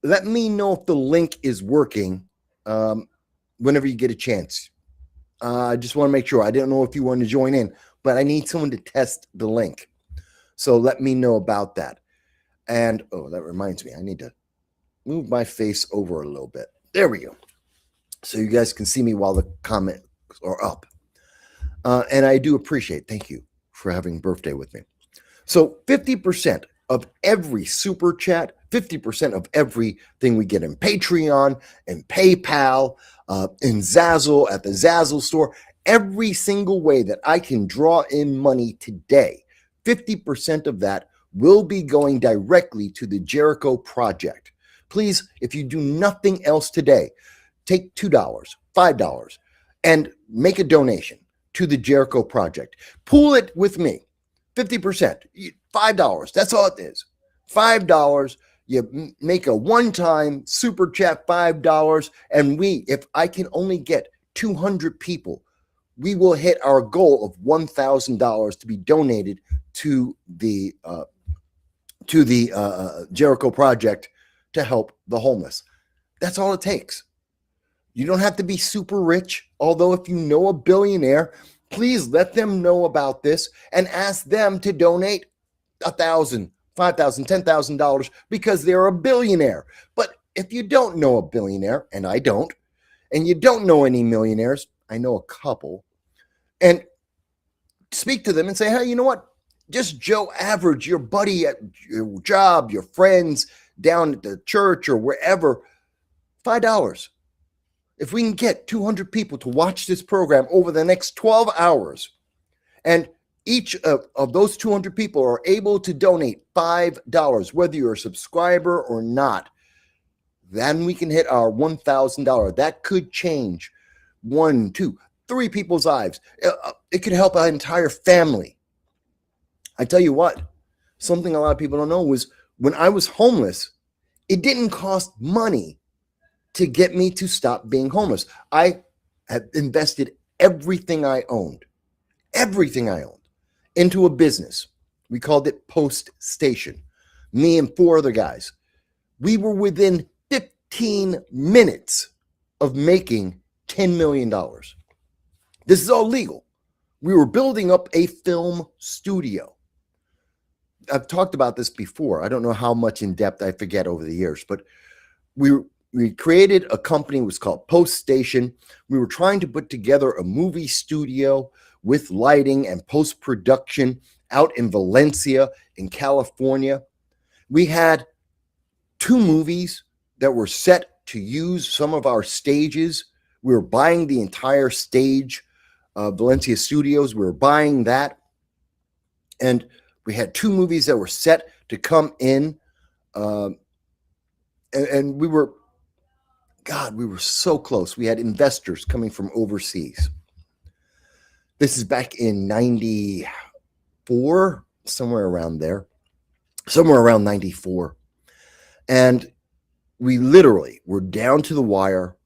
let me know if the link is working whenever you get a chance. I just want to make sure. I didn't know if you wanted to join in, but I need someone to test the link. So let me know about that. And, oh, that reminds me. I need to move my face over a little bit. There we go. So you guys can see me while the comments are up. And I do appreciate, thank you for having birthday with me. So 50% of every super chat, 50% of everything we get in Patreon and PayPal, in Zazzle, at the Zazzle store, every single way that I can draw in money today, 50% of that will be going directly to the Jericho Project. Please, if you do nothing else today, take $2, $5, and make a donation to the Jericho Project. Pool it with me, 50%, $5. That's all it is. $5. You make a one-time super chat, $5, and if I can only get 200 people, we will hit our goal of $1,000 to be donated to the Jericho Project to help the homeless. That's all it takes. You don't have to be super rich. Although if you know a billionaire, please let them know about this and ask them to donate $1,000, $5,000, $10,000 because they're a billionaire. But if you don't know a billionaire, and I don't, and you don't know any millionaires, I know a couple, and speak to them and say, hey, you know what? Just Joe Average, your buddy at your job, your friends down at the church or wherever, $5. If we can get 200 people to watch this program over the next 12 hours, and each of those 200 people are able to donate $5, whether you're a subscriber or not, then we can hit our $1,000. That could change 1, 2, 3 people's lives. It could help an entire family. I tell you what, something a lot of people don't know was when I was homeless, it didn't cost money to get me to stop being homeless. I had invested everything I owned, into a business. We called it Post Station. Me and 4 other guys. We were within 15 minutes of making $10 million. This is all legal. We were building up a film studio. I've talked about this before. I don't know how much in depth, I forget over the years, but we created a company. It was called Post Station. We were trying to put together a movie studio with lighting and post-production out in Valencia in California. We had 2 movies that were set to use some of our stages. We were buying the entire stage, Valencia Studios. We were buying that. And we had 2 movies that were set to come in. And we were so close. We had investors coming from overseas. This is back in 94, somewhere around there, somewhere around 94. And we literally were down to the wire.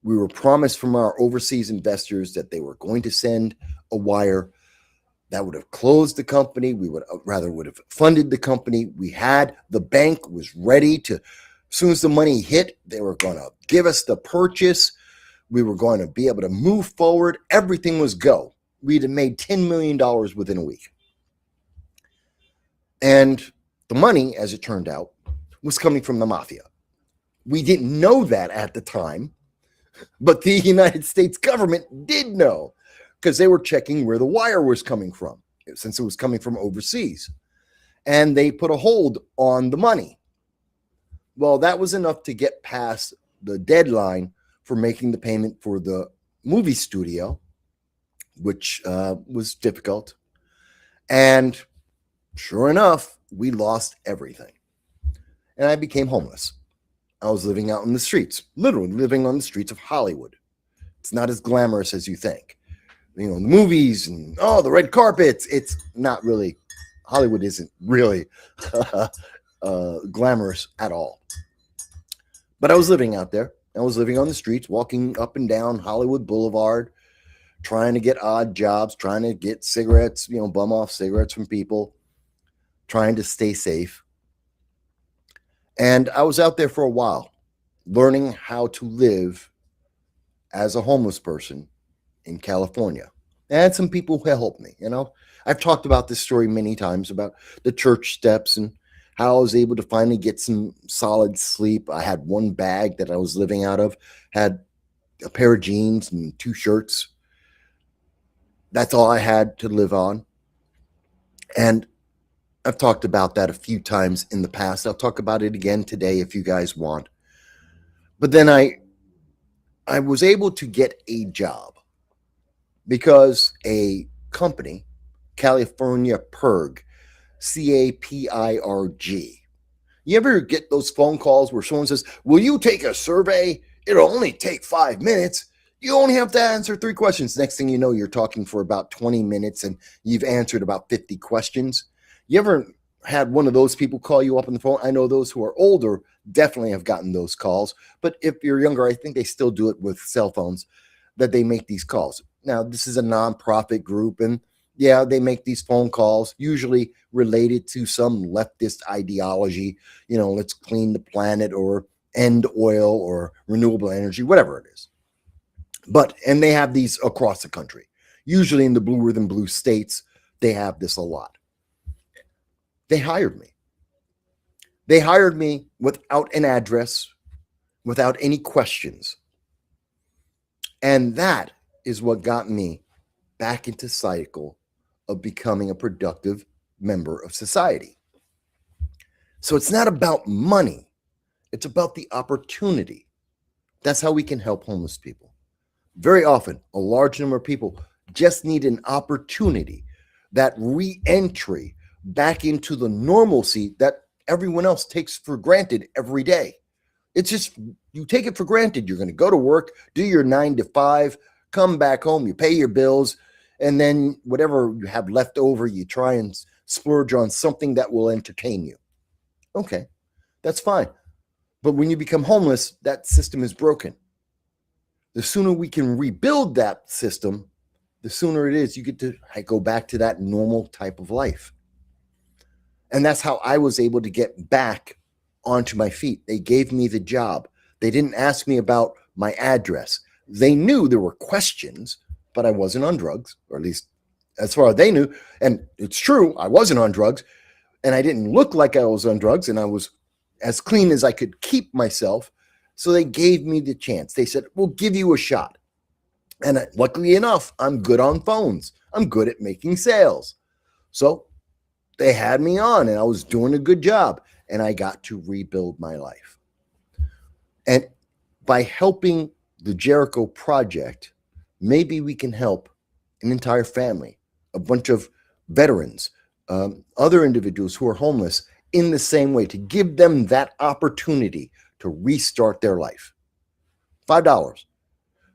We were promised from our overseas investors that they were going to send a wire that would have closed the company. We would have funded the company. The bank was ready to, as soon as the money hit, they were going to give us the purchase. We were going to be able to move forward. Everything was go. We'd have made $10 million within a week. And the money, as it turned out, was coming from the mafia. We didn't know that at the time, but the United States government did know because they were checking where the wire was coming from, since it was coming from overseas. And they put a hold on the money. Well, that was enough to get past the deadline for making the payment for the movie studio, which was difficult. And sure enough, we lost everything. And I became homeless. I was living out in the streets, literally living on the streets of Hollywood. It's not as glamorous as you think. You know, the movies and, the red carpets. It's not really, Hollywood isn't really glamorous at all. But I was living out there. I was living on the streets, walking up and down Hollywood Boulevard, trying to get odd jobs, trying to get cigarettes, bum off cigarettes from people, trying to stay safe. And I was out there for a while, learning how to live as a homeless person in California. I had some people who helped me. I've talked about this story many times about the church steps and how I was able to finally get some solid sleep. I had 1 bag that I was living out of, had a pair of jeans and 2 shirts. That's all I had to live on. And I've talked about that a few times in the past. I'll talk about it again today if you guys want. But then I was able to get a job because a company, California PIRG, CAPIRG. You ever get those phone calls where someone says, will you take a survey? It'll only take 5 minutes. You only have to answer 3 questions. Next thing you know, you're talking for about 20 minutes and you've answered about 50 questions. You ever had one of those people call you up on the phone? I know those who are older definitely have gotten those calls. But if you're younger, I think they still do it with cell phones, that they make these calls. Now, this is a nonprofit group, and yeah, they make these phone calls, usually related to some leftist ideology. Let's clean the planet, or end oil or renewable energy, whatever it is. And they have these across the country. Usually in the bluer than blue states, they have this a lot. They hired me. They hired me without an address, without any questions. And that is what got me back into cycle of becoming a productive member of society. So it's not about money. It's about the opportunity. That's how we can help homeless people. Very often, a large number of people just need an opportunity, that re-entry back into the normalcy that everyone else takes for granted every day. It's just, you take it for granted. You're going to go to work, do your 9 to 5, come back home, you pay your bills, and then whatever you have left over, you try and splurge on something that will entertain you. Okay, that's fine. But when you become homeless, that system is broken. The sooner we can rebuild that system, the sooner it is you get to go back to that normal type of life. And that's how I was able to get back onto my feet. They gave me the job. They didn't ask me about my address. They knew there were questions, but I wasn't on drugs, or at least as far as they knew. And it's true, I wasn't on drugs, and I didn't look like I was on drugs, and I was as clean as I could keep myself. So they gave me the chance. They said, we'll give you a shot. And luckily enough, I'm good on phones. I'm good at making sales. So they had me on, and I was doing a good job, and I got to rebuild my life. And by helping the Jericho Project, maybe we can help an entire family, a bunch of veterans, other individuals who are homeless in the same way, to give them that opportunity to restart their life. $5.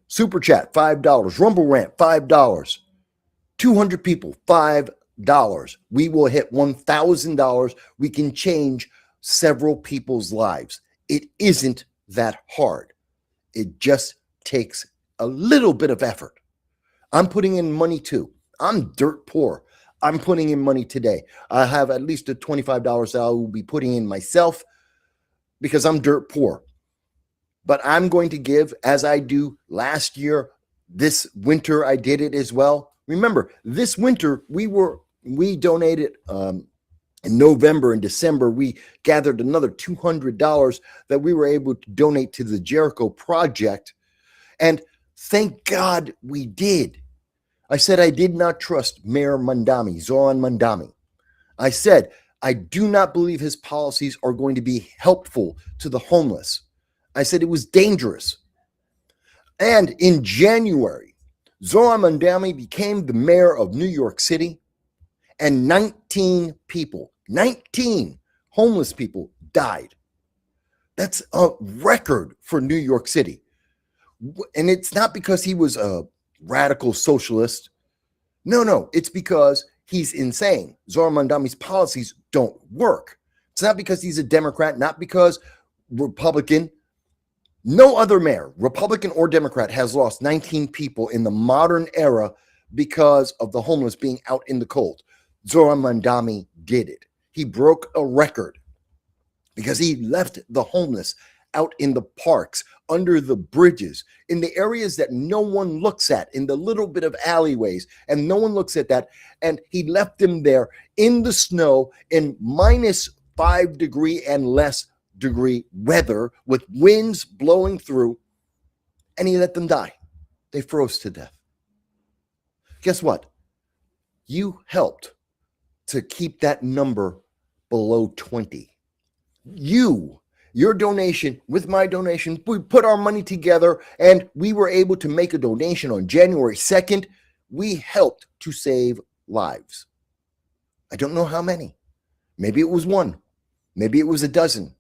SuperChat, $5. RumbleRant, $5. 200 people, $5. We will hit $1,000. We can change several people's lives. It isn't that hard. It just takes a little bit of effort. I'm putting in money too. I'm dirt poor. I'm putting in money today. I have at least a $25 that I will be putting in myself because I'm dirt poor. But I'm going to give, as I do last year. This winter I did it as well. Remember, this winter we donated in November and December. We gathered another $200 that we were able to donate to the Jericho Project. And thank God we did. I said I did not trust Mayor Mamdani, Zoran Mamdani. I said I do not believe his policies are going to be helpful to the homeless. I said it was dangerous. And in January, Zoran Mamdani became the mayor of New York City, and 19 homeless people died. That's a record for New York City. And it's not because he was a radical socialist. No, it's because he's insane. Zoran Mamdani's policies don't work. It's not because he's a Democrat, not because Republican. No other mayor, Republican or Democrat, has lost 19 people in the modern era because of the homeless being out in the cold. Zoran Mamdani did it. He broke a record because he left the homeless out in the parks, under the bridges, in the areas that no one looks at, in the little bit of alleyways, and no one looks at that. And he left them there in the snow in -5 degree and less degree weather with winds blowing through, and he let them die. They froze to death. Guess what? You helped to keep that number below 20. Your donation with my donation, we put our money together, and we were able to make a donation on January 2nd. We helped to save lives. I don't know how many. Maybe it was 1. Maybe it was a dozen.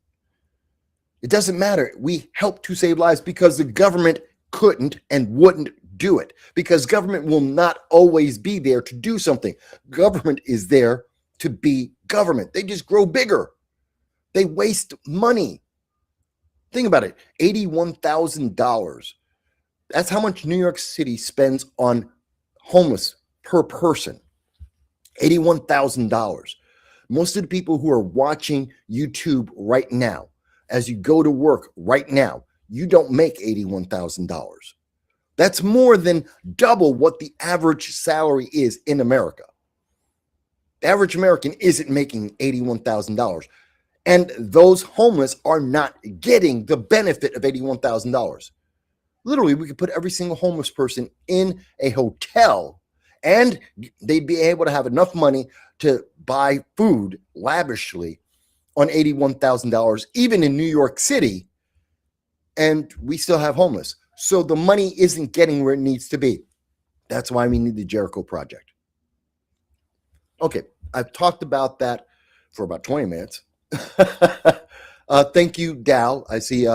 It doesn't matter. We helped to save lives because the government couldn't and wouldn't do it, because government will not always be there to do something. Government is there to be government. They just grow bigger. They waste money. Think about it. $81,000. That's how much New York City spends on homeless per person. $81,000. Most of the people who are watching YouTube right now, as you go to work right now, you don't make $81,000. That's more than double what the average salary is in America. The average American isn't making $81,000. And those homeless are not getting the benefit of $81,000. Literally, we could put every single homeless person in a hotel and they'd be able to have enough money to buy food lavishly on $81,000, even in New York City, and we still have homeless. So the money isn't getting where it needs to be. That's why we need the Jericho Project. Okay, I've talked about that for about 20 minutes. Thank you, Dal. I see.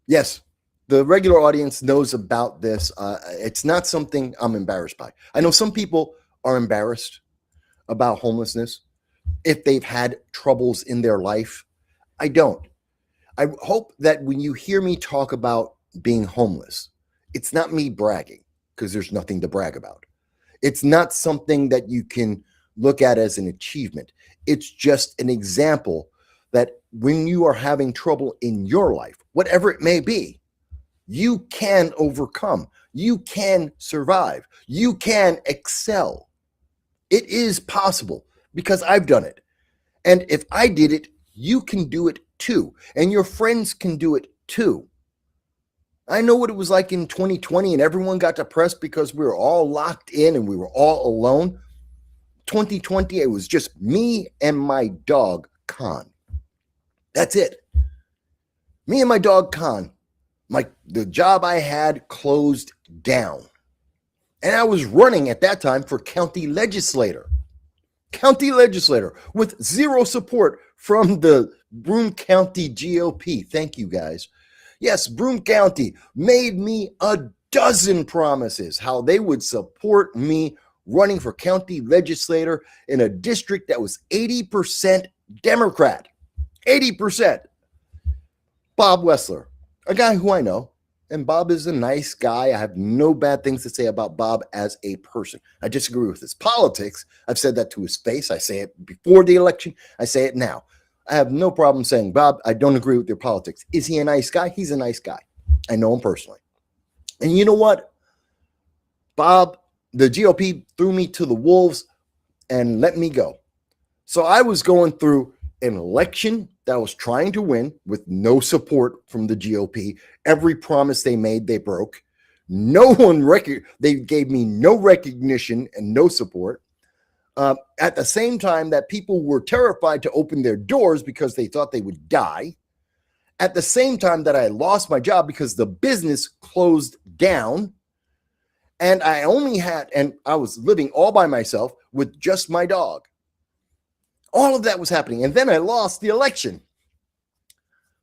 Yes, the regular audience knows about this. It's not something I'm embarrassed by. I know some people are embarrassed about homelessness if they've had troubles in their life. I don't. I hope that when you hear me talk about being homeless, it's not me bragging, because there's nothing to brag about. It's not something that you can look at as an achievement. It's just an example that when you are having trouble in your life, whatever it may be, you can overcome. You can survive. You can excel. It is possible because I've done it. And if I did it, you can do it too. And your friends can do it too. I know what it was like in 2020 and everyone got depressed because we were all locked in and we were all alone. 2020, it was just me and my dog, Khan. That's it. Me and my dog, Khan. The job I had closed down. And I was running at that time for county legislator. County legislator with zero support from the Broome County GOP. Thank you, guys. Yes, Broome County made me a dozen promises how they would support me running for county legislator in a district that was 80% Democrat. 80%. Bob Wessler, a guy who I know, and Bob is a nice guy. I have no bad things to say about Bob as a person. I disagree with his politics. I've said that to his face. I say it before the election. I say it now. I have no problem saying, Bob, I don't agree with your politics. Is he a nice guy? He's a nice guy. I know him personally. And you know what? Bob, the GOP threw me to the wolves and let me go. So I was going through an election that I was trying to win with no support from the GOP. Every promise they made, they broke. They gave me no recognition and no support. At the same time that people were terrified to open their doors because they thought they would die. At the same time that I lost my job because the business closed down. And I was living all by myself with just my dog. All of that was happening. And then I lost the election,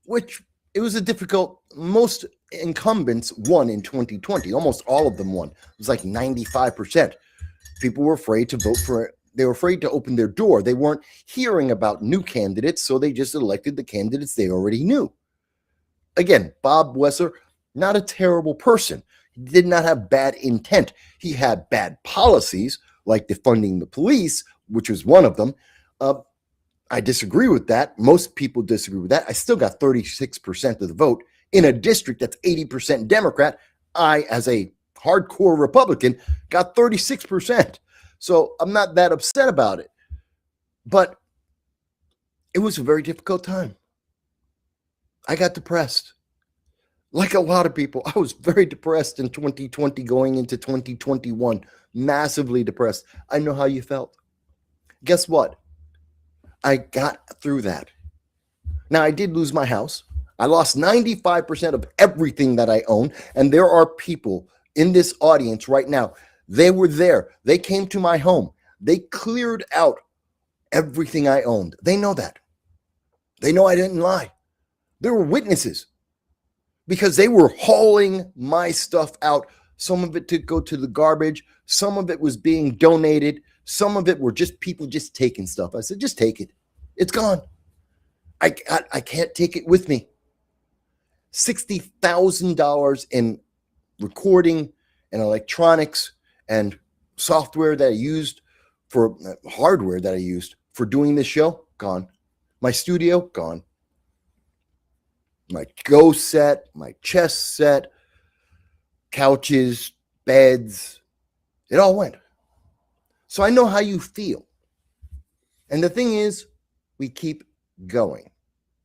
which it was a difficult, most incumbents won in 2020. Almost all of them won. It was like 95%. People were afraid to vote for it. They were afraid to open their door. They weren't hearing about new candidates, so they just elected the candidates they already knew. Again, Bob Wessler, not a terrible person. He did not have bad intent. He had bad policies, like defunding the police, which was one of them. I disagree with that. Most people disagree with that. I still got 36% of the vote in a district that's 80% Democrat. I, as a hardcore Republican, got 36%. So I'm not that upset about it. But it was a very difficult time. I got depressed. Like a lot of people, I was very depressed in 2020 going into 2021. Massively depressed. I know how you felt. Guess what? I got through that. Now, I did lose my house. I lost 95% of everything that I own. And there are people in this audience right now. They were there. They came to my home. They cleared out everything I owned. They know that. They know I didn't lie. There were witnesses because they were hauling my stuff out. Some of it to go to the garbage. Some of it was being donated. Some of it were just people just taking stuff. I said, just take it. It's gone. I can't take it with me. $60,000 in recording and electronics and software that I used for hardware that I used for doing this show, gone. My studio, gone. my go set, my chess set, couches, beds, it all went. So I know how you feel. And the thing is, we keep going.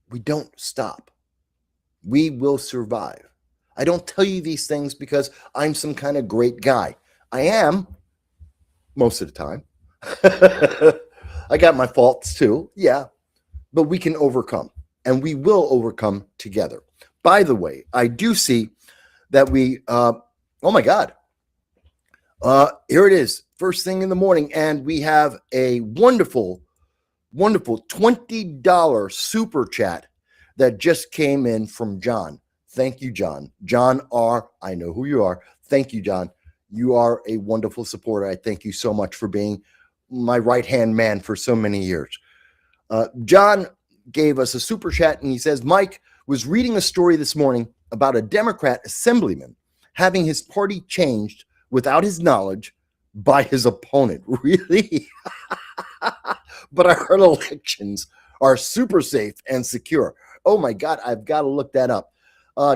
We don't stop. We will survive. I don't tell you these things because I'm some kind of great guy. I am most of the time. I got my faults too, yeah, but we can overcome, and we will overcome together. By the way, I do see that oh my God, here it is, first thing in the morning, and we have a wonderful $20 super chat that just came in from John. Thank you, John. John R. I know who you are. Thank you, John. You are a wonderful supporter. I thank you so much for being my right-hand man for so many years. John gave us a super chat, and he says, Mike was reading a story this morning about a Democrat assemblyman having his party changed without his knowledge by his opponent. Really? But I heard elections are super safe and secure. Oh my God, I've got to look that up.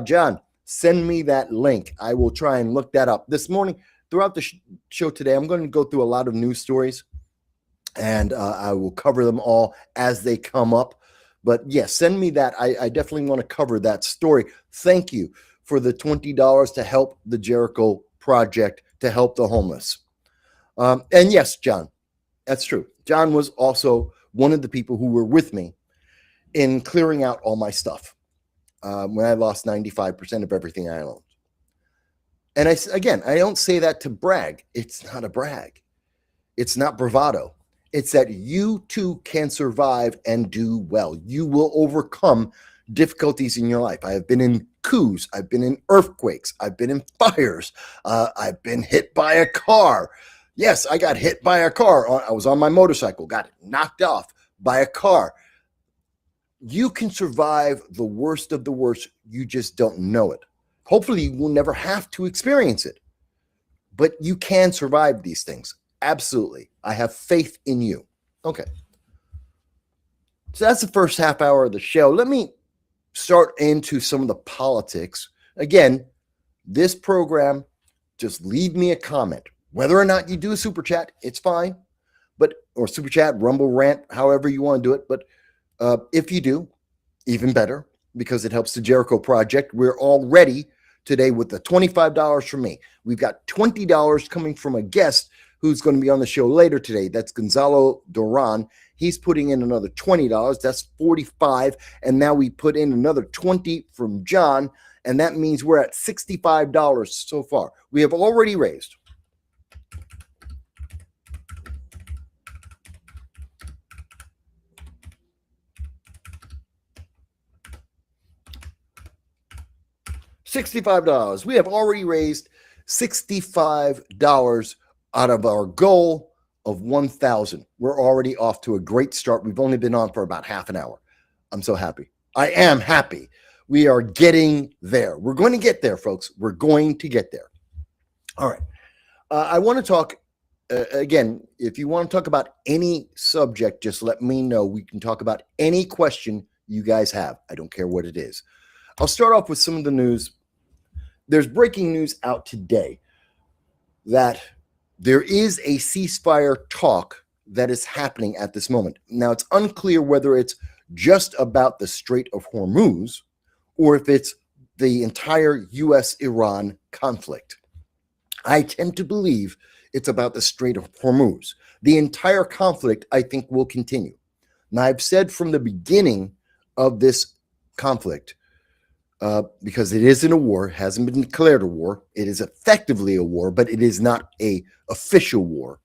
John, send me that link. I will try and look that up. This morning, throughout the show today, I'm going to go through a lot of news stories, and I will cover them all as they come up. But yes, send me that. I definitely want to cover that story. Thank you for the $20 to help the Jericho Project, to help the homeless. And yes, John, that's true. John was also one of the people who were with me in clearing out all my stuff when I lost 95% of everything I owned. And I don't say that to brag. It's not a brag. It's not bravado. It's that you too can survive and do well. You will overcome difficulties in your life. I have been in coups. I've been in earthquakes. I've been in fires. I've been hit by a car. Yes, I got hit by a car. I was on my motorcycle, got knocked off by a car. You can survive the worst of the worst. You just don't know it. Hopefully, you will never have to experience it. But you can survive these things. Absolutely. I have faith in you. Okay. So that's the first half hour of the show. Let me start into some of the politics. Again, this program, just leave me a comment. Whether or not you do a super chat, it's fine. Or super chat, Rumble Rant, however you want to do it. But if you do, even better, because it helps the Jericho Project. We're already today with the $25 from me. We've got $20 coming from a guest who's going to be on the show later today. That's Gonzalo Duran. He's putting in another $20. That's $45. And now we put in another $20 from John. And that means we're at $65 so far. We have already raised $65. We have already raised $65 out of our goal of 1,000. We're already off to a great start. We've only been on for about half an hour. I'm so happy. I am happy. We are getting there. We're going to get there, folks. We're going to get there. All right. I want to talk, again, if you want to talk about any subject, just let me know. We can talk about any question you guys have. I don't care what it is. I'll start off with some of the news. There's breaking news out today that there is a ceasefire talk that is happening at this moment. Now, it's unclear whether it's just about the Strait of Hormuz or if it's the entire U.S.-Iran conflict. I tend to believe it's about the Strait of Hormuz. The entire conflict, I think, will continue. Now, I've said from the beginning of this conflict, because it isn't a war, hasn't been declared a war. It is effectively a war, but it is not an official war.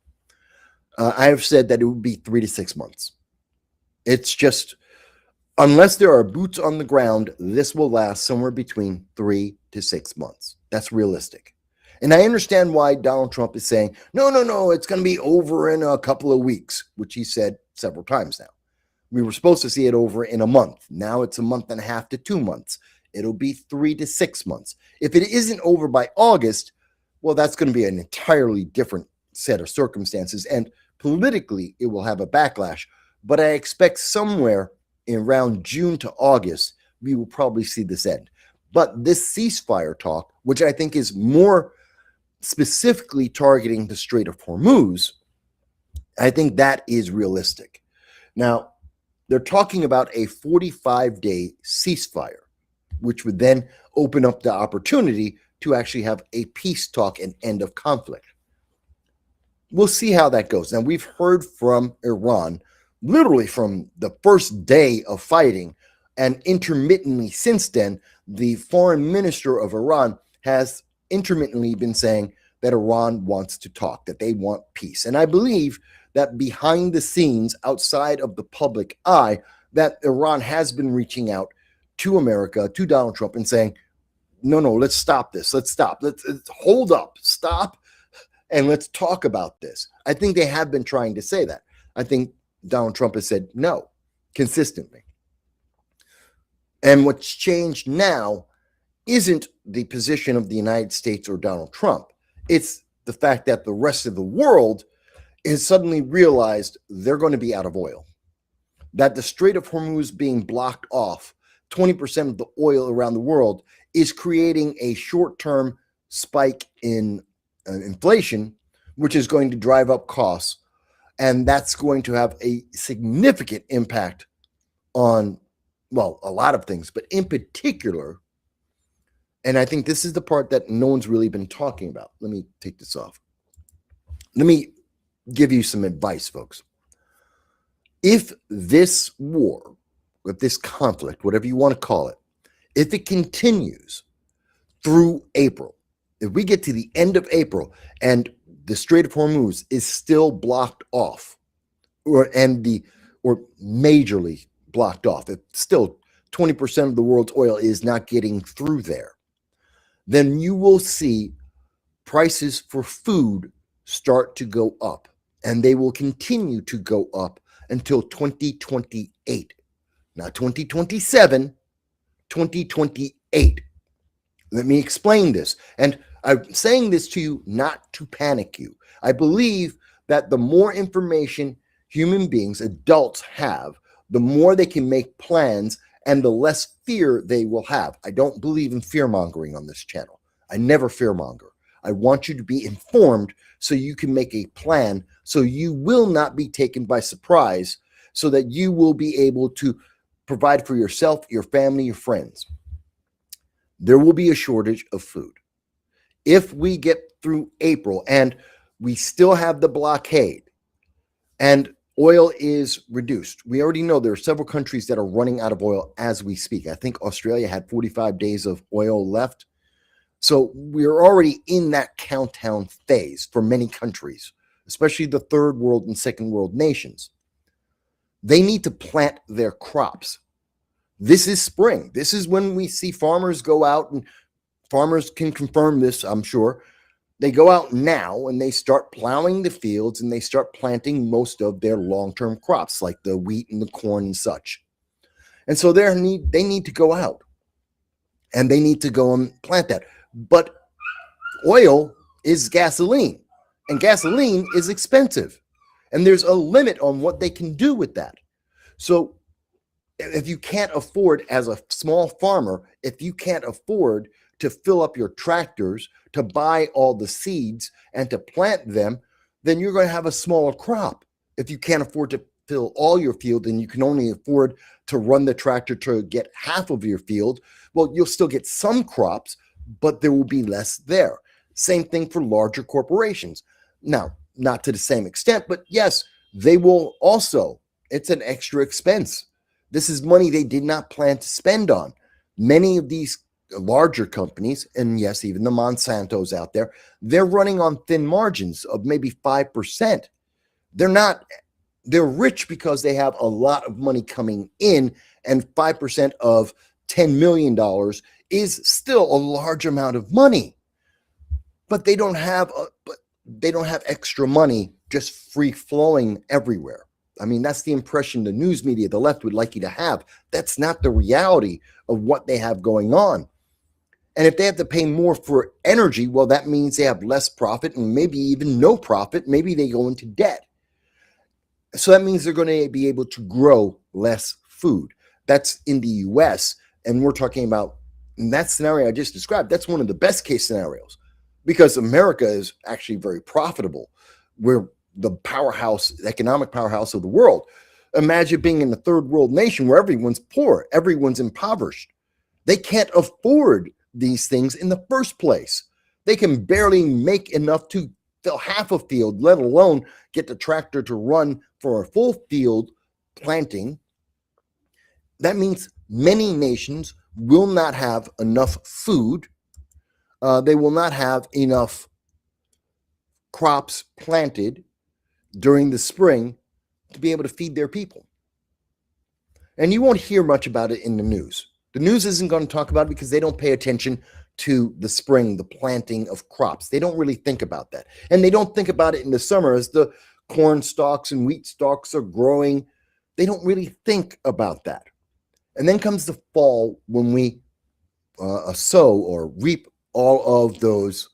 I have said that it would be 3 to 6 months. It's just, unless there are boots on the ground, this will last somewhere between 3 to 6 months. That's realistic. And I understand why Donald Trump is saying, no, it's going to be over in a couple of weeks, which he said several times now. We were supposed to see it over in a month. Now it's a month and a half to 2 months. It'll be 3 to 6 months. If it isn't over by August, well, that's going to be an entirely different set of circumstances. And politically, it will have a backlash. But I expect somewhere in around June to August, we will probably see this end. But this ceasefire talk, which I think is more specifically targeting the Strait of Hormuz, I think that is realistic. Now, they're talking about a 45-day ceasefire, which would then open up the opportunity to actually have a peace talk and end of conflict. We'll see how that goes. Now, we've heard from Iran literally from the first day of fighting, and intermittently since then, the foreign minister of Iran has intermittently been saying that Iran wants to talk, that they want peace. And I believe that behind the scenes, outside of the public eye, that Iran has been reaching out to America, to Donald Trump, and saying, no, let's stop this. Let's stop. Let's hold up, stop, and let's talk about this. I think they have been trying to say that. I think Donald Trump has said no consistently. And what's changed now isn't the position of the United States or Donald Trump. It's the fact that the rest of the world has suddenly realized they're going to be out of oil. That the Strait of Hormuz being blocked off, 20% of the oil around the world, is creating a short-term spike in inflation, which is going to drive up costs. And that's going to have a significant impact on, well, a lot of things, but in particular, and I think this is the part that no one's really been talking about. Let me take this off. Let me give you some advice, folks. If this war, if this conflict, whatever you want to call it, if it continues through April, if we get to the end of April and the Strait of Hormuz is still blocked off, or majorly blocked off, if still 20% of the world's oil is not getting through there, then you will see prices for food start to go up, and they will continue to go up until 2028. Not 2027, 2028. Let me explain this. And I'm saying this to you not to panic you. I believe that the more information human beings, adults have, the more they can make plans and the less fear they will have. I don't believe in fear mongering on this channel. I never fear monger. I want you to be informed so you can make a plan, so you will not be taken by surprise, so that you will be able to provide for yourself, your family, your friends. There will be a shortage of food. If we get through April and we still have the blockade and oil is reduced, we already know there are several countries that are running out of oil as we speak. I think Australia had 45 days of oil left. So we're already in that countdown phase for many countries, especially the third world and second world nations. They need to plant their crops. This is spring. This is when we see farmers go out, and farmers can confirm this, I'm sure. They go out now and they start plowing the fields and they start planting most of their long-term crops like the wheat and the corn and such. And so they need to go out and they need to go and plant that. But oil is gasoline, and gasoline is expensive. And there's a limit on what they can do with that. So if you can't afford, as a small farmer, if you can't afford to fill up your tractors, to buy all the seeds and to plant them, then you're going to have a smaller crop. If you can't afford to fill all your field and you can only afford to run the tractor to get half of your field, well, you'll still get some crops, but there will be less there. Same thing for larger corporations. Now, not to the same extent, but yes, they will also, it's an extra expense. This is money they did not plan to spend on. Many of these larger companies, and yes, even the Monsantos out there, they're running on thin margins of maybe 5%. They're rich because they have a lot of money coming in, and 5% of $10 million is still a large amount of money. But they don't have extra money just free flowing everywhere. I mean, that's the impression the news media, the left, would like you to have. That's not the reality of what they have going on. And if they have to pay more for energy, well, that means they have less profit and maybe even no profit. Maybe they go into debt. So that means they're going to be able to grow less food. That's in the US. And we're talking about in that scenario I just described, that's one of the best case scenarios because America is actually very profitable. We're the powerhouse, economic powerhouse of the world. Imagine being in a third world nation where everyone's poor, everyone's impoverished. They can't afford these things in the first place. They can barely make enough to fill half a field, let alone get the tractor to run for a full field planting. That means many nations will not have enough food. They will not have enough crops planted during the spring to be able to feed their people. And you won't hear much about it in the news. The news isn't going to talk about it because they don't pay attention to the spring, the planting of crops. They don't really think about that. And they don't think about it in the summer as the corn stalks and wheat stalks are growing. They don't really think about that. And then comes the fall when we sow or reap all of those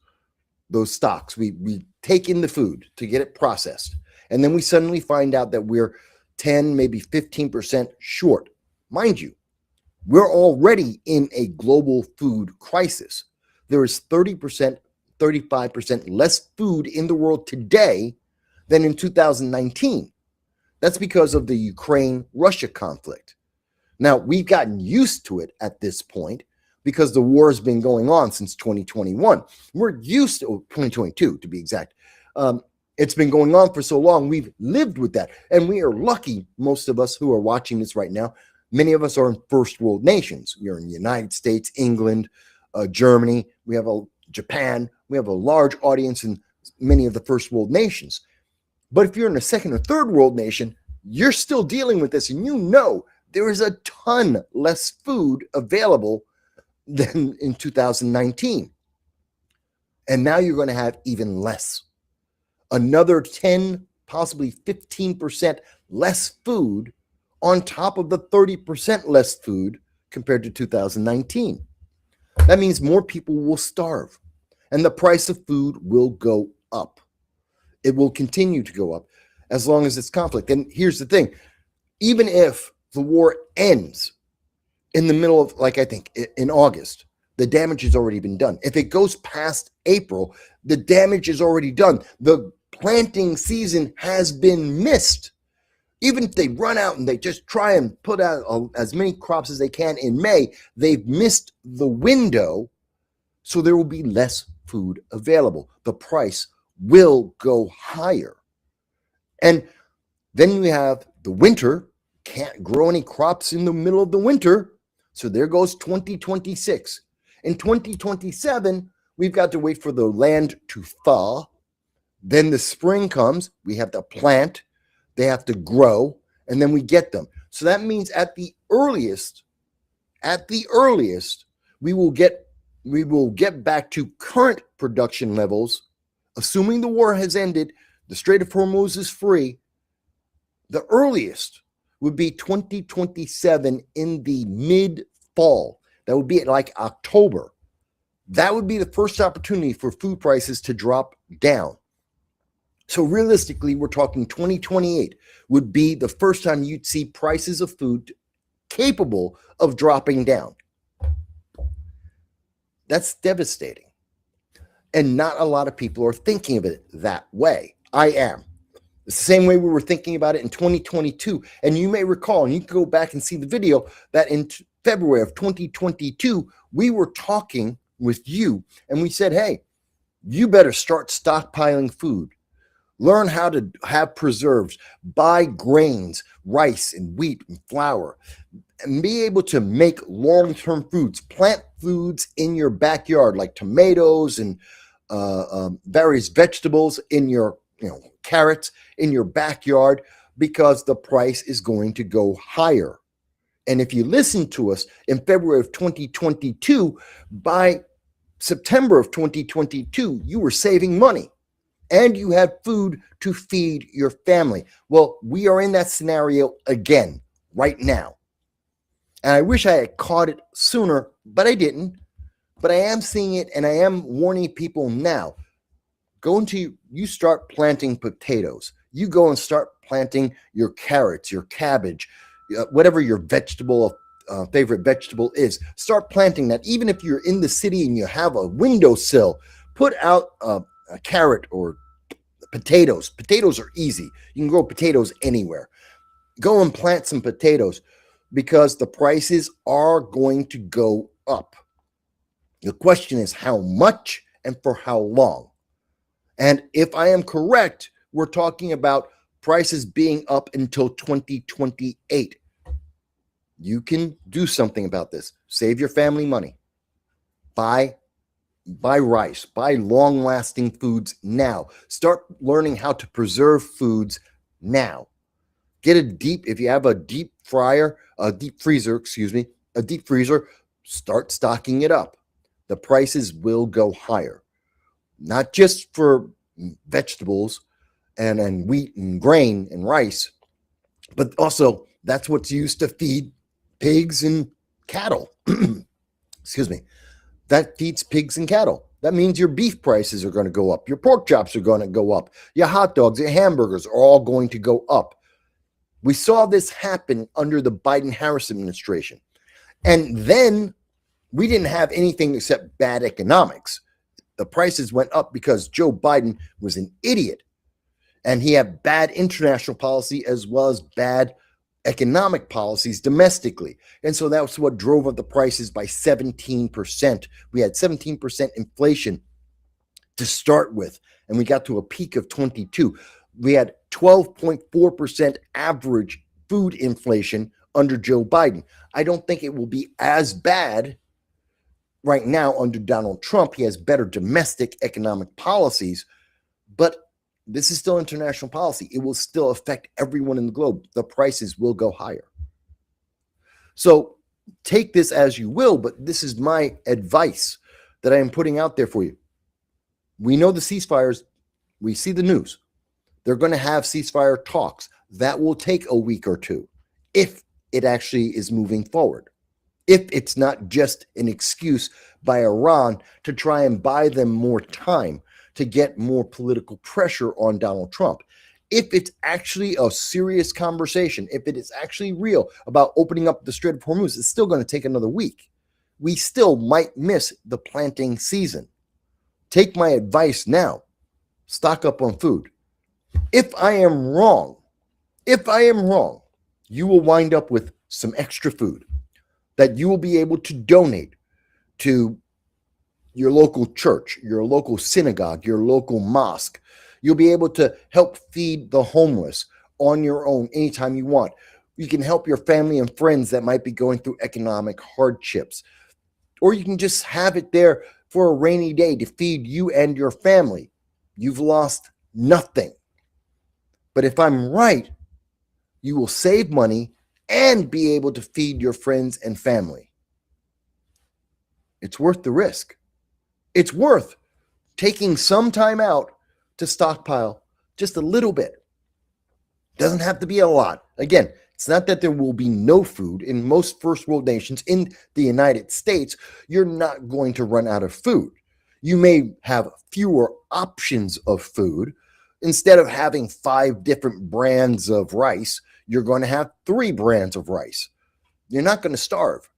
stocks. We take in the food to get it processed. And then we suddenly find out that we're 10, maybe 15% short. Mind you, we're already in a global food crisis. There is 30%, 35% less food in the world today than in 2019. That's because of the Ukraine-Russia conflict. Now, we've gotten used to it at this point because the war has been going on since 2021. We're used to 2022, to be exact. It's been going on for so long. We've lived with that. And we are lucky, most of us who are watching this right now, many of us are in first world nations. We're in the United States, England, Germany. We have Japan. We have a large audience in many of the first world nations. But if you're in a second or third world nation, you're still dealing with this. And you know there is a ton less food available than in 2019. And now you're going to have even less. Another 10, possibly 15% less food on top of the 30% less food compared to 2019. That means more people will starve and the price of food will go up. It will continue to go up as long as it's conflict. And here's the thing, even if the war ends in the middle of, like I think, in August, the damage has already been done. If it goes past April, the damage is already done. The planting season has been missed. Even if they run out and they just try and put out as many crops as they can in May, they've missed the window, so there will be less food available. The price will go higher. And then we have the winter, can't grow any crops in the middle of the winter, so there goes 2026. In 2027, we've got to wait for the land to thaw. Then the spring comes, we have to plant, they have to grow, and then we get them. So that means at the earliest, we will get back to current production levels, assuming the war has ended, the Strait of Hormuz is free. The earliest would be 2027 in the mid-fall. That would be like October. That would be the first opportunity for food prices to drop down. So realistically, we're talking 2028 would be the first time you'd see prices of food capable of dropping down. That's devastating. And not a lot of people are thinking of it that way. I am. It's the same way we were thinking about it in 2022. And you may recall, and you can go back and see the video, that in February of 2022, we were talking with you and we said, hey, you better start stockpiling food. Learn how to have preserves, buy grains, rice and wheat and flour, and be able to make long-term foods, plant foods in your backyard like tomatoes and various vegetables in your, carrots in your backyard, because the price is going to go higher. And if you listen to us in February of 2022, by September of 2022, you were saving money. And you had food to feed your family. Well, we are in that scenario again right now. And I wish I had caught it sooner, but I didn't. But I am seeing it, and I am warning people now. You start planting potatoes. You go and start planting your carrots, your cabbage, whatever your vegetable favorite vegetable is. Start planting that. Even if you're in the city and you have a windowsill, put out a carrot or potatoes. Potatoes are easy. You can grow potatoes anywhere. Go and plant some potatoes because the prices are going to go up. The question is how much and for how long. And if I am correct, we're talking about prices being up until 2028. You can do something about this. Save your family money. Buy rice. Buy long-lasting foods now. Start learning how to preserve foods now. If you have a deep freezer, start stocking it up. The prices will go higher. Not just for vegetables and wheat and grain and rice, but also that's what's used to feed pigs and cattle. Excuse me. That feeds pigs and cattle. That means your beef prices are going to go up. Your pork chops are going to go up. Your hot dogs, your hamburgers are all going to go up. We saw this happen under the Biden-Harris administration. And then we didn't have anything except bad economics. The prices went up because Joe Biden was an idiot. And he had bad international policy as well as bad economic policies domestically. And so that's what drove up the prices by 17%. We had 17% inflation to start with, and we got to a peak of 22. We had 12.4% average food inflation under Joe Biden. I don't think it will be as bad right now under Donald Trump. He has better domestic economic policies, but this is still international policy. It will still affect everyone in the globe. The prices will go higher. So take this as you will, but this is my advice that I am putting out there for you. We know the ceasefires. We see the news. They're going to have ceasefire talks. That will take a week or two if it actually is moving forward. If it's not just an excuse by Iran to try and buy them more time to get more political pressure on Donald Trump. If it's actually a serious conversation, if it is actually real about opening up the Strait of Hormuz, it's still going to take another week. We still might miss the planting season. Take my advice now. Stock up on food. If I am wrong, you will wind up with some extra food that you will be able to donate to your local church, your local synagogue, your local mosque. You'll be able to help feed the homeless on your own anytime you want. You can help your family and friends that might be going through economic hardships. Or you can just have it there for a rainy day to feed you and your family. You've lost nothing. But if I'm right, you will save money and be able to feed your friends and family. It's worth the risk. It's worth taking some time out to stockpile just a little bit. Doesn't have to be a lot. Again, it's not that there will be no food. In most first world nations, in the United States, you're not going to run out of food. You may have fewer options of food. Instead of having 5 different brands of rice, you're going to have 3 brands of rice. You're not going to starve.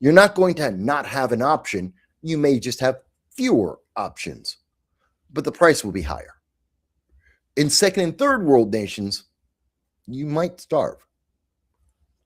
You're not going to not have an option. You may just have fewer options, but the price will be higher. In second and third world nations, you might starve.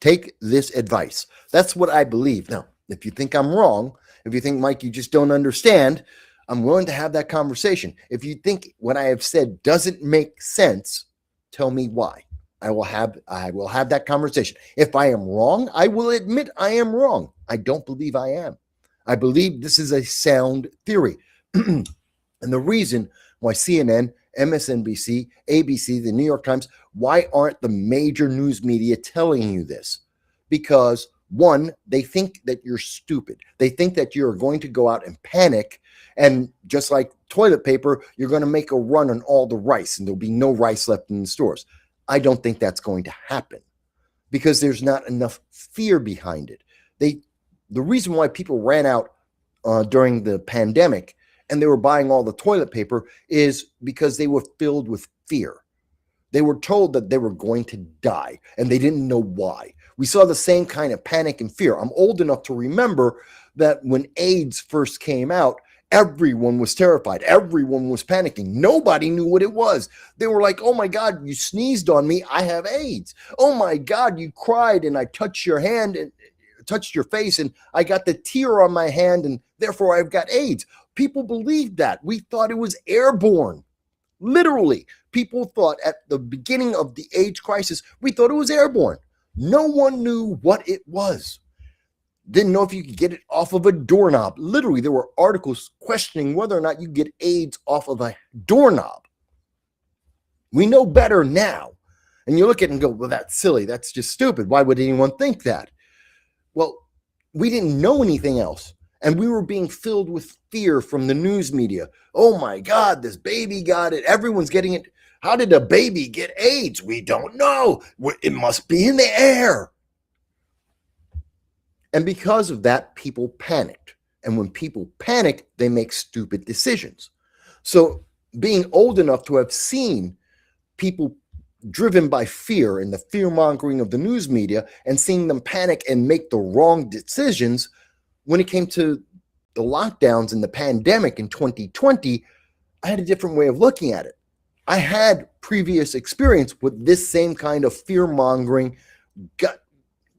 Take this advice. That's what I believe. Now, if you think I'm wrong, if you think, Mike, you just don't understand, I'm willing to have that conversation. If you think what I have said doesn't make sense, tell me why. I will have that conversation. If I am wrong, I will admit I am wrong. I don't believe I am. I believe this is a sound theory. And the reason why CNN, MSNBC, ABC, the New York Times, why aren't the major news media telling you this? Because, one, they think that you're stupid. They think that you're going to go out and panic, and just like toilet paper, you're going to make a run on all the rice, and there'll be no rice left in the stores. I don't think that's going to happen because there's not enough fear behind it. The reason why people ran out during the pandemic and they were buying all the toilet paper is because they were filled with fear. They were told that they were going to die and they didn't know why. We saw the same kind of panic and fear. I'm old enough to remember that when AIDS first came out, everyone was terrified. Everyone was panicking. Nobody knew what it was. They were like, oh my God, you sneezed on me. I have AIDS. Oh my God, you cried and I touched your hand and touched your face and I got the tear on my hand and therefore I've got AIDS. People believed that. We thought it was airborne. Literally, people thought at the beginning of the AIDS crisis, we thought it was airborne. No one knew what it was. Didn't know if you could get it off of a doorknob. Literally, there were articles questioning whether or not you get AIDS off of a doorknob. We know better now. And you look at it and go, well, that's silly. That's just stupid. Why would anyone think that? Well, we didn't know anything else. And we were being filled with fear from the news media. Oh my God, this baby got it. Everyone's getting it. How did a baby get AIDS? We don't know. It must be in the air. And because of that, people panicked. And when people panic, they make stupid decisions. So being old enough to have seen people driven by fear and the fear-mongering of the news media and seeing them panic and make the wrong decisions, when it came to the lockdowns and the pandemic in 2020, I had a different way of looking at it. I had previous experience with this same kind of fear-mongering,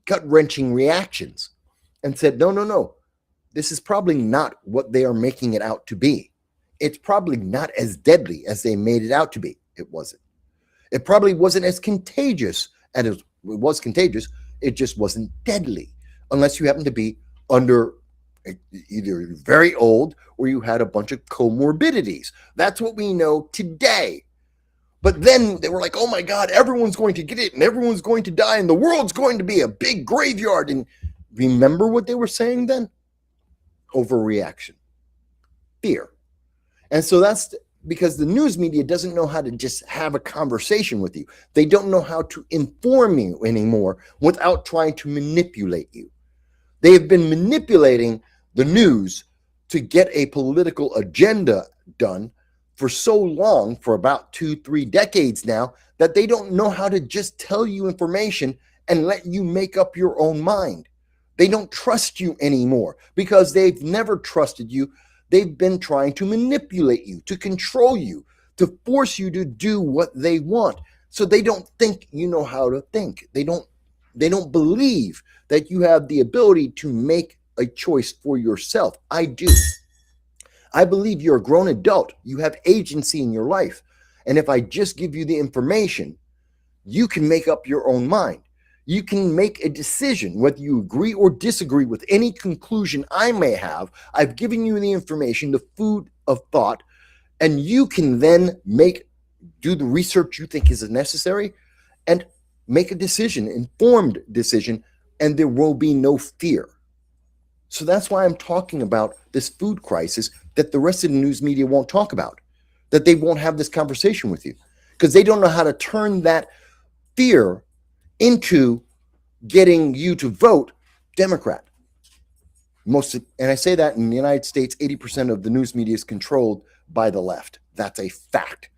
gut-wrenching reactions and said, no, this is probably not what they are making it out to be. It's probably not as deadly as they made it out to be. It wasn't. It probably wasn't as contagious as it was contagious. It just wasn't deadly unless you happen to be under either very old or you had a bunch of comorbidities. That's what we know today. But then they were like, oh my God, everyone's going to get it and everyone's going to die and the world's going to be a big graveyard. And remember what they were saying then? Overreaction, fear. And so that's because the news media doesn't know how to just have a conversation with you. They don't know how to inform you anymore without trying to manipulate you. They have been manipulating the news to get a political agenda done for so long, for about 2-3 decades now, that they don't know how to just tell you information and let you make up your own mind. They don't trust you anymore because they've never trusted you. They've been trying to manipulate you, to control you, to force you to do what they want. So they don't think you know how to think. They don't believe that you have the ability to make a choice for yourself. I do. I believe you're a grown adult. You have agency in your life. And if I just give you the information, you can make up your own mind. You can make a decision whether you agree or disagree with any conclusion I may have. I've given you the information, the food of thought, and you can then do the research you think is necessary and make a decision, informed decision, and there will be no fear. So that's why I'm talking about this food crisis that the rest of the news media won't talk about, that they won't have this conversation with you because they don't know how to turn that fear into getting you to vote Democrat. And I say that in the United States, 80% of the news media is controlled by the left. That's a fact.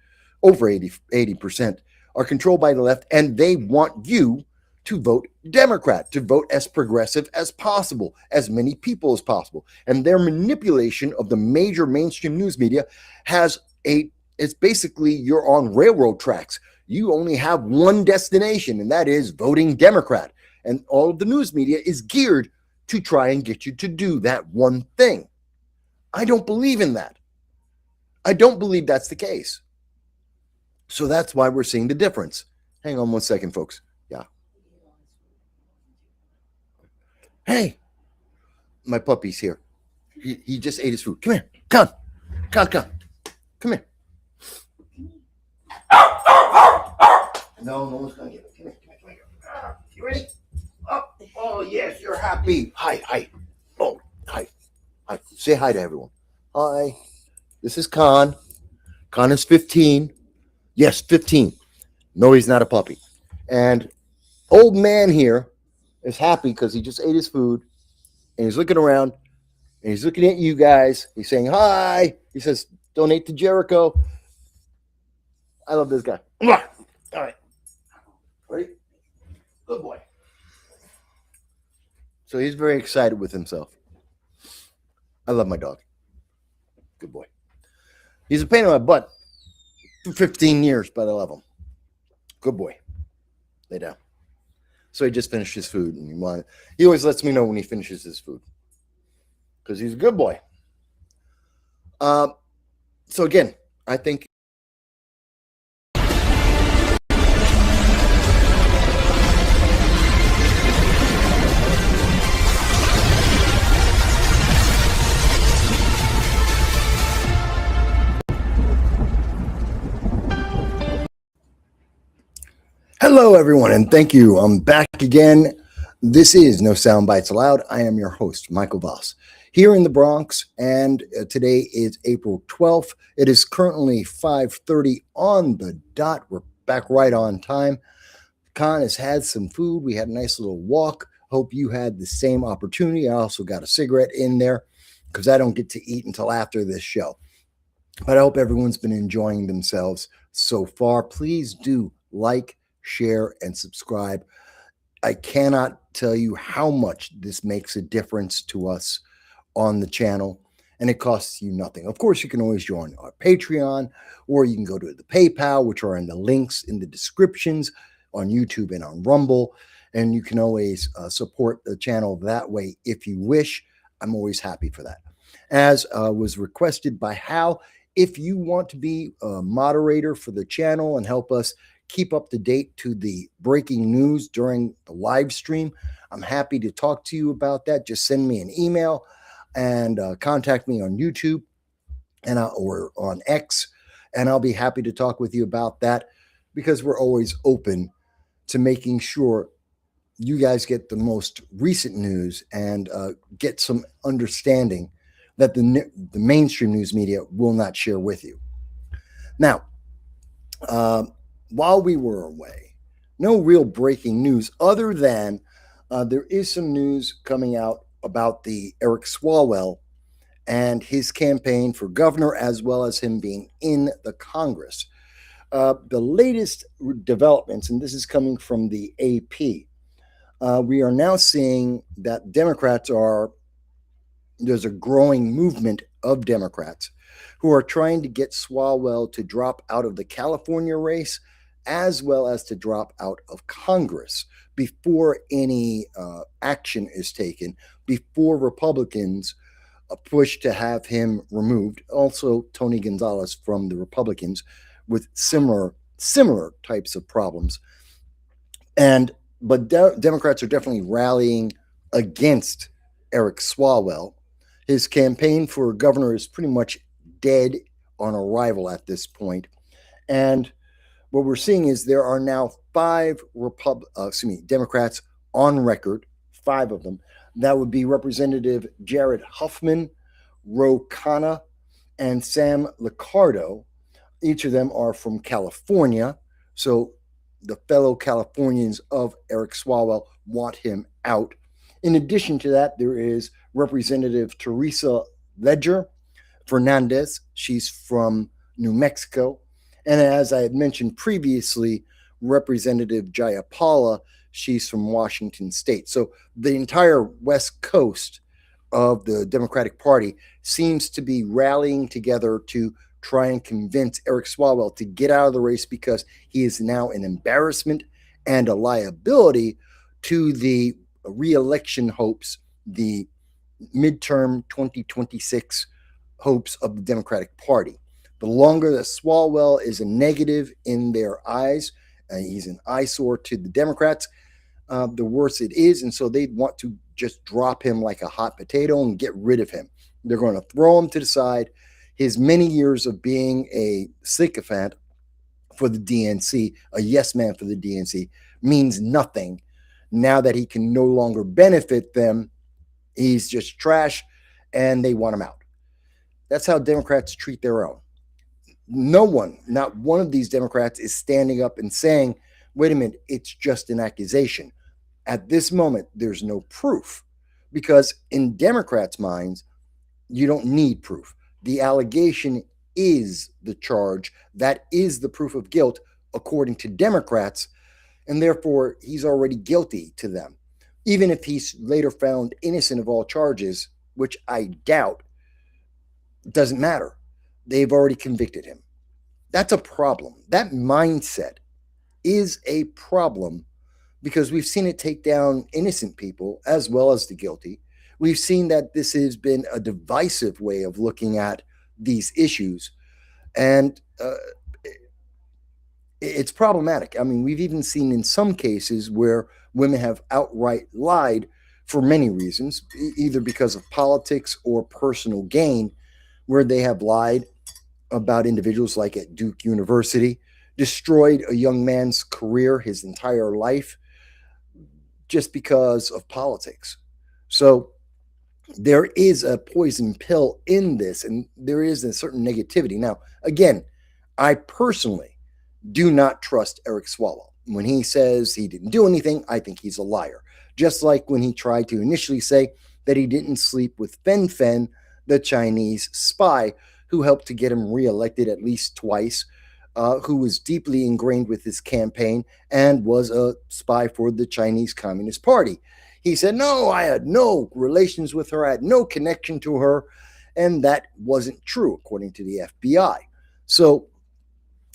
Over 80% are controlled by the left, and they want you to vote Democrat, to vote as progressive as possible, as many people as possible. And their manipulation of the major mainstream news media it's basically you're on railroad tracks. You only have one destination, and that is voting Democrat. And all of the news media is geared to try and get you to do that one thing. I don't believe in that. I don't believe that's the case. So that's why we're seeing the difference. Hang on one second, folks. Yeah. Hey, my puppy's here. He just ate his food. Come here. Come. Come here. No one's going to get it. Come here. You ready? Oh, yes, you're happy. Hi. Oh, hi. Say hi to everyone. Hi. This is Khan. Khan is 15. Yes, 15. No, he's not a puppy. And old man here is happy because he just ate his food and he's looking around and he's looking at you guys. He's saying hi. He says, donate to Jericho. I love this guy. All right. Ready? Good boy. So he's very excited with himself. I love my dog. Good boy. He's a pain in my butt for 15 years, but I love him. Good boy. Lay down. So he just finished his food, and he always lets me know when he finishes his food because he's a good boy. So again, I think hello, everyone, and thank you. I'm back again. This is No Soundbites Allowed. I am your host, Michael Voss, here in the Bronx, and today is April 12th. It is currently 5:30 on the dot. We're back right on time. Khan has had some food. We had a nice little walk. Hope you had the same opportunity. I also got a cigarette in there because I don't get to eat until after this show. But I hope everyone's been enjoying themselves so far. Please do like, share, and subscribe. I cannot tell you how much this makes a difference to us on the channel, and it costs you nothing. Of course, you can always join our Patreon, or you can go to the PayPal, which are in the links in the descriptions on YouTube and on Rumble, and you can always support the channel that way if you wish. I'm always happy for that. As was requested by Hal, if you want to be a moderator for the channel and help us keep up to date to the breaking news during the live stream, I'm happy to talk to you about that. Just send me an email and contact me on YouTube and or on X, and I'll be happy to talk with you about that because we're always open to making sure you guys get the most recent news and get some understanding that the mainstream news media will not share with you. Now, while we were away, no real breaking news other than there is some news coming out about the Eric Swalwell and his campaign for governor, as well as him being in the Congress. The latest developments, and this is coming from the AP, we are now seeing that there's a growing movement of Democrats who are trying to get Swalwell to drop out of the California race, as well as to drop out of Congress before any action is taken, before Republicans push to have him removed. Also, Tony Gonzalez from the Republicans with similar types of problems. But Democrats are definitely rallying against Eric Swalwell. His campaign for governor is pretty much dead on arrival at this point. And what we're seeing is there are now 5 Democrats on record, 5 of them. That would be Representative Jared Huffman, Ro Khanna, and Sam Liccardo. Each of them are from California. So the fellow Californians of Eric Swalwell want him out. In addition to that, there is Representative Teresa Ledger Fernandez. She's from New Mexico. And as I had mentioned previously, Representative Jayapala, she's from Washington State. So the entire West Coast of the Democratic Party seems to be rallying together to try and convince Eric Swalwell to get out of the race because he is now an embarrassment and a liability to the re-election hopes, the midterm 2026 hopes of the Democratic Party. The longer that Swalwell is a negative in their eyes, he's an eyesore to the Democrats, the worse it is. And so they want to just drop him like a hot potato and get rid of him. They're going to throw him to the side. His many years of being a sycophant for the DNC, a yes man for the DNC, means nothing now that he can no longer benefit them. He's just trash, and they want him out. That's how Democrats treat their own. No one, not one of these Democrats is standing up and saying, wait a minute, it's just an accusation. At this moment, there's no proof because in Democrats' minds, you don't need proof. The allegation is the charge. That is the proof of guilt, according to Democrats, and therefore he's already guilty to them. even if he's later found innocent of all charges, which I doubt, doesn't matter. They've already convicted him. That's a problem. That mindset is a problem because we've seen it take down innocent people as well as the guilty. We've seen that this has been a divisive way of looking at these issues, and it's problematic. I mean, we've even seen in some cases where women have outright lied for many reasons, either because of politics or personal gain, where they have lied about individuals like at Duke University, destroyed a young man's career, his entire life, just because of politics. So there is a poison pill in this, and there is a certain negativity. Now, again, I personally do not trust Eric Swalwell. When he says he didn't do anything, I think he's a liar. Just like when he tried to initially say that he didn't sleep with Fen Fen, the Chinese spy who helped to get him reelected at least twice, who was deeply ingrained with his campaign and was a spy for the Chinese Communist Party. He said, no, I had no relations with her. I had no connection to her. And that wasn't true, according to the FBI. So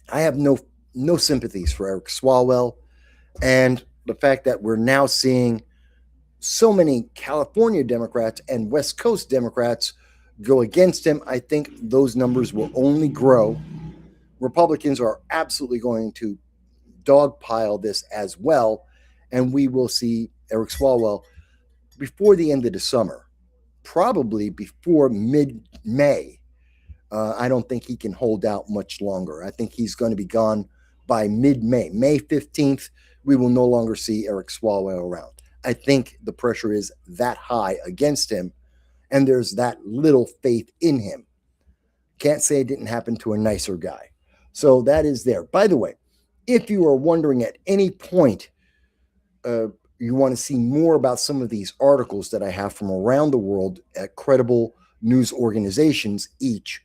I have no sympathies for Eric Swalwell. And the fact that we're now seeing so many California Democrats and West Coast Democrats go against him, I think those numbers will only grow. Republicans are absolutely going to dogpile this as well. And we will see Eric Swalwell before the end of the summer, probably before mid-May. I don't think he can hold out much longer. I think he's going to be gone by mid-May. May 15th, we will no longer see Eric Swalwell around. I think the pressure is that high against him, and there's that little faith in him. Can't say it didn't happen to a nicer guy. So that is there. By the way, if you are wondering at any point, you want to see more about some of these articles that I have from around the world at credible news organizations each,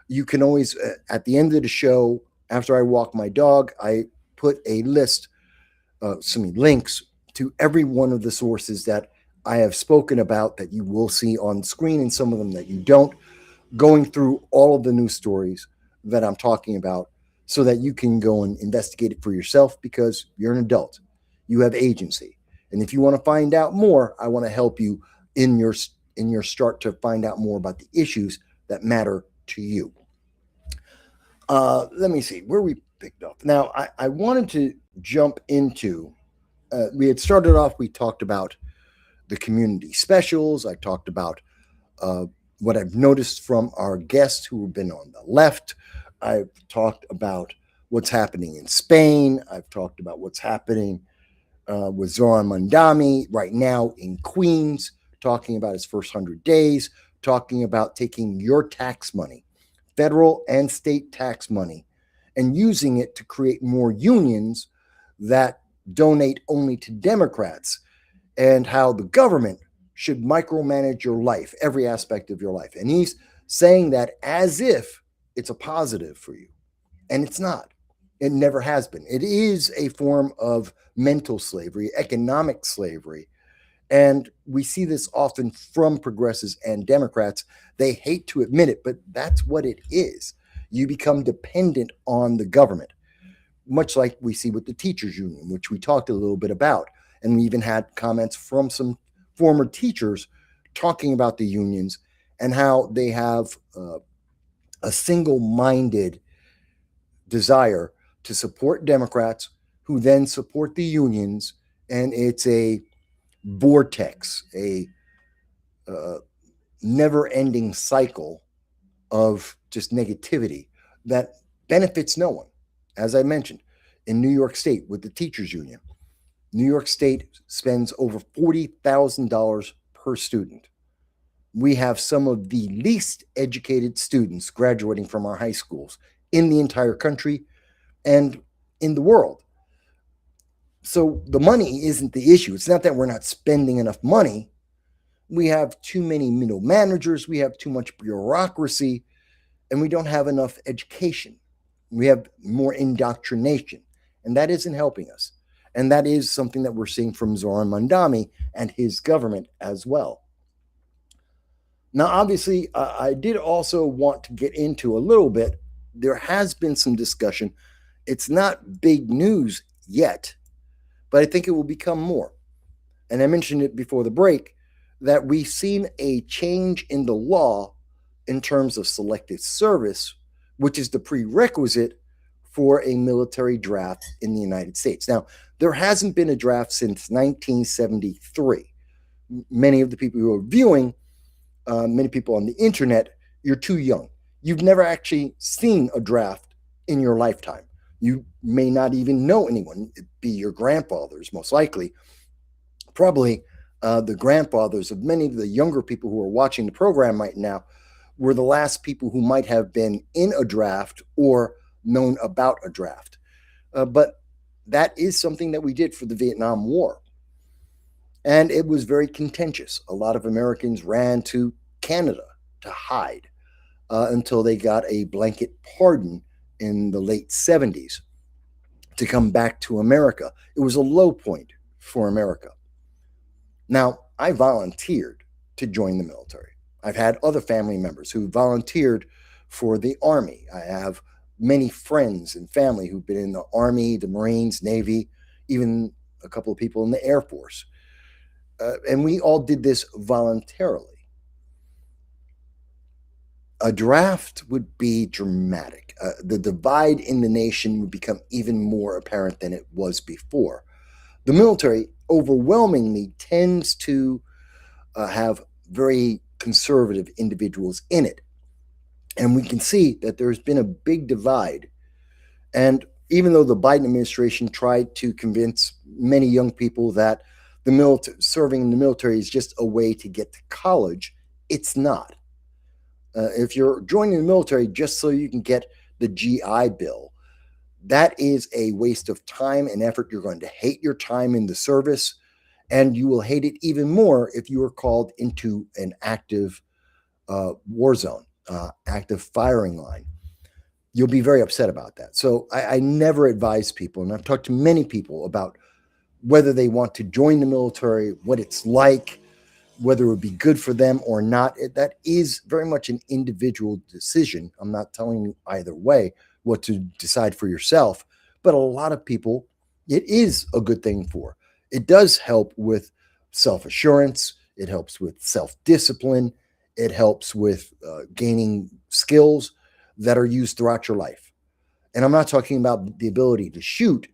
you can always, at the end of the show, after I walk my dog, I put a list, some links to every one of the sources that I have spoken about that you will see on screen and some of them that you don't, going through all of the news stories that I'm talking about so that you can go and investigate it for yourself because you're an adult. You have agency. And if you want to find out more, I want to help you in your start to find out more about the issues that matter to you. Let me see where we picked up. Now, I wanted to jump into, we had started off, we talked about the community specials. I talked about what I've noticed from our guests who have been on the left. I've talked about what's happening in Spain. I've talked about what's happening with Zoran Mamdani right now in Queens, talking about his first 100 days, talking about taking your tax money, federal and state tax money, and using it to create more unions that donate only to Democrats, and how the government should micromanage your life, every aspect of your life. And he's saying that as if it's a positive for you. And it's not. It never has been. It is a form of mental slavery, economic slavery. And we see this often from progressives and Democrats. They hate to admit it, but that's what it is. You become dependent on the government, much like we see with the teachers union, which we talked a little bit about. And we even had comments from some former teachers talking about the unions and how they have a single-minded desire to support Democrats who then support the unions. And it's a vortex, a never-ending cycle of just negativity that benefits no one. As I mentioned, in New York State with the teachers union, New York State spends over $40,000 per student. We have some of the least educated students graduating from our high schools in the entire country and in the world. So the money isn't the issue. It's not that we're not spending enough money. We have too many middle managers. We have too much bureaucracy, and we don't have enough education. We have more indoctrination, and that isn't helping us. And that is something that we're seeing from Zoran Mamdani and his government as well. Now, obviously, I did also want to get into a little bit. There has been some discussion. It's not big news yet, but I think it will become more. And I mentioned it before the break that we've seen a change in the law in terms of selective service, which is the prerequisite for a military draft in the United States. Now, there hasn't been a draft since 1973. Many of the people who are viewing, many people on the internet, you're too young. You've never actually seen a draft in your lifetime. You may not even know anyone. It'd be your grandfathers, most likely. Probably the grandfathers of many of the younger people who are watching the program right now were the last people who might have been in a draft or known about a draft. But that is something that we did for the Vietnam War. And it was very contentious. A lot of Americans ran to Canada to hide until they got a blanket pardon in the late 70s to come back to America. It was a low point for America. Now, I volunteered to join the military. I've had other family members who volunteered for the Army. I have many friends and family who've been in the Army, the Marines, Navy, even a couple of people in the Air Force. And we all did this voluntarily. A draft would be dramatic. The divide in the nation would become even more apparent than it was before. The military overwhelmingly tends to have very conservative individuals in it. And we can see that there's been a big divide. And even though the Biden administration tried to convince many young people that serving in the military is just a way to get to college, it's not. If you're joining the military just so you can get the GI Bill, that is a waste of time and effort. You're going to hate your time in the service, and you will hate it even more if you are called into an active war zone, active firing line. You'll be very upset about that. So I never advise people, and I've talked to many people about whether they want to join the military, what it's like, whether it would be good for them or not. That is very much an individual decision. I'm not telling you either way what to decide for yourself, but a lot of people, it is a good thing for. It does help with self-assurance. It helps with self-discipline. It helps with gaining skills that are used throughout your life. And I'm not talking about the ability to shoot.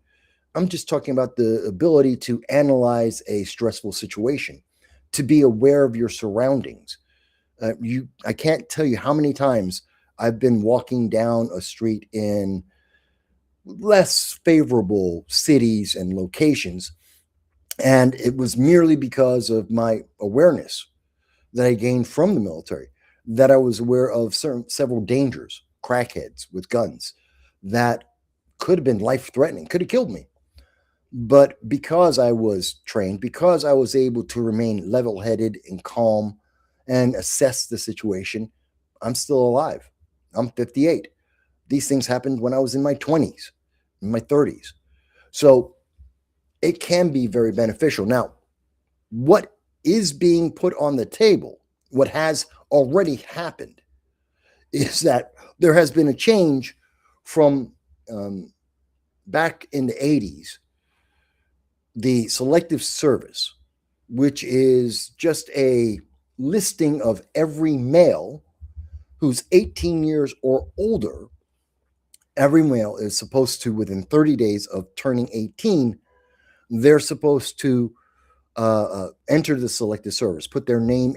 I'm just talking about the ability to analyze a stressful situation, to be aware of your surroundings. I can't tell you how many times I've been walking down a street in less favorable cities and locations, and it was merely because of my awareness that I gained from the military, that I was aware of several dangers, crackheads with guns that could have been life-threatening, could have killed me. But because I was trained, because I was able to remain level-headed and calm and assess the situation, I'm still alive. I'm 58. These things happened when I was in my 20s, in my 30s. So it can be very beneficial. Now, what is being put on the table, what has already happened, is that there has been a change from back in the 80s. The selective service, which is just a listing of every male who's 18 years or older. Every male is supposed to, within 30 days of turning 18, they're supposed to enter the selective service, put their name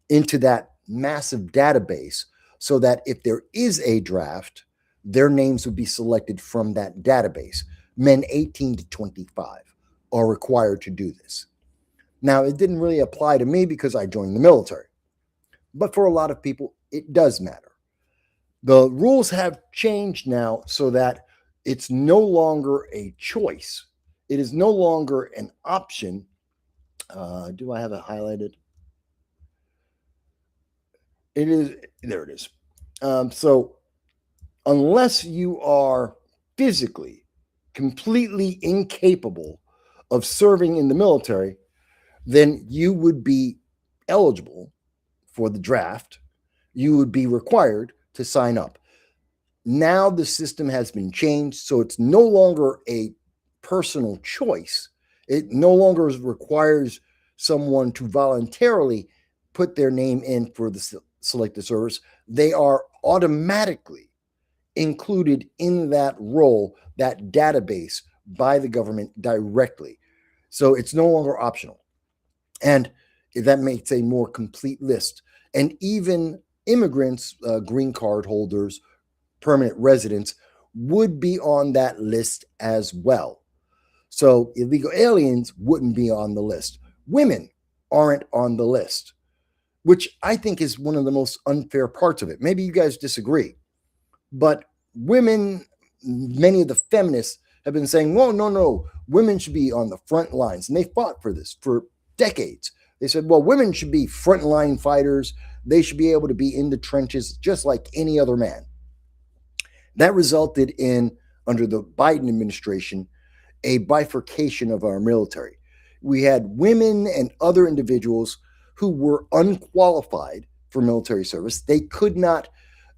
into that massive database, so that if there is a draft, their names would be selected from that database. Men 18 to 25 are required to do this. Now, it didn't really apply to me because I joined the military, but for a lot of people, it does matter. The rules have changed now so that it's no longer a choice. It is no longer an option. Do I have it highlighted? It is, there it is. So unless you are physically completely incapable of serving in the military, then you would be eligible for the draft. You would be required to sign up. Now the system has been changed, so it's no longer a personal choice. It no longer requires someone to voluntarily put their name in for the selected service. They are automatically included in that role, that database, by the government directly. So it's no longer optional. And that makes a more complete list. And even immigrants, green card holders, permanent residents would be on that list as well. So illegal aliens wouldn't be on the list. Women aren't on the list, which I think is one of the most unfair parts of it. Maybe you guys disagree, but women, many of the feminists have been saying, well, no, women should be on the front lines. And they fought for this for decades. They said, well, women should be frontline fighters. They should be able to be in the trenches just like any other man. That resulted in, under the Biden administration, a bifurcation of our military. We had women and other individuals who were unqualified for military service. They could not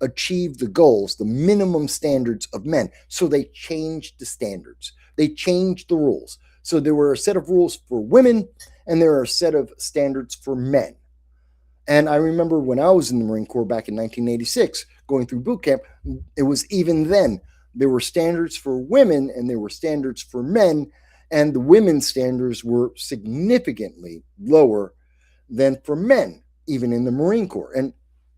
achieve the goals, the minimum standards of men. So they changed the standards. They changed the rules. So there were a set of rules for women and there are a set of standards for men. And I remember when I was in the Marine Corps back in 1986, going through boot camp, it was even then. There were standards for women and there were standards for men, and the women's standards were significantly lower than for men, even in the Marine Corps. And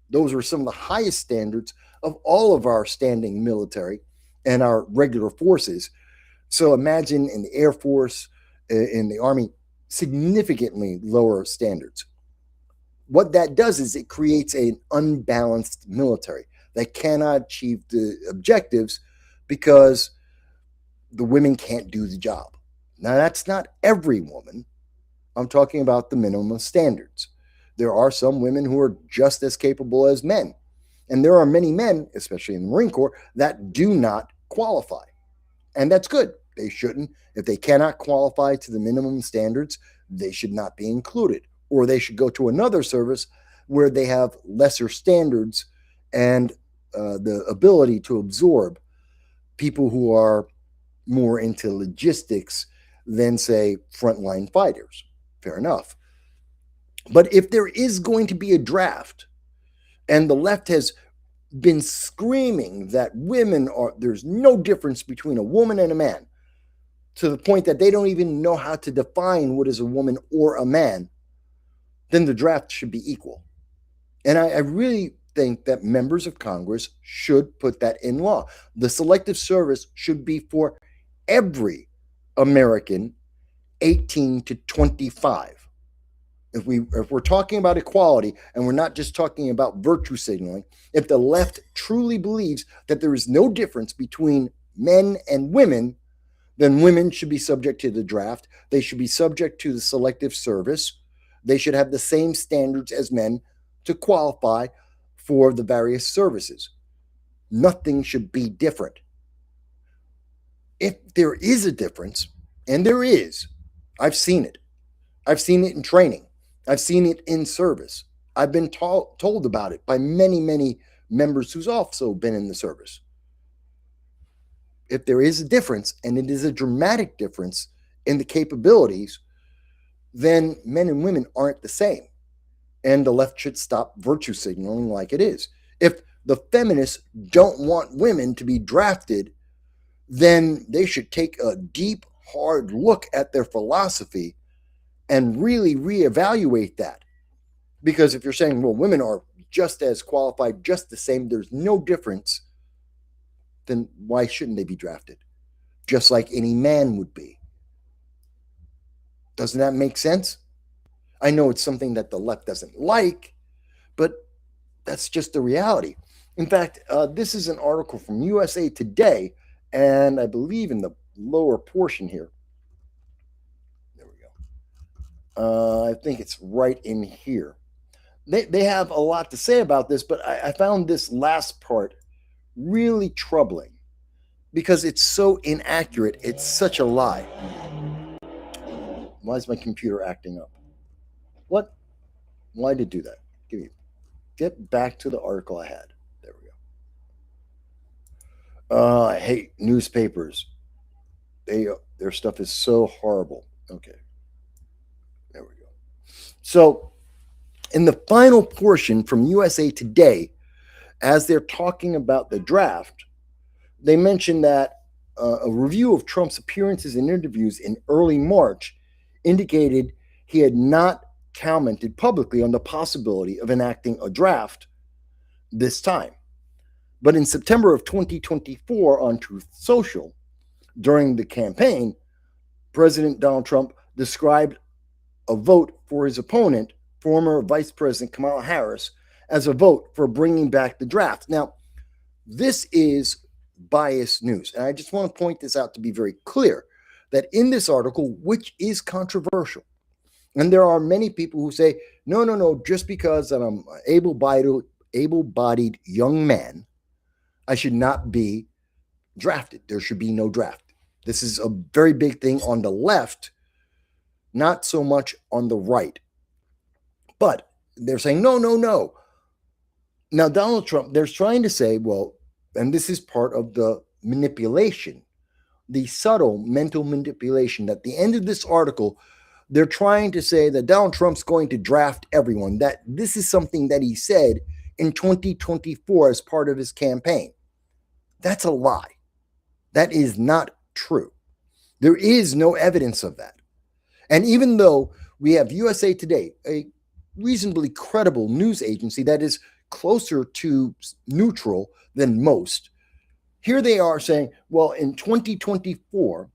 those were some of the highest standards of all of our standing military and our regular forces. So imagine in the Air Force, in the Army, significantly lower standards. What that does is it creates an unbalanced military that cannot achieve the objectives because the women can't do the job. Now, that's not every woman. I'm talking about the minimum standards. There are some women who are just as capable as men. And there are many men, especially in the Marine Corps, that do not qualify. And that's good. They shouldn't. If they cannot qualify to the minimum standards, they should not be included. Or they should go to another service where they have lesser standards and the ability to absorb people who are more into logistics than, say, frontline fighters. Fair enough. But if there is going to be a draft, and the left has been screaming that there's no difference between a woman and a man, to the point that they don't even know how to define what is a woman or a man, then the draft should be equal. And I really think that members of Congress should put that in law. The selective service should be for every American 18 to 25. If we're talking about equality and we're not just talking about virtue signaling, if the left truly believes that there is no difference between men and women, then women should be subject to the draft. They should be subject to the selective service. They should have the same standards as men to qualify for the various services. Nothing should be different. If there is a difference, and there is, I've seen it. I've seen it in training. I've seen it in service. I've been told about it by many, many members who's also been in the service. If there is a difference, and it is a dramatic difference in the capabilities, then men and women aren't the same. And the left should stop virtue signaling like it is. If the feminists don't want women to be drafted, then they should take a deep, hard look at their philosophy and really reevaluate that. Because if you're saying, well, women are just as qualified, just the same, there's no difference, then why shouldn't they be drafted? Just like any man would be. Doesn't that make sense? I know it's something that the left doesn't like, but that's just the reality. In fact, this is an article from USA Today, and I believe in the lower portion here. There we go. I think it's right in here. They have a lot to say about this, but I found this last part really troubling because it's so inaccurate. It's such a lie. Why is my computer acting up? What? Why did it do that? Get back to the article I had. There we go. I hate newspapers. Their stuff is so horrible. Okay. There we go. So, in the final portion from USA Today, as they're talking about the draft, they mentioned that a review of Trump's appearances and interviews in early March indicated he had not commented publicly on the possibility of enacting a draft this time. But in September of 2024 on Truth Social, during the campaign, President Donald Trump described a vote for his opponent, former Vice President Kamala Harris, as a vote for bringing back the draft. Now, this is biased news, and I just want to point this out to be very clear that in this article, which is controversial, and there are many people who say, no, just because I'm an able-bodied young man, I should not be drafted. There should be no draft. This is a very big thing on the left, not so much on the right. But they're saying, no. Now, Donald Trump, they're trying to say, well, and this is part of the manipulation, the subtle mental manipulation. At the end of this article, they're trying to say that Donald Trump's going to draft everyone, that this is something that he said in 2024 as part of his campaign. That's a lie. That is not true. There is no evidence of that. And even though we have USA Today, a reasonably credible news agency that is closer to neutral than most, here they are saying, well, in 2024,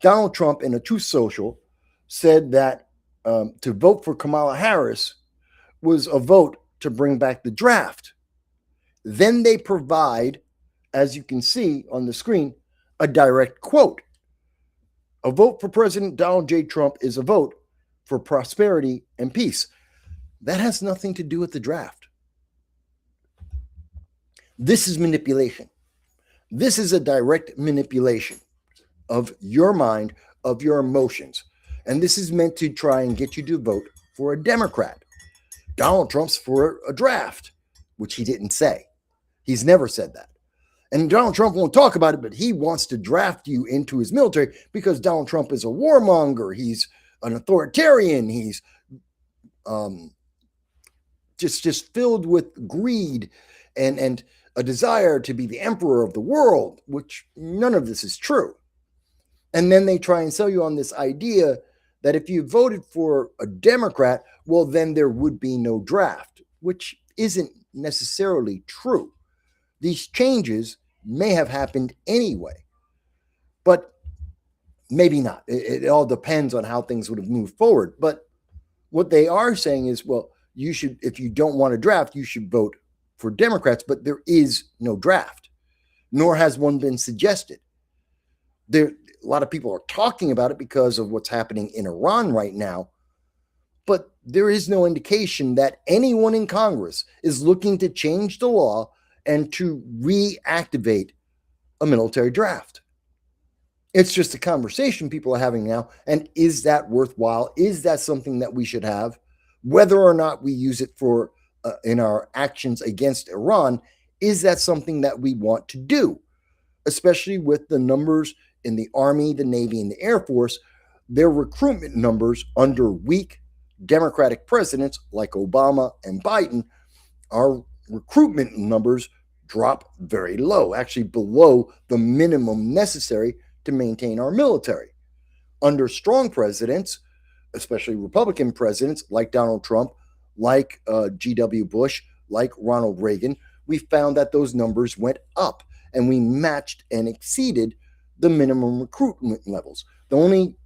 Donald Trump in a Truth Social said that to vote for Kamala Harris was a vote to bring back the draft. Then they provide, as you can see on the screen, a direct quote. A vote for President Donald J. Trump is a vote for prosperity and peace. That has nothing to do with the draft. This is manipulation. This is a direct manipulation of your mind, of your emotions. And this is meant to try and get you to vote for a Democrat. Donald Trump's for a draft, which he didn't say. He's never said that. And Donald Trump won't talk about it, but he wants to draft you into his military because Donald Trump is a warmonger. He's an authoritarian. He's just filled with greed and a desire to be the emperor of the world, which none of this is true. And then they try and sell you on this idea that if you voted for a Democrat, well, then there would be no draft, which isn't necessarily true. These changes may have happened anyway, but maybe not. It all depends on how things would have moved forward. But what they are saying is, well, you should, if you don't want a draft, you should vote for Democrats, but there is no draft, nor has one been suggested. A lot of people are talking about it because of what's happening in Iran right now, but there is no indication that anyone in Congress is looking to change the law and to reactivate a military draft. It's just a conversation people are having now. And is that worthwhile? Is that something that we should have? Whether or not we use it for in our actions against Iran, is that something that we want to do? Especially with the numbers in the Army, the Navy, and the Air Force, their recruitment numbers under weak Democratic presidents like Obama and Biden, our recruitment numbers drop very low, actually below the minimum necessary to maintain our military. Under strong presidents, especially Republican presidents like Donald Trump, like G.W. Bush, like Ronald Reagan, we found that those numbers went up and we matched and exceeded the minimum recruitment levels. The only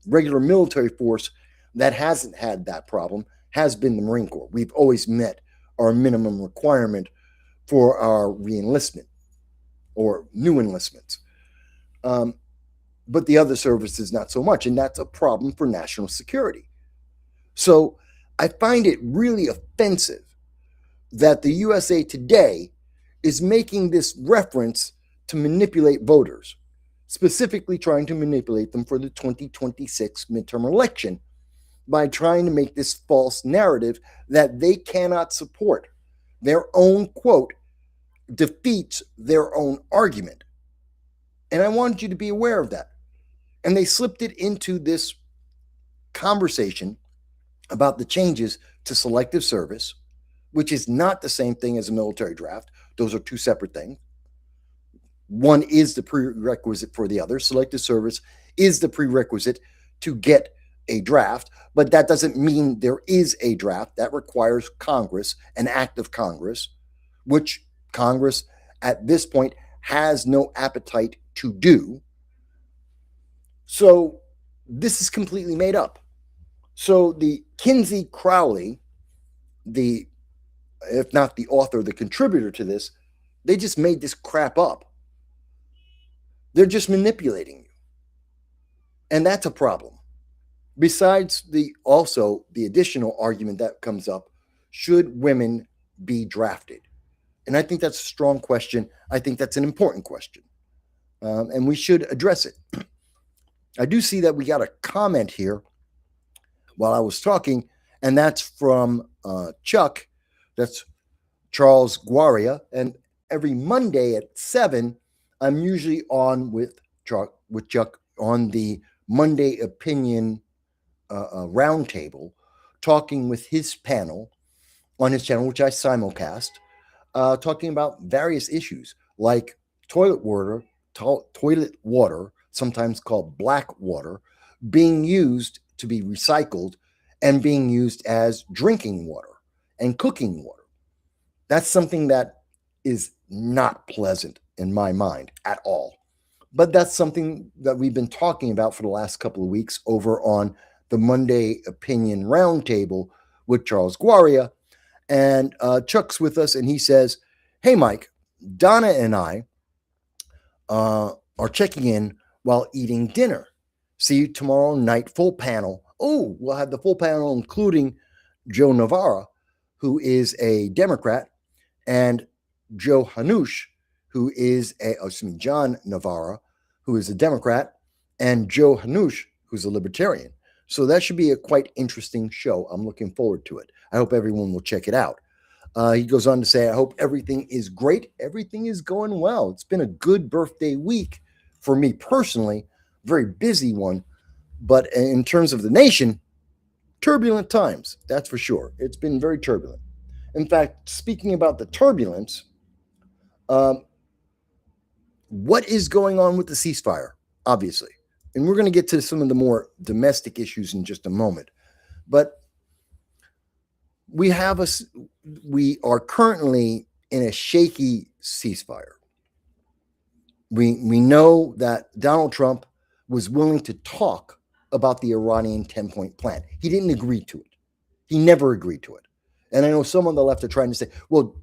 regular military force that hasn't had that problem has been the Marine Corps. We've always met our minimum requirement for our reenlistment or new enlistments. But the other services, not so much. And that's a problem for national security. So I find it really offensive that the USA Today is making this reference to manipulate voters, specifically trying to manipulate them for the 2026 midterm election by trying to make this false narrative that they cannot support. Their own quote defeats their own argument. And I wanted you to be aware of that. And they slipped it into this conversation about the changes to selective service, which is not the same thing as a military draft. Those are two separate things. One is the prerequisite for the other. Selective service is the prerequisite to get a draft, but that doesn't mean there is a draft. That requires Congress, an act of Congress, which Congress at this point has no appetite to do. So this is completely made up. So the Kinsey Crowley, if not the author, the contributor to this, they just made this crap up. They're just manipulating you. And that's a problem. Besides the additional argument that comes up, should women be drafted? And I think that's a strong question. I think that's an important question. And we should address it. I do see that we got a comment here while I was talking, and that's from Chuck. That's Charles Guaria. And every Monday at 7, I'm usually on with Chuck on the Monday Opinion Roundtable, talking with his panel on his channel, which I simulcast, talking about various issues like toilet water, sometimes called black water, being used to be recycled and being used as drinking water and cooking water. That's something that is not pleasant in my mind at all. But that's something that we've been talking about for the last couple of weeks over on the Monday Opinion Roundtable with Charles Guaria. And Chuck's with us, and he says, "Hey, Mike, Donna and I are checking in while eating dinner. See you tomorrow night, full panel." Oh, we'll have the full panel, including Joe Navarra, who is a Democrat, and Joe Hanush, who is John Navarra, who is a Democrat, and Joe Hanush, who's a libertarian. So that should be a quite interesting show. I'm looking forward to it. I hope everyone will check it out. He goes on to say, "I hope everything is great. Everything is going well. It's been a good birthday week for me personally, very busy one. But in terms of the nation, turbulent times, that's for sure. It's been very turbulent. In fact, speaking about the turbulence, what is going on with the ceasefire, obviously? And we're going to get to some of the more domestic issues in just a moment. But we are currently in a shaky ceasefire. We know that Donald Trump was willing to talk about the Iranian 10-point plan. He didn't agree to it. He never agreed to it. And I know some on the left are trying to say, well,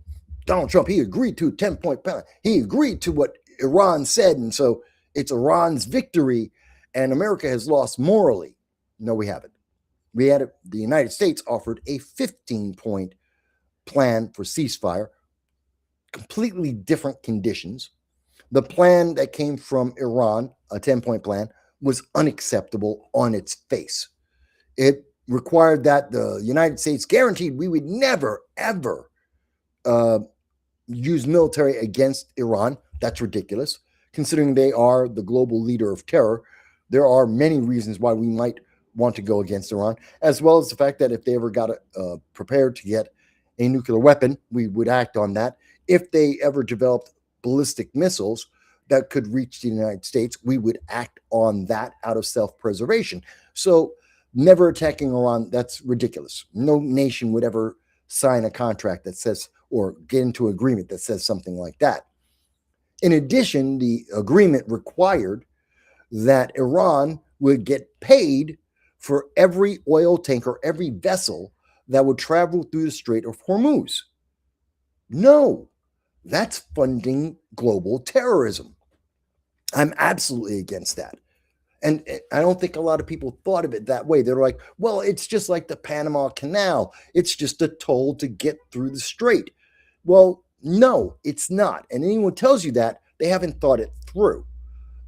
Donald Trump, he agreed to a 10-point plan. He agreed to what Iran said, and so it's Iran's victory, and America has lost morally. No, we haven't. The United States offered a 15-point plan for ceasefire, completely different conditions. The plan that came from Iran, a 10-point plan, was unacceptable on its face. It required that the United States guaranteed we would never, ever use military against Iran. That's ridiculous. Considering they are the global leader of terror, there are many reasons why we might want to go against Iran, as well as the fact that if they ever got prepared to get a nuclear weapon, we would act on that. If they ever developed ballistic missiles that could reach the United States, we would act on that out of self-preservation. So never attacking Iran, that's ridiculous. No nation would ever sign a contract that says, or get into an agreement that says something like that. In addition, the agreement required that Iran would get paid for every oil tanker, every vessel that would travel through the Strait of Hormuz. No, that's funding global terrorism. I'm absolutely against that. And I don't think a lot of people thought of it that way. They're like, well, it's just like the Panama Canal. It's just a toll to get through the strait. Well, no, it's not. And anyone tells you that, They haven't thought it through.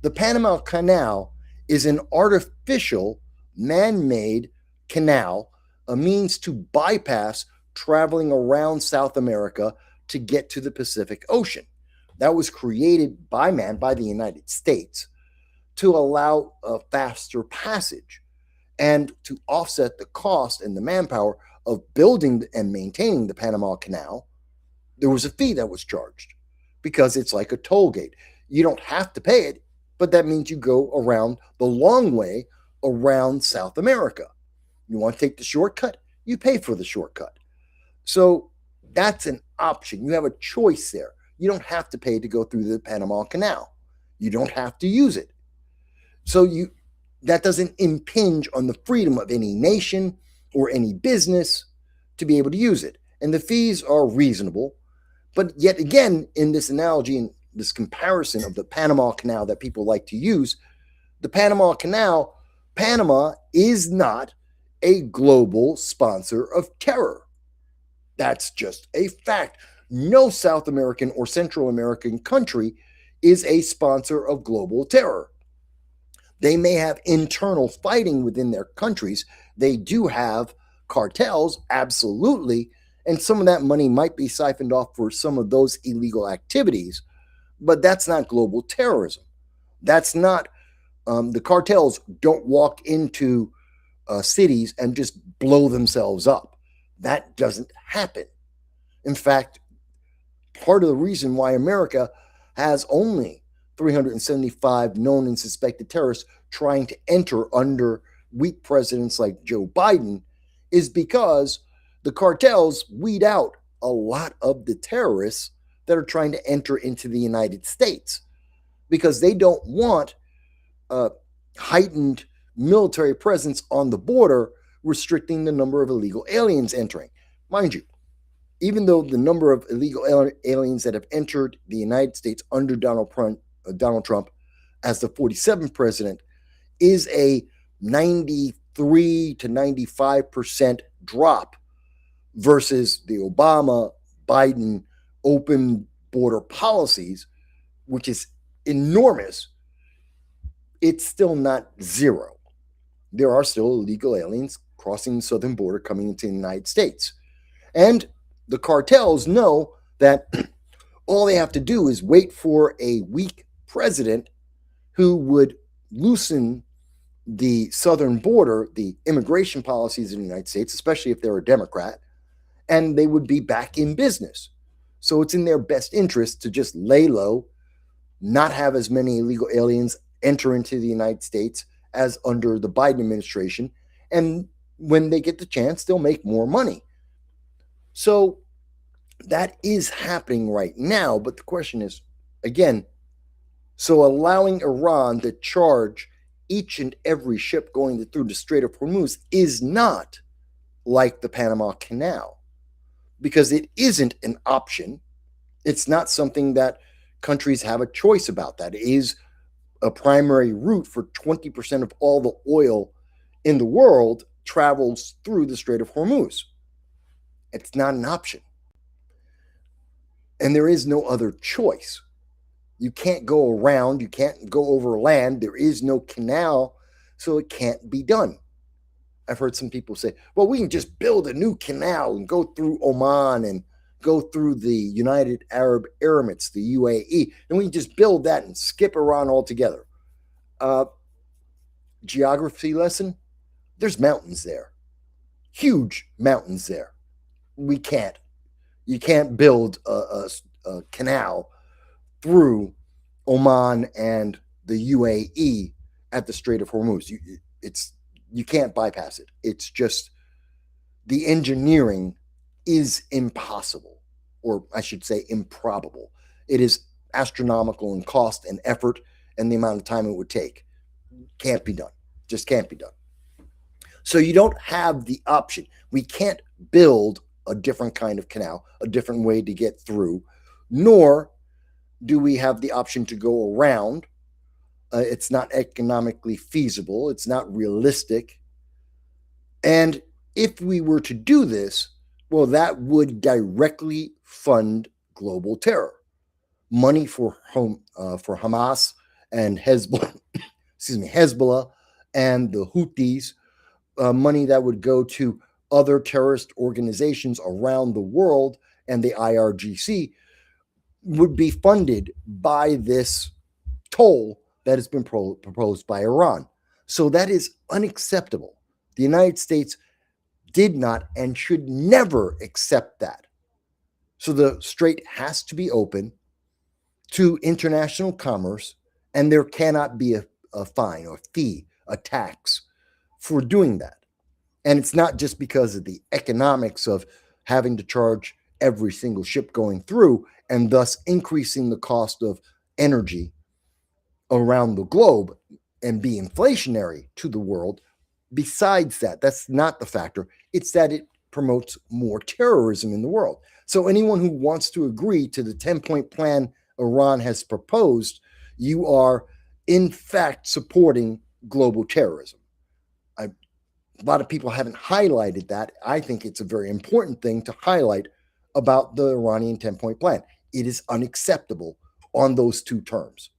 The Panama Canal is an artificial, man-made canal, a means to bypass traveling around South America to get to the Pacific Ocean. That was created by man, by the United States, to allow a faster passage and to offset the cost and the manpower of building and maintaining the Panama Canal. There was a fee that was charged because it's like a toll gate. You don't have to pay it, but that means you go around the long way around South America. You want to take the shortcut, you pay for the shortcut. So that's an option. You have a choice there. You don't have to pay to go through the Panama Canal. You don't have to use it. So that doesn't impinge on the freedom of any nation or any business to be able to use it. And the fees are reasonable. But yet again, in this analogy and this comparison of the Panama Canal that people like to use, the Panama Canal, Panama is not a global sponsor of terror. That's just a fact. No South American or Central American country is a sponsor of global terror. They may have internal fighting within their countries. They do have cartels, absolutely, and some of that money might be siphoned off for some of those illegal activities, but that's not global terrorism. That's not, the cartels don't walk into cities and just blow themselves up. That doesn't happen. In fact, part of the reason why America has only 375 known and suspected terrorists trying to enter under weak presidents like Joe Biden is because the cartels weed out a lot of the terrorists that are trying to enter into the United States because they don't want a heightened military presence on the border restricting the number of illegal aliens entering. Mind you, even though the number of illegal aliens that have entered the United States under Donald Trump as the 47th president is a 93 to 95% drop versus the Obama-Biden open border policies, which is enormous, it's still not zero. There are still illegal aliens crossing the southern border coming into the United States. And the cartels know that all they have to do is wait for a weak president who would loosen the southern border, the immigration policies in the United States, especially if they're a Democrat, and they would be back in business. So it's in their best interest to just lay low, not have as many illegal aliens enter into the United States as under the Biden administration. And when they get the chance, they'll make more money. So that is happening right now. But the question is, again, so allowing Iran to charge each and every ship going through the Strait of Hormuz is not like the Panama Canal, because it isn't an option. It's not something that countries have a choice about. That is a primary route for 20% of all the oil in the world travels through the Strait of Hormuz. It's not an option. And there is no other choice. You can't go around, you can't go over land, there is no canal, so it can't be done. I've heard some people say, well, we can just build a new canal and go through Oman and go through the United Arab Emirates, the UAE, and we can just build that and skip Iran altogether. Geography lesson, there's mountains there, huge mountains there. You can't build a canal through Oman and the UAE at the Strait of Hormuz. You can't bypass it. It's just the engineering is impossible, or I should say improbable. It is astronomical in cost and effort and the amount of time it would take. Can't be done. Just can't be done. So you don't have the option. We can't build a different kind of canal, a different way to get through, nor do we have the option to go around. It's not economically feasible. It's not realistic. And if we were to do this, well, that would directly fund global terror. money for Hamas and Hezbollah, Hezbollah and the Houthis, money that would go to other terrorist organizations around the world, and the IRGC would be funded by this toll that has been proposed by Iran. So that is unacceptable. The United States did not and should never accept that. So the strait has to be open to international commerce, and there cannot be a fine or fee, a tax for doing that. And it's not just because of the economics of having to charge every single ship going through and thus increasing the cost of energy around the globe and be inflationary to the world. Besides that, that's not the factor. It's that it promotes more terrorism in the world. So anyone who wants to agree to the 10-point plan Iran has proposed, you are in fact supporting global terrorism. A lot of people haven't highlighted that. I think it's a very important thing to highlight about the Iranian 10-point plan. It is unacceptable on those two terms.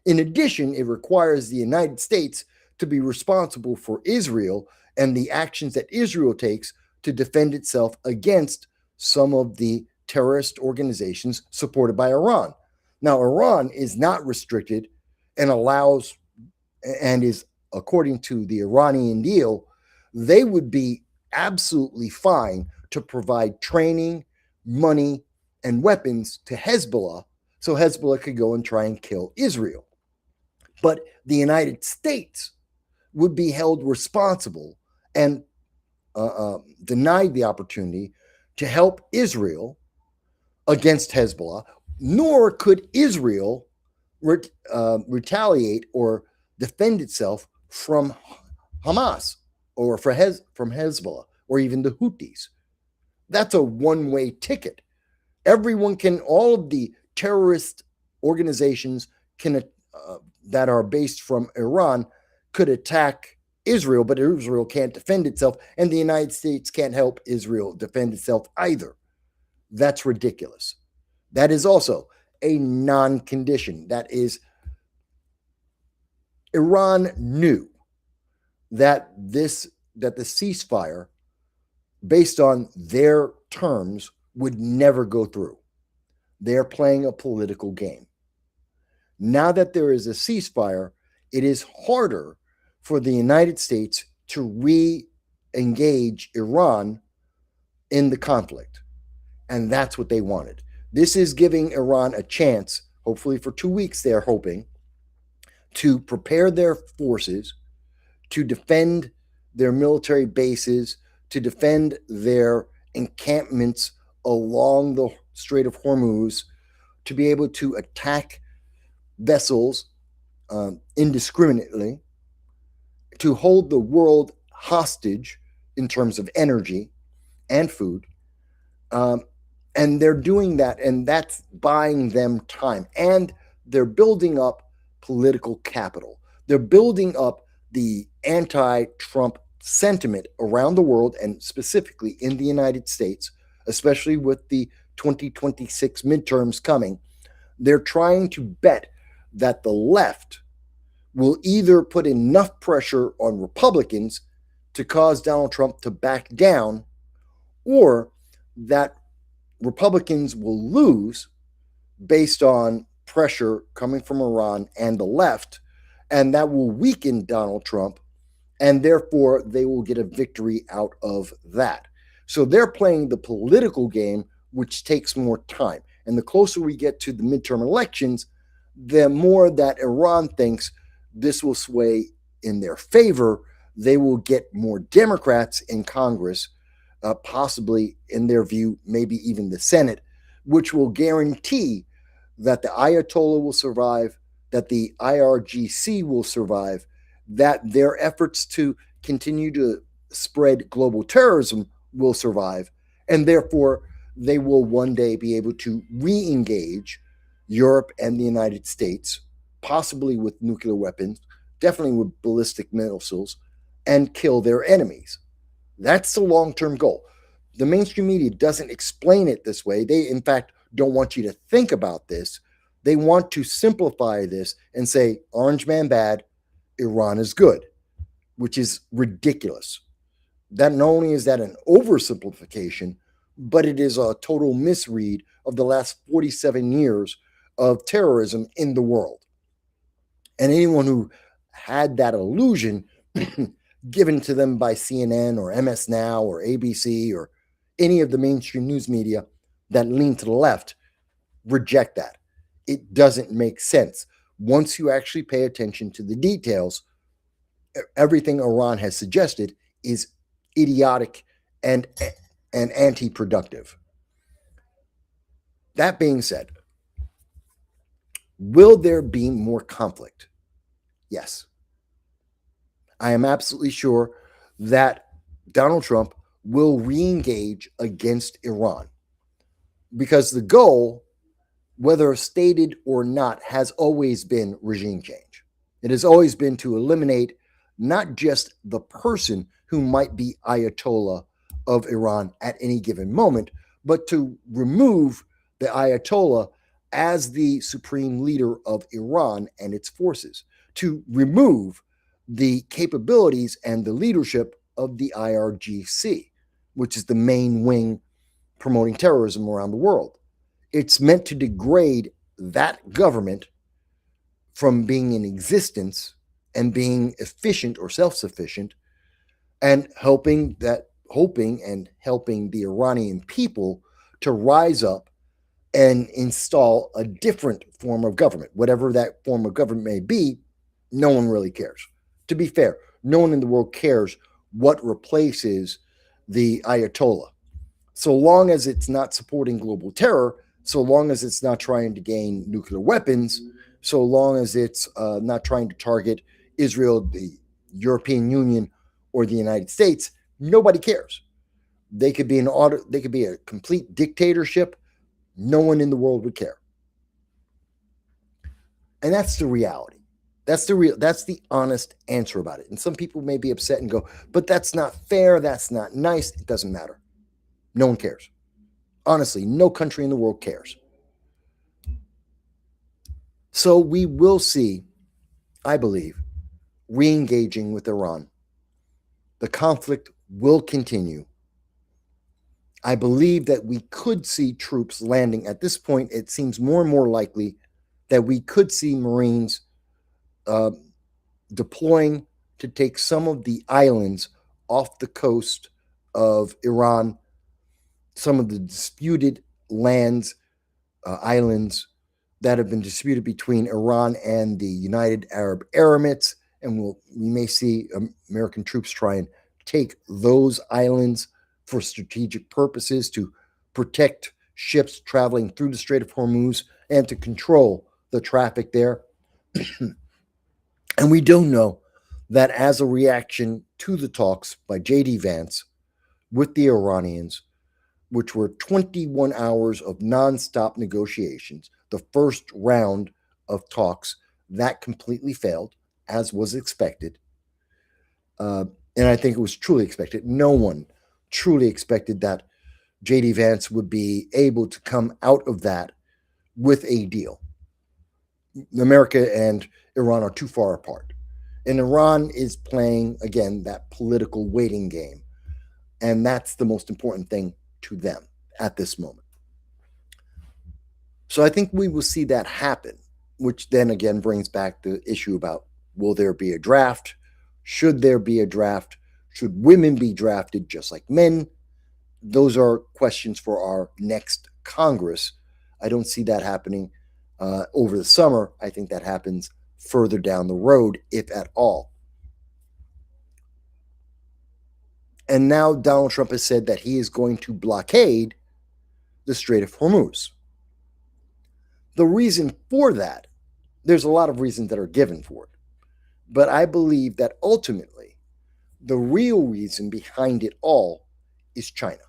In addition, it requires the United States to be responsible for Israel and the actions that Israel takes to defend itself against some of the terrorist organizations supported by Iran. Now, Iran is not restricted and allows, and is, according to the Iranian deal, they would be absolutely fine to provide training, money, and weapons to Hezbollah so Hezbollah could go and try and kill Israel. But the United States would be held responsible and denied the opportunity to help Israel against Hezbollah, nor could Israel retaliate or defend itself from Hamas or from Hezbollah or even the Houthis. That's a one-way ticket. Everyone can, all of the terrorist organizations can that are based from Iran could attack Israel, but Israel can't defend itself, and the United States can't help Israel defend itself either. That's ridiculous. That is also a non-condition. That is, Iran knew that the ceasefire, based on their terms, would never go through. They're playing a political game. Now that there is a ceasefire, it is harder for the United States to re-engage Iran in the conflict. And that's what they wanted. This is giving Iran a chance, hopefully for 2 weeks, they're hoping, to prepare their forces, to defend their military bases, to defend their encampments along the Strait of Hormuz, to be able to attack vessels indiscriminately, to hold the world hostage in terms of energy and food. And they're doing that, and that's buying them time. And they're building up political capital. They're building up the anti-Trump sentiment around the world, and specifically in the United States, especially with the 2026 midterms coming. They're trying to bet that the left will either put enough pressure on Republicans to cause Donald Trump to back down, or that Republicans will lose based on pressure coming from Iran and the left, and that will weaken Donald Trump, and therefore they will get a victory out of that. So they're playing the political game, which takes more time. And the closer we get to the midterm elections, the more that Iran thinks this will sway in their favor. They will get more Democrats in Congress, possibly, in their view, maybe even the Senate, which will guarantee that the Ayatollah will survive, that the IRGC will survive, that their efforts to continue to spread global terrorism will survive, and therefore they will one day be able to re-engage Europe and the United States, possibly with nuclear weapons, definitely with ballistic missiles, and kill their enemies. That's the long-term goal. The mainstream media doesn't explain it this way. They, in fact, don't want you to think about this. They want to simplify this and say orange man bad, Iran is good, which is ridiculous. That not only is that an oversimplification, but it is a total misread of the last 47 years of terrorism in the world. And anyone who had that illusion given to them by CNN or MS Now or ABC or any of the mainstream news media that lean to the left, reject that. It doesn't make sense. Once you actually pay attention to the details, everything Iran has suggested is idiotic and anti-productive. That being said, will there be more conflict? Yes. I am absolutely sure that Donald Trump will re-engage against Iran because the goal, whether stated or not, has always been regime change. It has always been to eliminate not just the person who might be Ayatollah of Iran at any given moment, but to remove the Ayatollah as the supreme leader of Iran and its forces, to remove the capabilities and the leadership of the IRGC, which is the main wing promoting terrorism around the world. It's meant to degrade that government from being in existence and being efficient or self-sufficient, and hoping the Iranian people to rise up and install a different form of government. Whatever that form of government may be, no one really cares. To be fair, no one in the world cares what replaces the Ayatollah. So long as it's not supporting global terror, so long as it's not trying to gain nuclear weapons, so long as it's not trying to target Israel, the European Union, or the United States, nobody cares. They could be a complete dictatorship. No one in the world would care. And that's the reality. That's the honest answer about it. And some people may be upset and go, but that's not fair. That's not nice. It doesn't matter. No one cares. Honestly, no country in the world cares. So we will see, I believe, re-engaging with Iran. The conflict will continue. I believe that we could see troops landing. At this point, it seems more and more likely that we could see Marines deploying to take some of the islands off the coast of Iran, some of the disputed lands, islands that have been disputed between Iran and the United Arab Emirates, and we may see American troops try and take those islands for strategic purposes to protect ships traveling through the Strait of Hormuz and to control the traffic there. And we do know that as a reaction to the talks by J.D. Vance with the Iranians, which were 21 hours of nonstop negotiations, the first round of talks, that completely failed, as was expected. And I think it was truly expected. No one truly expected that J.D. Vance would be able to come out of that with a deal. America and Iran are too far apart. And Iran is playing, again, that political waiting game. And that's the most important thing to them at this moment. So I think we will see that happen, which then again brings back the issue about, will there be a draft? Should there be a draft? Should women be drafted just like men? Those are questions for our next Congress. I don't see that happening over the summer. I think that happens further down the road, if at all. And now Donald Trump has said that he is going to blockade the Strait of Hormuz. The reason for that, there's a lot of reasons that are given for it. But I believe that ultimately, the real reason behind it all is China.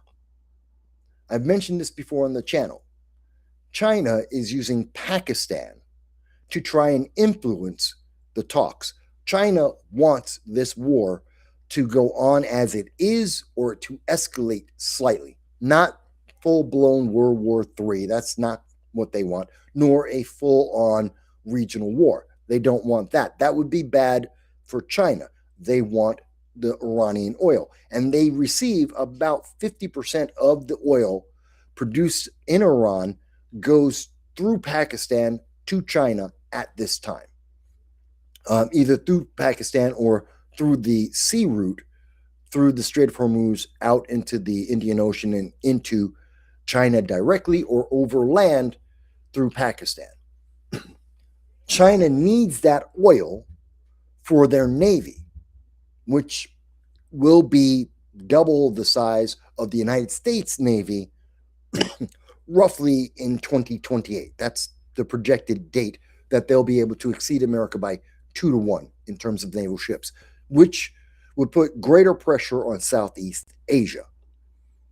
I've mentioned this before on the channel. China is using Pakistan to try and influence the talks. China wants this war to go on as it is or to escalate slightly, not full-blown World War III. That's not what they want, nor a full-on regional war. They don't want that. That would be bad for China. They want the Iranian oil, and they receive about 50% of the oil produced in Iran goes through Pakistan to China at this time, either through Pakistan or through the sea route, through the Strait of Hormuz out into the Indian Ocean and into China directly, or over land through Pakistan. China needs that oil for their navy, which will be double the size of the United States Navy roughly in 2028. That's the projected date that they'll be able to exceed America by 2-1 in terms of naval ships, which would put greater pressure on Southeast Asia.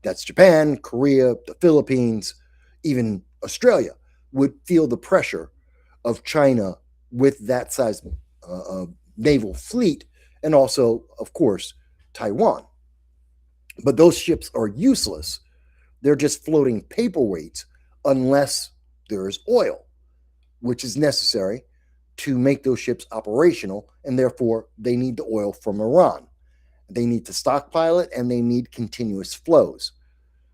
That's Japan, Korea, the Philippines, even Australia would feel the pressure of China with that size naval fleet, and also, of course, Taiwan. But those ships are useless. They're just floating paperweights unless there's oil, which is necessary to make those ships operational, and therefore they need the oil from Iran. They need to stockpile it, and they need continuous flows.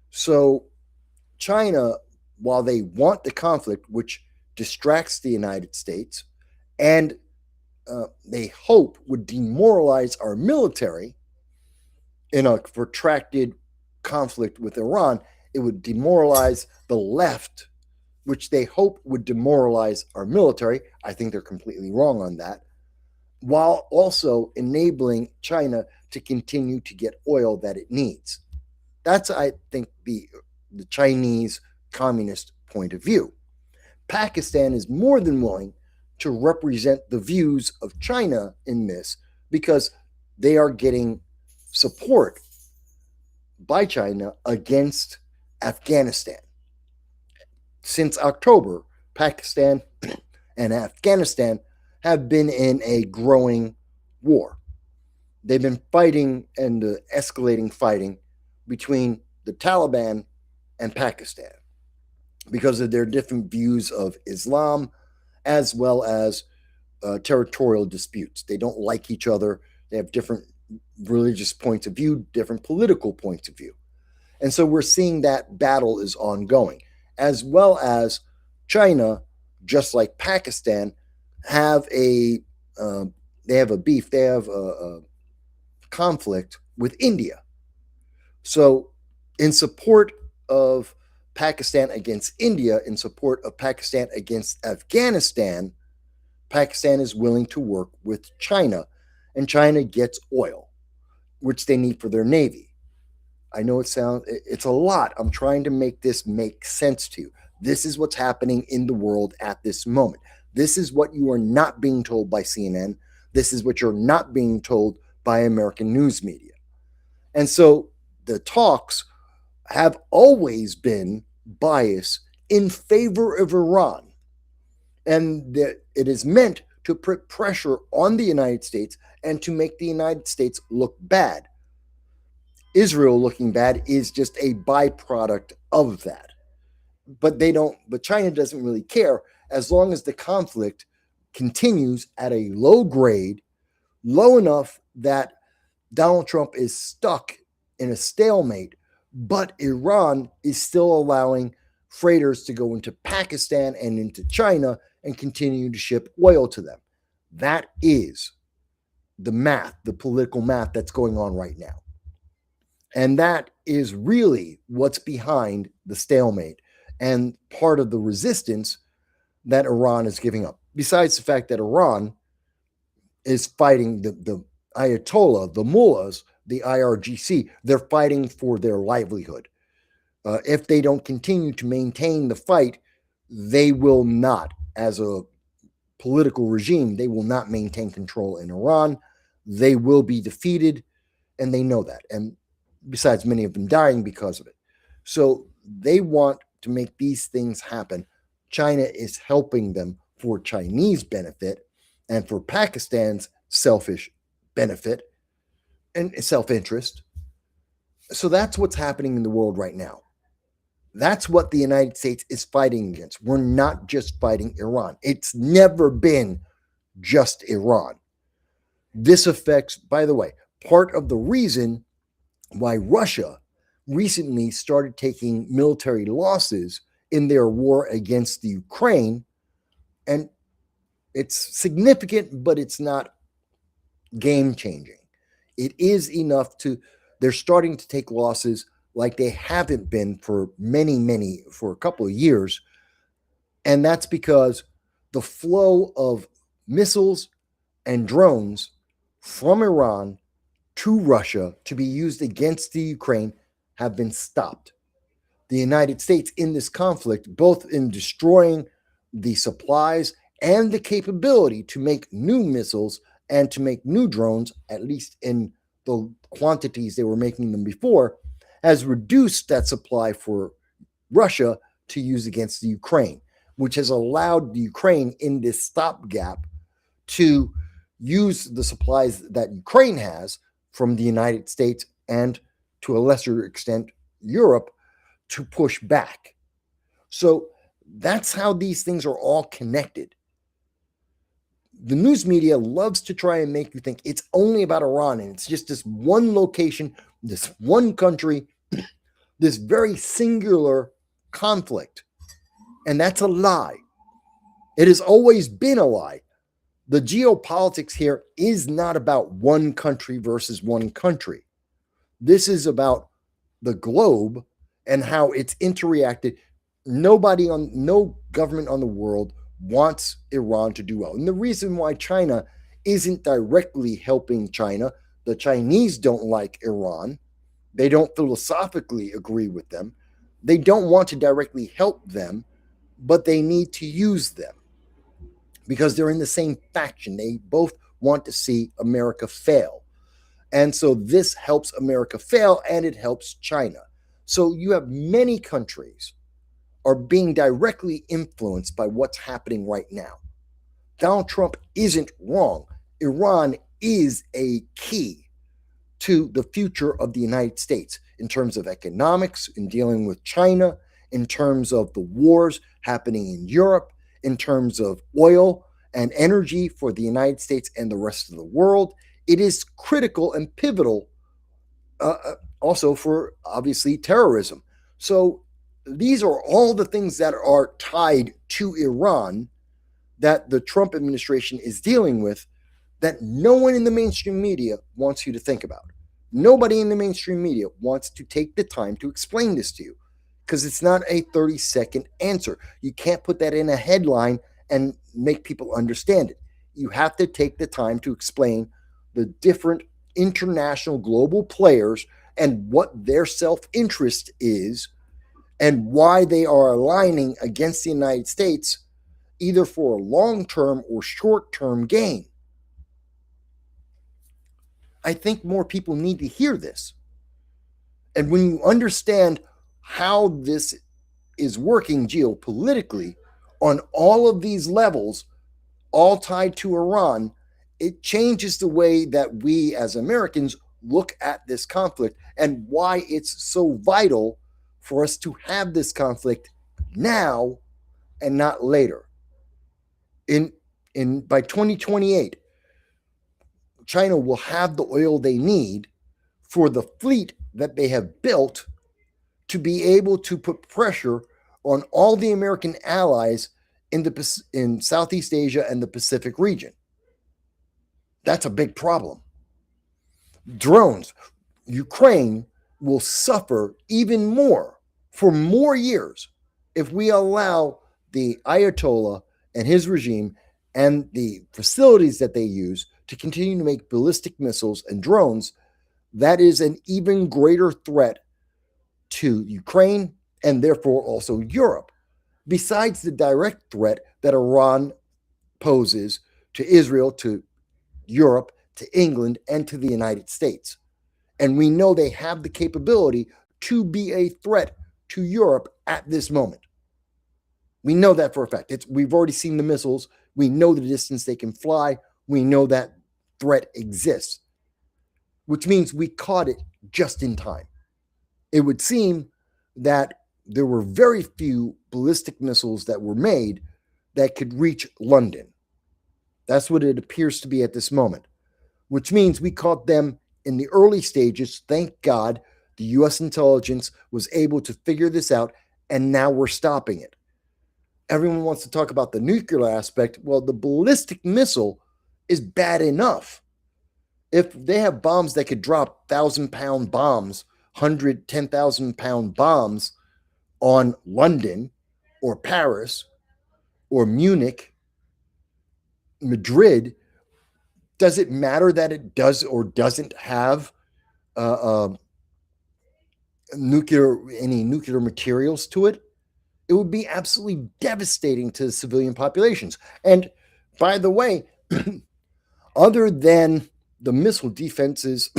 So China, while they want the conflict, which distracts the United States, and they hope would demoralize our military in a protracted conflict with Iran, it would demoralize the left, which they hope would demoralize our military. I think they're completely wrong on that, while also enabling China to continue to get oil that it needs. That's, I think, the Chinese communist point of view. Pakistan is more than willing to represent the views of China in this, because they are getting support by China against Afghanistan. Since October, Pakistan and Afghanistan have been in a growing war. They've been fighting and escalating fighting between the Taliban and Pakistan because of their different views of Islam, as well as territorial disputes. They don't like each other. They have different religious points of view, different political points of view. And so we're seeing that battle is ongoing, as well as China, just like Pakistan, have a beef. They have a conflict with India. So in support of Pakistan against India, in support of Pakistan against Afghanistan, Pakistan is willing to work with China, and China gets oil, which they need for their navy. I know it's a lot. I'm trying to make this make sense to you. This is what's happening in the world at this moment. This is what you are not being told by CNN. This is what you're not being told by American news media. And so the talks have always been biased in favor of Iran. And that it is meant to put pressure on the United States and to make the United States look bad. Israel looking bad is just a byproduct of that. But China doesn't really care as long as the conflict continues at a low grade, low enough that Donald Trump is stuck in a stalemate, but Iran is still allowing freighters to go into Pakistan and into China and continue to ship oil to them. That is the math, the political math that's going on right now. And that is really what's behind the stalemate and part of the resistance that Iran is giving up. Besides the fact that Iran is fighting the Ayatollah, the mullahs, the IRGC, they're fighting for their livelihood. If they don't continue to maintain the fight, they will not, as a political regime, they will not maintain control in Iran. They will be defeated, and they know that. And besides, many of them dying because of it. So they want to make these things happen. China is helping them for Chinese benefit and for Pakistan's selfish benefit and self-interest. So that's what's happening in the world right now. That's what the United States is fighting against. We're not just fighting Iran. It's never been just Iran. This affects, by the way, part of the reason why Russia recently started taking military losses in their war against the Ukraine. And it's significant, but it's not game changing. It is enough they're starting to take losses like they haven't been for for a couple of years. And that's because the flow of missiles and drones from Iran to Russia to be used against the Ukraine have been stopped. The United States in this conflict, both in destroying the supplies and the capability to make new missiles and to make new drones, at least in the quantities they were making them before, has reduced that supply for Russia to use against the Ukraine, which has allowed the Ukraine in this stopgap to use the supplies that Ukraine has from the United States and to a lesser extent Europe to push back. So that's how these things are all connected. The news media loves to try and make you think it's only about Iran and it's just this one location, this one country, this very singular conflict. And that's a lie. It has always been a lie. The geopolitics here is not about one country versus one country. This is about the globe and how it's interreacted. No government on the world wants Iran to do well. And the reason why China isn't directly helping China, the Chinese don't like Iran. They don't philosophically agree with them. They don't want to directly help them, but they need to use them because they're in the same faction. They both want to see America fail. And so this helps America fail and it helps China. So you have many countries are being directly influenced by what's happening right now. Donald Trump isn't wrong. Iran is a key to the future of the United States in terms of economics, in dealing with China, in terms of the wars happening in Europe, in terms of oil and energy for the United States and the rest of the world. It is critical and pivotal also for, obviously, terrorism. So these are all the things that are tied to Iran that the Trump administration is dealing with that no one in the mainstream media wants you to think about. Nobody in the mainstream media wants to take the time to explain this to you because it's not a 30-second answer. You can't put that in a headline and make people understand it. You have to take the time to explain the different international global players and what their self-interest is and why they are aligning against the United States either for a long-term or short-term gain. I think more people need to hear this. And when you understand how this is working geopolitically on all of these levels, all tied to Iran, it changes the way that we as Americans look at this conflict and why it's so vital for us to have this conflict now and not later. By 2028, China will have the oil they need for the fleet that they have built to be able to put pressure on all the American allies in Southeast Asia and the Pacific region. That's a big problem. Drones. Ukraine will suffer even more for more years if we allow the Ayatollah and his regime and the facilities that they use to continue to make ballistic missiles and drones. That is an even greater threat to Ukraine and therefore also Europe, besides the direct threat that Iran poses to Israel, to Europe, to England, and to the United States. And we know they have the capability to be a threat to Europe at this moment. We know that for a fact. We've already seen the missiles. We know the distance they can fly. We know that threat exists, which means we caught it just in time. It would seem that there were very few ballistic missiles that were made that could reach London. That's what it appears to be at this moment, which means we caught them in the early stages. Thank God the U.S. intelligence was able to figure this out, and now we're stopping it. Everyone wants to talk about the nuclear aspect. Well, the ballistic missile is bad enough. If they have bombs that could drop 1,000-pound bombs, 10,000-pound bombs on London or Paris or Munich, Madrid, does it matter that it does or doesn't have any nuclear materials to it? It would be absolutely devastating to the civilian populations. And by the way, other than the missile defenses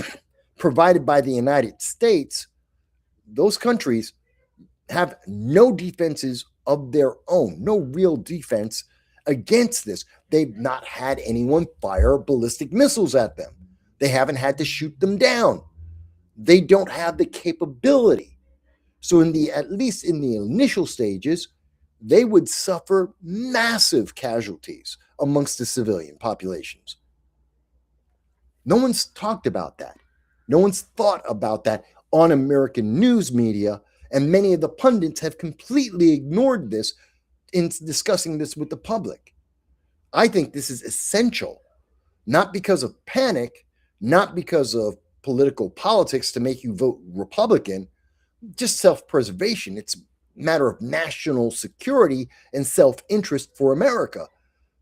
provided by the United States, those countries have no defenses of their own, no real defense against this. They've not had anyone fire ballistic missiles at them. They haven't had to shoot them down. They don't have the capability. So at least in the initial stages, they would suffer massive casualties amongst the civilian populations. No one's talked about that. No one's thought about that on American news media, and many of the pundits have completely ignored this in discussing this with the public. I think this is essential, not because of panic, not because of political politics to make you vote Republican, just self-preservation. It's a matter of national security and self-interest for America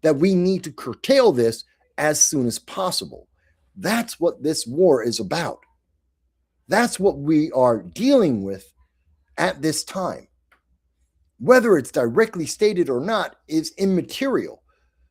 that we need to curtail this as soon as possible. That's what this war is about. That's what we are dealing with at this time. Whether it's directly stated or not is immaterial.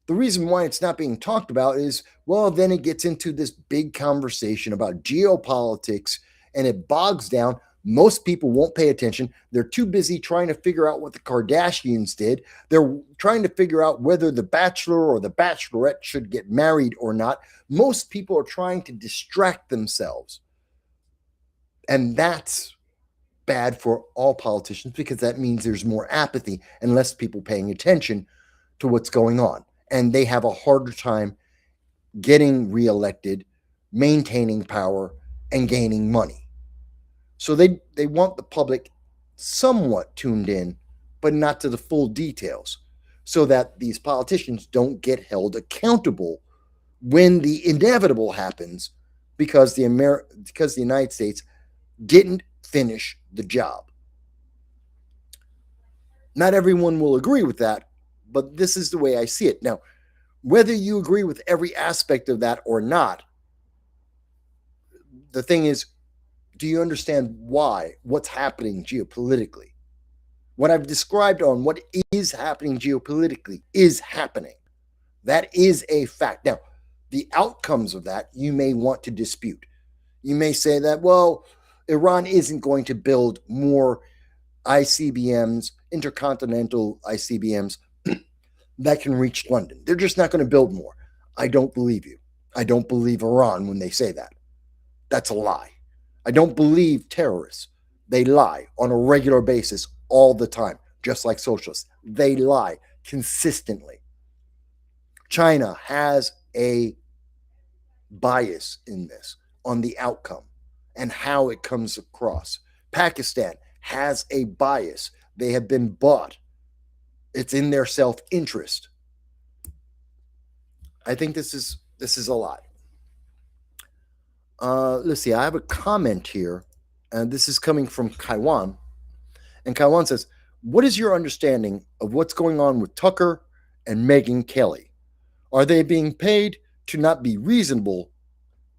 The reason why it's not being talked about is, well, then it gets into this big conversation about geopolitics and it bogs down. Most people won't pay attention. They're too busy trying to figure out what the Kardashians did. They're trying to figure out whether the Bachelor or the Bachelorette should get married or not. Most people are trying to distract themselves. And that's bad for all politicians because that means there's more apathy and less people paying attention to what's going on. And they have a harder time getting reelected, maintaining power, and gaining money. So they want the public somewhat tuned in, but not to the full details, so that these politicians don't get held accountable when the inevitable happens because the United States didn't finish the job. Not everyone will agree with that, but this is the way I see it. Now, whether you agree with every aspect of that or not, the thing is, do you understand what's happening geopolitically? What I've described on what is happening geopolitically is happening. That is a fact. Now, the outcomes of that you may want to dispute. You may say that, well, Iran isn't going to build more ICBMs, intercontinental ICBMs that can reach London. They're just not going to build more. I don't believe you. I don't believe Iran when they say that. That's a lie. I don't believe terrorists. They lie on a regular basis all the time, just like socialists. They lie consistently. China has a bias in this on the outcome and how it comes across. Pakistan has a bias. They have been bought. It's in their self-interest. I think this is a lot. Let's see. I have a comment here, and this is coming from Kaiwan. And Kaiwan says, what is your understanding of what's going on with Tucker and Megyn Kelly? Are they being paid to not be reasonable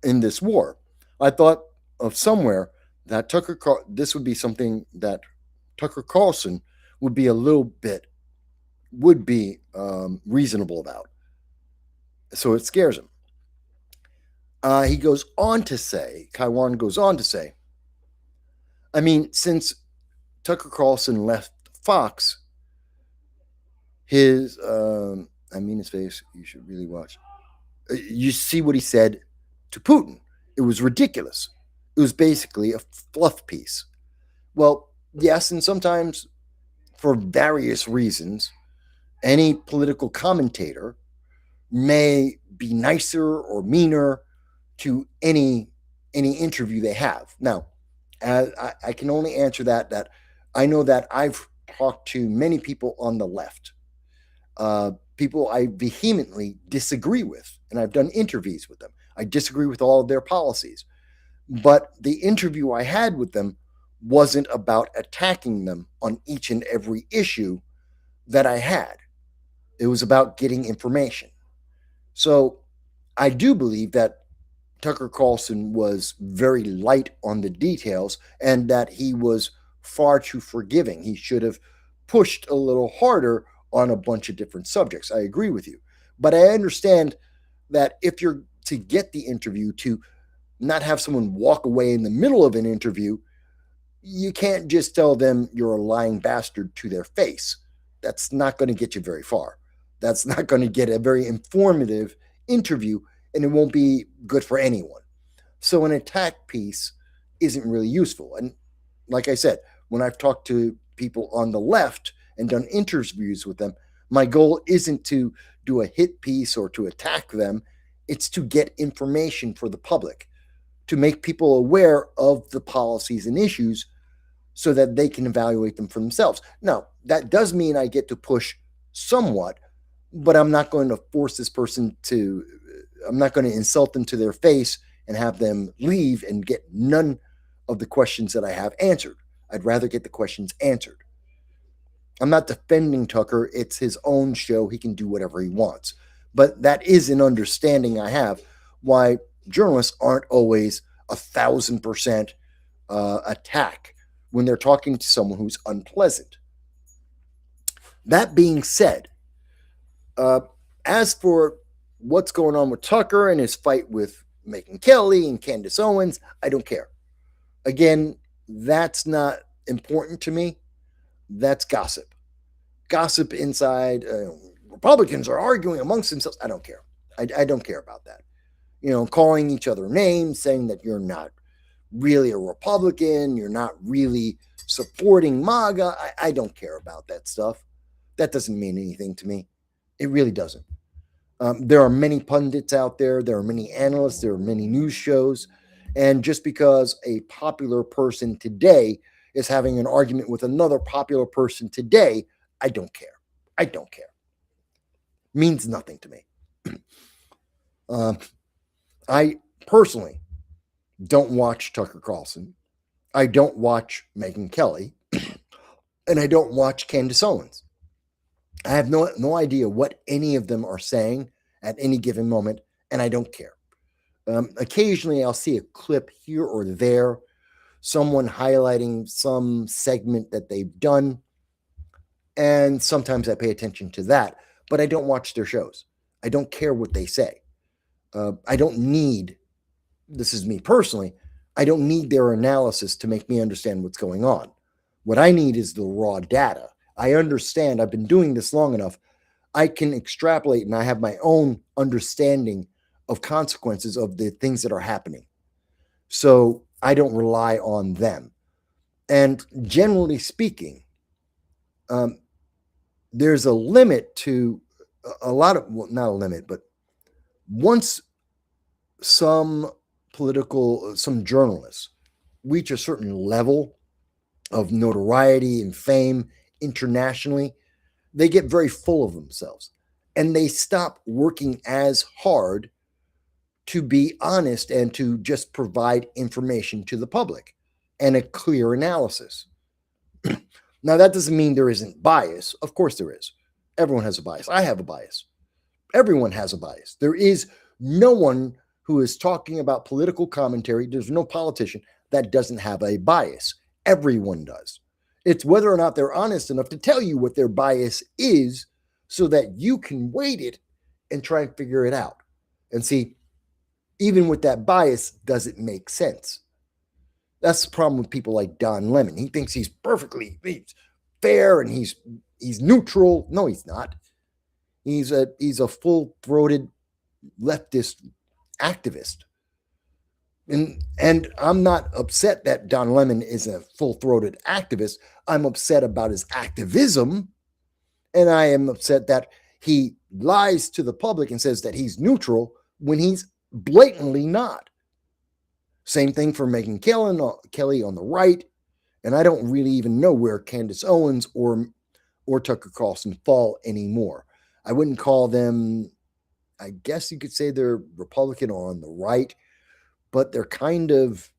in this war? I thought of somewhere that this would be something that Tucker Carlson would be reasonable about. So it scares him. He goes on to say, Kaiwan goes on to say, I mean, since Tucker Carlson left Fox, his face, you should really watch. You see what he said to Putin. It was ridiculous. It was basically a fluff piece. Well, yes, and sometimes for various reasons, any political commentator may be nicer or meaner to any interview they have. Now, I can only answer that I know that I've talked to many people on the left, people I vehemently disagree with, and I've done interviews with them. I disagree with all of their policies, but the interview I had with them wasn't about attacking them on each and every issue that I had. It was about getting information. So I do believe that Tucker Carlson was very light on the details and that he was far too forgiving. He should have pushed a little harder on a bunch of different subjects. I agree with you. But I understand that if you're to get the interview, to not have someone walk away in the middle of an interview, you can't just tell them you're a lying bastard to their face. That's not going to get you very far. That's not going to get a very informative interview, and it won't be good for anyone. So an attack piece isn't really useful. And like I said, when I've talked to people on the left and done interviews with them, my goal isn't to do a hit piece or to attack them. It's to get information for the public, to make people aware of the policies and issues so that they can evaluate them for themselves. Now, that does mean I get to push somewhat, but I'm not going to force this person to, I'm not going to insult them to their face and have them leave and get none of the questions that I have answered. I'd rather get the questions answered. I'm not defending Tucker. It's his own show. He can do whatever he wants. But that is an understanding I have why journalists aren't always 1,000% attack when they're talking to someone who's unpleasant. That being said, as for what's going on with Tucker and his fight with Megyn Kelly and Candace Owens, I don't care. Again, that's not important to me. That's gossip. Gossip inside. Republicans are arguing amongst themselves. I don't care. I don't care about that. You know, calling each other names, saying that you're not really a Republican, you're not really supporting MAGA. I don't care about that stuff. That doesn't mean anything to me. It really doesn't. There are many pundits out there. There are many analysts. There are many news shows. And just because a popular person today is having an argument with another popular person today, I don't care. I don't care. Means nothing to me. I personally don't watch Tucker Carlson. I don't watch Megyn Kelly. And I don't watch Candace Owens. I have no idea what any of them are saying at any given moment, and I don't care. Occasionally, I'll see a clip here or there, someone highlighting some segment that they've done, and sometimes I pay attention to that, but I don't watch their shows. I don't care what they say. I don't need, this is me personally, I don't need their analysis to make me understand what's going on. What I need is the raw data. I understand, I've been doing this long enough, I can extrapolate and I have my own understanding of consequences of the things that are happening. So I don't rely on them. And generally speaking, there's a limit to a lot of, well, not a limit, but once some journalists reach a certain level of notoriety and fame internationally, they get very full of themselves and they stop working as hard to be honest and to just provide information to the public and a clear analysis. Now, that doesn't mean there isn't bias. Of course there is. Everyone has a bias. I have a bias. Everyone has a bias. There is no one who is talking about political commentary. There's no politician that doesn't have a bias. Everyone does. It's whether or not they're honest enough to tell you what their bias is so that you can weight it and try and figure it out. And see, even with that bias, does it make sense? That's the problem with people like Don Lemon. He thinks he's fair and he's neutral. No, he's not. He's a full-throated leftist activist. And I'm not upset that Don Lemon is a full-throated activist. I'm upset about his activism, and I am upset that he lies to the public and says that he's neutral when he's blatantly not. Same thing for Megyn Kelly on the right, and I don't really even know where Candace Owens or Tucker Carlson fall anymore. I wouldn't call them, I guess you could say they're Republican or on the right, but they're kind of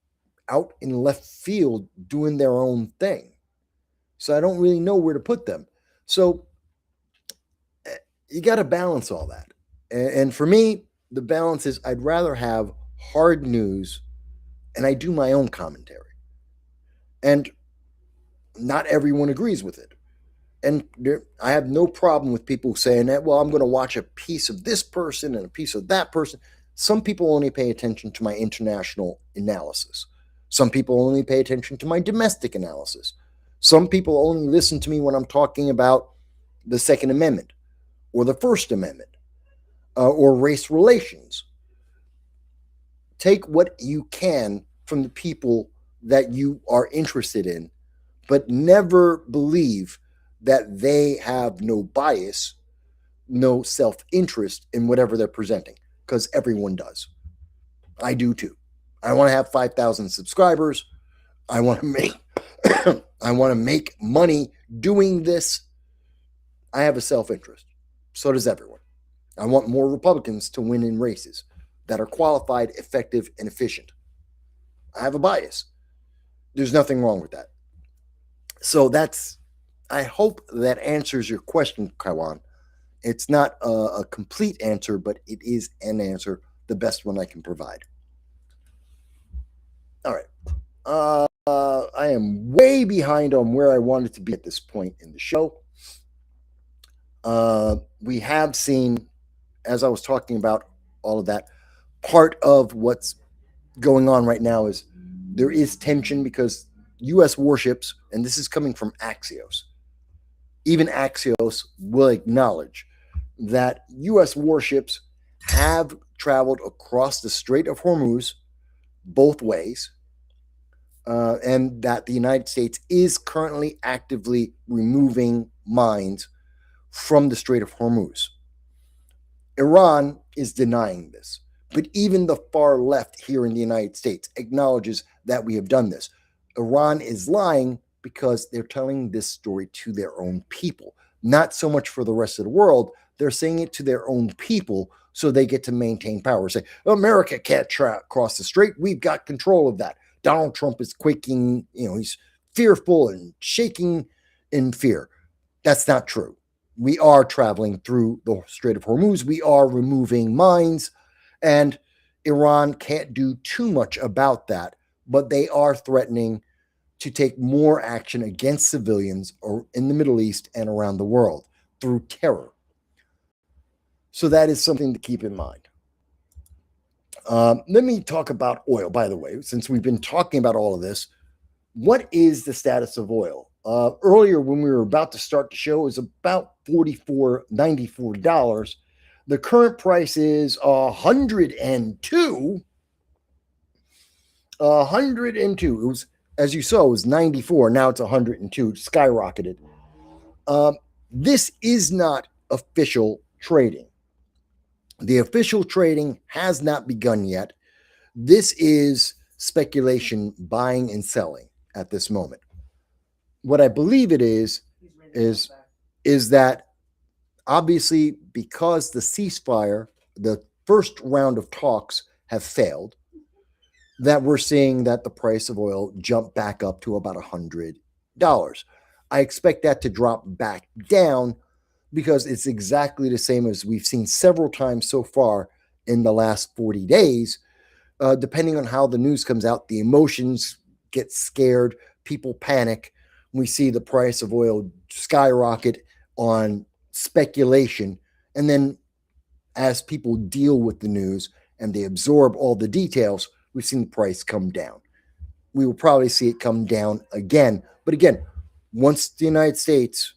out in left field doing their own thing. So I don't really know where to put them. So you got to balance all that. And for me, the balance is I'd rather have hard news and I do my own commentary. And not everyone agrees with it. And I have no problem with people saying that, well, I'm going to watch a piece of this person and a piece of that person. Some people only pay attention to my international analysis. Some people only pay attention to my domestic analysis. Some people only listen to me when I'm talking about the Second Amendment or the First Amendment or race relations. Take what you can from the people that you are interested in, but never believe that they have no bias, no self-interest in whatever they're presenting, because everyone does. I do too. I want to have 5,000 subscribers. I want to make I want to make money doing this. I have a self-interest. So does everyone. I want more Republicans to win in races that are qualified, effective, and efficient. I have a bias. There's nothing wrong with that. So I hope that answers your question, Kaiwan. It's not a complete answer, but it is an answer, the best one I can provide. All right. I am way behind on where I wanted to be at this point in the show. We have seen, as I was talking about all of that, part of what's going on right now is there is tension because U.S. warships, and this is coming from Axios, even Axios will acknowledge that U.S. warships have traveled across the Strait of Hormuz both ways, and that the United States is currently actively removing mines from the Strait of Hormuz. Iran is denying this, but even the far left here in the United States acknowledges that we have done this. Iran is lying because they're telling this story to their own people, not so much for the rest of the world. They're saying it to their own people so they get to maintain power. Say, America can't cross the strait. We've got control of that. Donald Trump is quaking, he's fearful and shaking in fear. That's not true. We are traveling through the Strait of Hormuz. We are removing mines, and Iran can't do too much about that, but they are threatening to take more action against civilians in the Middle East and around the world through terror. So that is something to keep in mind. Let me talk about oil, by the way, since we've been talking about all of this. What is the status of oil? Earlier, when we were about to start the show, it was about $94. The current price is $102. $102. It was, as you saw, it was 94. Now it's 102. It skyrocketed. This is not official trading. The official trading has not begun yet. This is speculation, buying and selling at this moment. What I believe it is that obviously because the ceasefire, the first round of talks have failed, that we're seeing that the price of oil jump back up to about $100. I expect that to drop back down because it's exactly the same as we've seen several times so far in the last 40 days. Depending on how the news comes out, the emotions get scared, people panic. We see the price of oil skyrocket on speculation. And then as people deal with the news and they absorb all the details, we've seen the price come down. We will probably see it come down again. But again, once the United States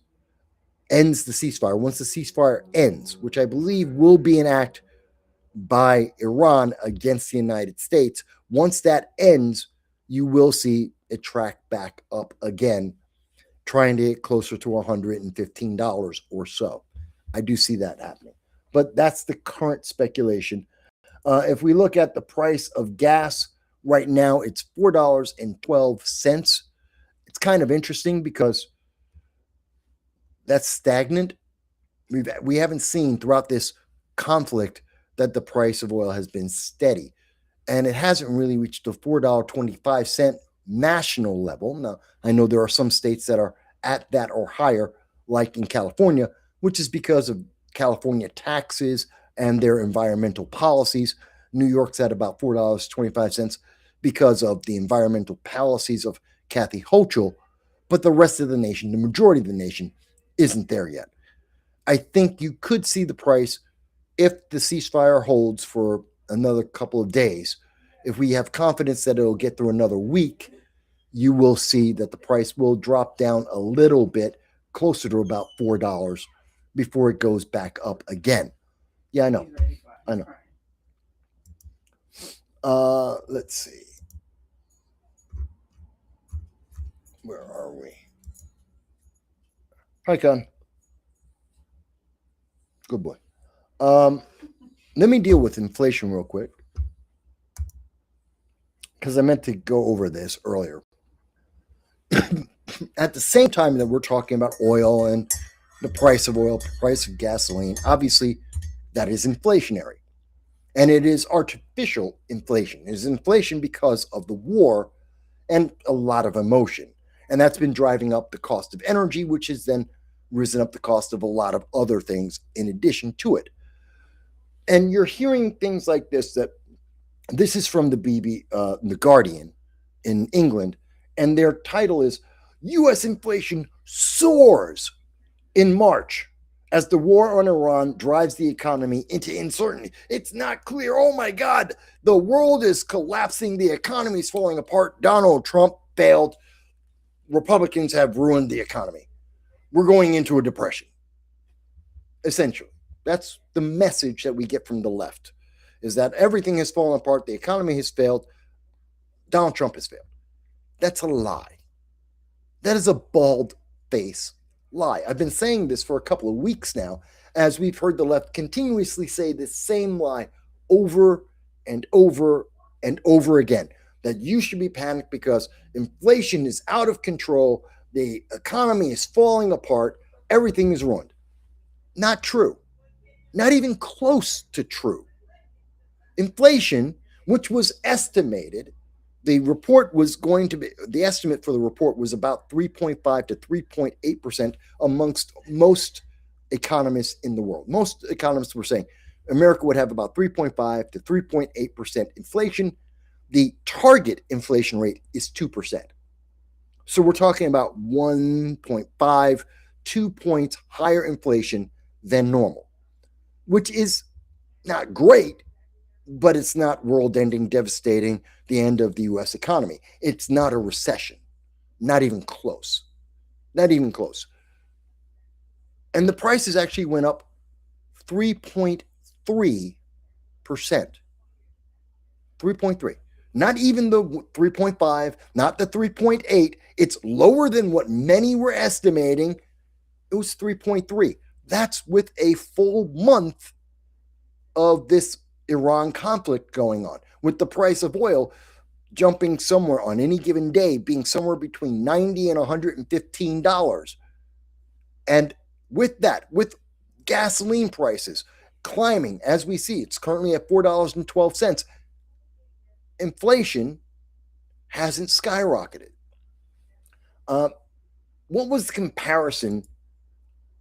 ends the ceasefire, once the ceasefire ends, which I believe will be an act by Iran against the United States, Once that ends, you will see it track back up again, trying to get closer to $115 or so. I do see that happening. But that's the current speculation. If we look at the price of gas right now, it's $4.12. It's kind of interesting because that's stagnant. We haven't seen throughout this conflict that the price of oil has been steady. And it hasn't really reached the $4.25 national level. Now, I know there are some states that are at that or higher, like in California, which is because of California taxes and their environmental policies. New York's at about $4.25 because of the environmental policies of Kathy Hochul. But the rest of the nation, the majority of the nation, isn't there yet. I think you could see the price if the ceasefire holds for another couple of days. If we have confidence that it'll get through another week, you will see that the price will drop down a little bit, closer to about $4 before it goes back up again. Yeah, I know. Let's see. Where are we? Hi, Con. Good boy. Let me deal with inflation real quick, because I meant to go over this earlier. At the same time that we're talking about oil and the price of oil, price of gasoline, obviously that is inflationary. And it is artificial inflation. It is inflation because of the war and a lot of emotion. And that's been driving up the cost of energy, which has then risen up the cost of a lot of other things in addition to it. And you're hearing things like this, that this is from the Guardian in England, and their title is U.S. inflation soars in March as the war on Iran drives the economy into uncertainty. It's not clear. Oh my God, the world is collapsing. The economy is falling apart. Donald Trump failed. Republicans have ruined the economy. We're going into a depression. Essentially, that's the message that we get from the left, is that everything has fallen apart. The economy has failed. Donald Trump has failed. That's a lie. That is a bald-faced lie. I've been saying this for a couple of weeks now, as we've heard the left continuously say the same lie over and over and over again, that you should be panicked because inflation is out of control, the economy is falling apart, everything is ruined. Not true. Not even close to true. Inflation, which was estimated, the estimate for the report was about 3.5 to 3.8% amongst most economists in the world. Most economists were saying America would have about 3.5 to 3.8% inflation. The target inflation rate is 2%. So we're talking about 1.5, 2 points higher inflation than normal, which is not great, but it's not world-ending, devastating, the end of the U.S. economy. It's not a recession. Not even close. Not even close. And the prices actually went up 3.3%. 3.3. Not even the 3.5, not the 3.8. It's lower than what many were estimating. It was 3.3. That's with a full month of this Iran conflict going on, with the price of oil jumping somewhere on any given day, being somewhere between $90 and $115. And with that, with gasoline prices climbing, as we see, it's currently at $4.12, inflation hasn't skyrocketed. What was the comparison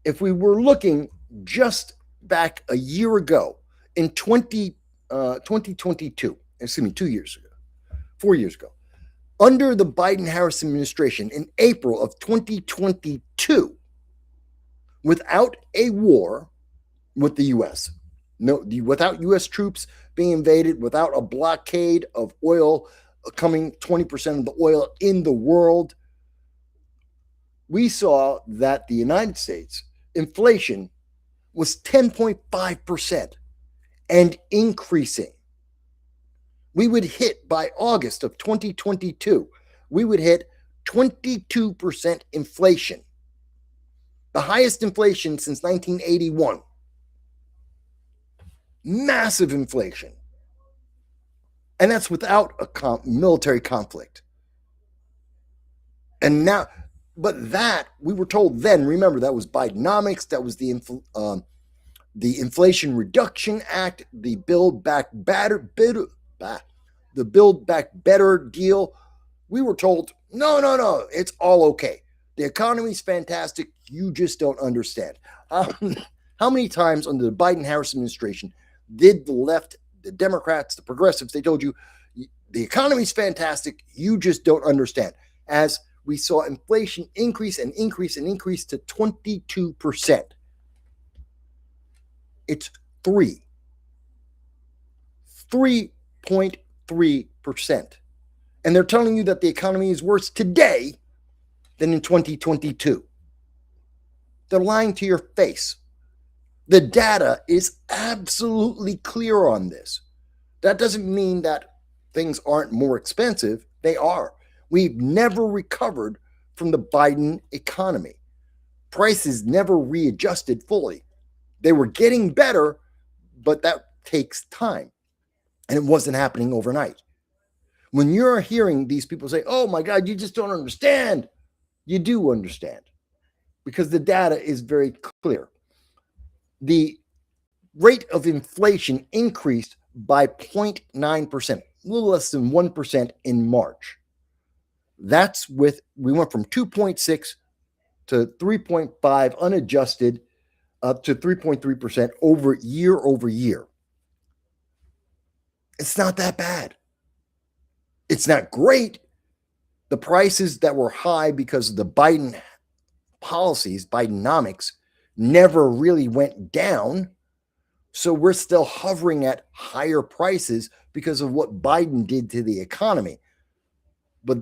if we were looking just back a year ago in 2022, 4 years ago, under the Biden-Harris administration in April of 2022, without a war with the U.S., without U.S. troops being invaded, without a blockade of oil coming 20% of the oil in the world, we saw that the United States inflation was 10.5% and increasing. we would hit by August of 2022, we would hit 22% inflation, the highest inflation since 1981. Massive inflation. And that's without a military conflict. And now, but that, we were told then, remember, that was Bidenomics, that was the Inflation Reduction Act, the Build Back Better deal. We were told, no, it's all okay. The economy's fantastic. You just don't understand. How many times under the Biden-Harris administration did the left, the Democrats, the progressives, they told you the economy's fantastic. You just don't understand. As we saw inflation increase and increase and increase to 22%. It's 3.3%. And they're telling you that the economy is worse today than in 2022. They're lying to your face. The data is absolutely clear on this. That doesn't mean that things aren't more expensive. They are. We've never recovered from the Biden economy. Prices never readjusted fully. They were getting better, but that takes time. And it wasn't happening overnight. When you're hearing these people say, oh my God, you just don't understand. You do understand, because the data is very clear. The rate of inflation increased by 0.9%, a little less than 1% in March. That's we went from 2.6 to 3.5 unadjusted up to 3.3% over year. It's not that bad. It's not great. The prices that were high because of the Biden policies, Bidenomics, never really went down. So we're still hovering at higher prices because of what Biden did to the economy. But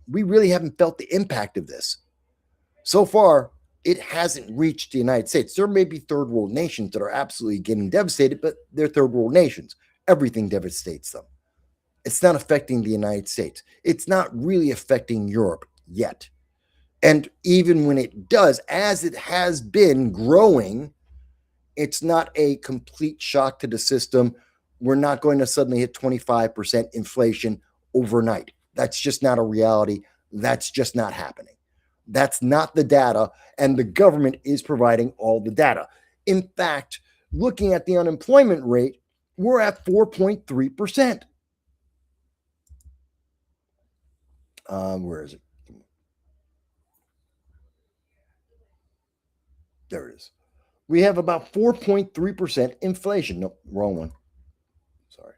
we really haven't felt the impact of this. So far, it hasn't reached the United States. There may be third world nations that are absolutely getting devastated, but they're third world nations. Everything devastates them. It's not affecting the United States. It's not really affecting Europe yet. And even when it does, as it has been growing, it's not a complete shock to the system. We're not going to suddenly hit 25% inflation overnight. That's just not a reality. That's just not happening. That's not the data, and the government is providing all the data. In fact, looking at the unemployment rate, we're at 4.3%. Where is it? There it is. We have about 4.3% inflation. Nope, wrong one. Sorry.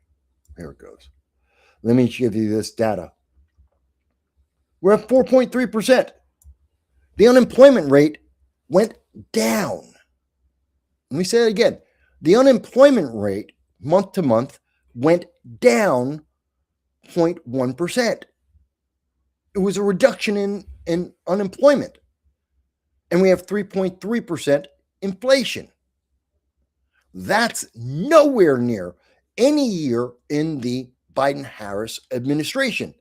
Here it goes. Let me give you this data. We're at 4.3%. The unemployment rate went down. Let me say it again. The unemployment rate month to month went down 0.1%. It was a reduction in unemployment. And we have 3.3% inflation. That's nowhere near any year in the Biden-Harris administration.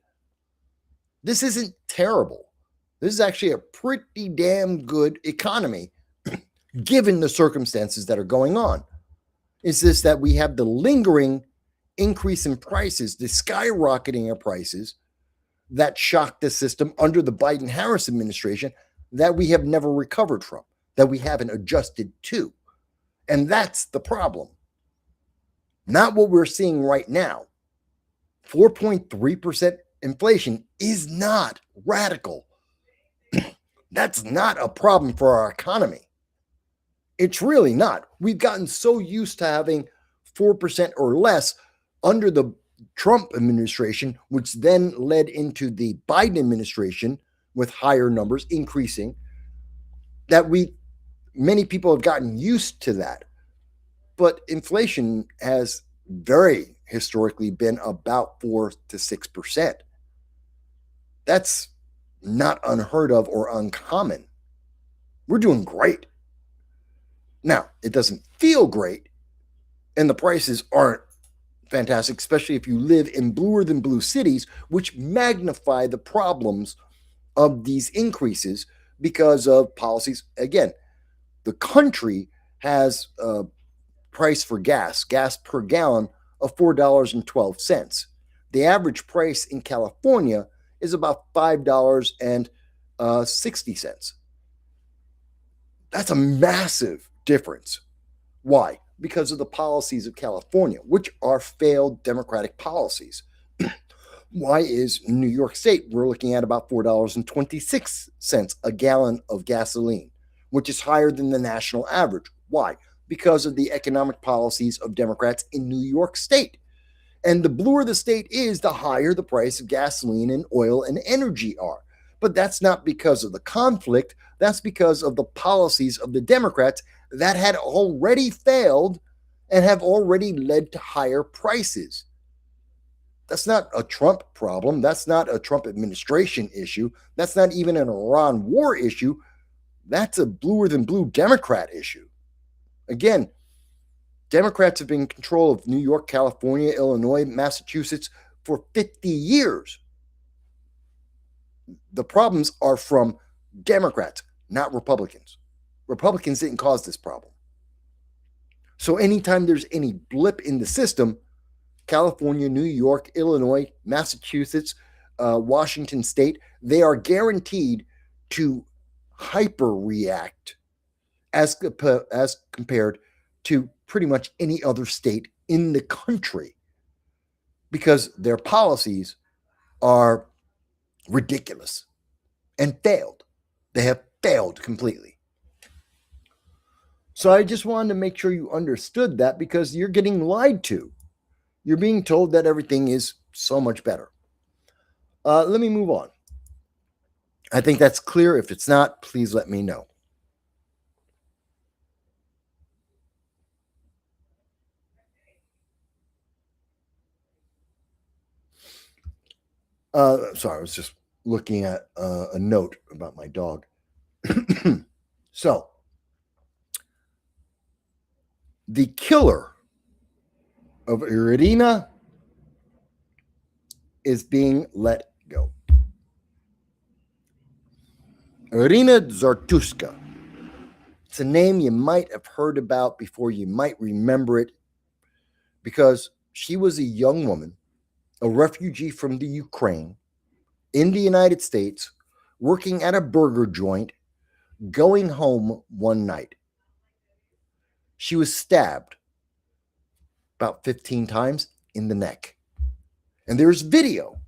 This isn't terrible. This is actually a pretty damn good economy, given the circumstances that are going on. It's just that we have the lingering increase in prices, the skyrocketing of prices that shocked the system under the Biden-Harris administration that we have never recovered from, that we haven't adjusted to. And that's the problem. Not what we're seeing right now. 4.3% inflation is not radical. That's not a problem for our economy. It's really not. We've gotten so used to having 4% or less under the Trump administration, which then led into the Biden administration with higher numbers increasing, that many people have gotten used to that. But inflation has very historically been about 4 to 6%. That's not unheard of or uncommon. We're doing great. Now, it doesn't feel great, and the prices aren't fantastic, especially if you live in bluer than blue cities, which magnify the problems of these increases because of policies. Again, the country has a price for gas per gallon of $4.12. The average price in California is about $5.60. That's a massive difference. Why? Because of the policies of California, which are failed Democratic policies. Why is New York State, we're looking at about $4.26 a gallon of gasoline, which is higher than the national average. Why? Because of the economic policies of Democrats in New York State. And the bluer the state is, the higher the price of gasoline and oil and energy are. But that's not because of the conflict. That's because of the policies of the Democrats that had already failed and have already led to higher prices. That's not a Trump problem. That's not a Trump administration issue. That's not even an Iran war issue. That's a bluer than blue Democrat issue. Again, Democrats have been in control of New York, California, Illinois, Massachusetts for 50 years. The problems are from Democrats, not Republicans. Republicans didn't cause this problem. So anytime there's any blip in the system, California, New York, Illinois, Massachusetts, Washington State, they are guaranteed to hyper-react as compared to pretty much any other state in the country because their policies are ridiculous and failed. They have failed completely. So I just wanted to make sure you understood that because you're getting lied to. You're being told that everything is so much better. Let me move on. I think that's clear. If it's not, please let me know. Sorry, I was just looking at a note about my dog. So, the killer of Irina is being let go. Irina Zartuska. It's a name you might have heard about before. You might remember it because she was a young woman, a refugee from the Ukraine, in the United States, working at a burger joint, going home one night. She was stabbed about 15 times in the neck. And there's video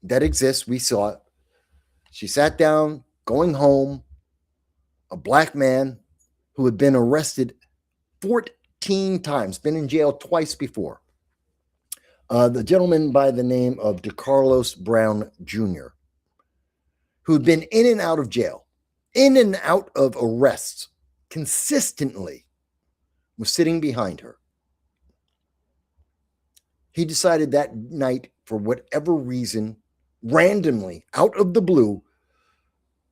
that exists. We saw it. She sat down, going home, a black man who had been arrested 14 times, been in jail twice before. The gentleman by the name of DeCarlos Brown Jr., who had been in and out of jail, in and out of arrests consistently, was sitting behind her. He decided that night, for whatever reason, randomly, out of the blue,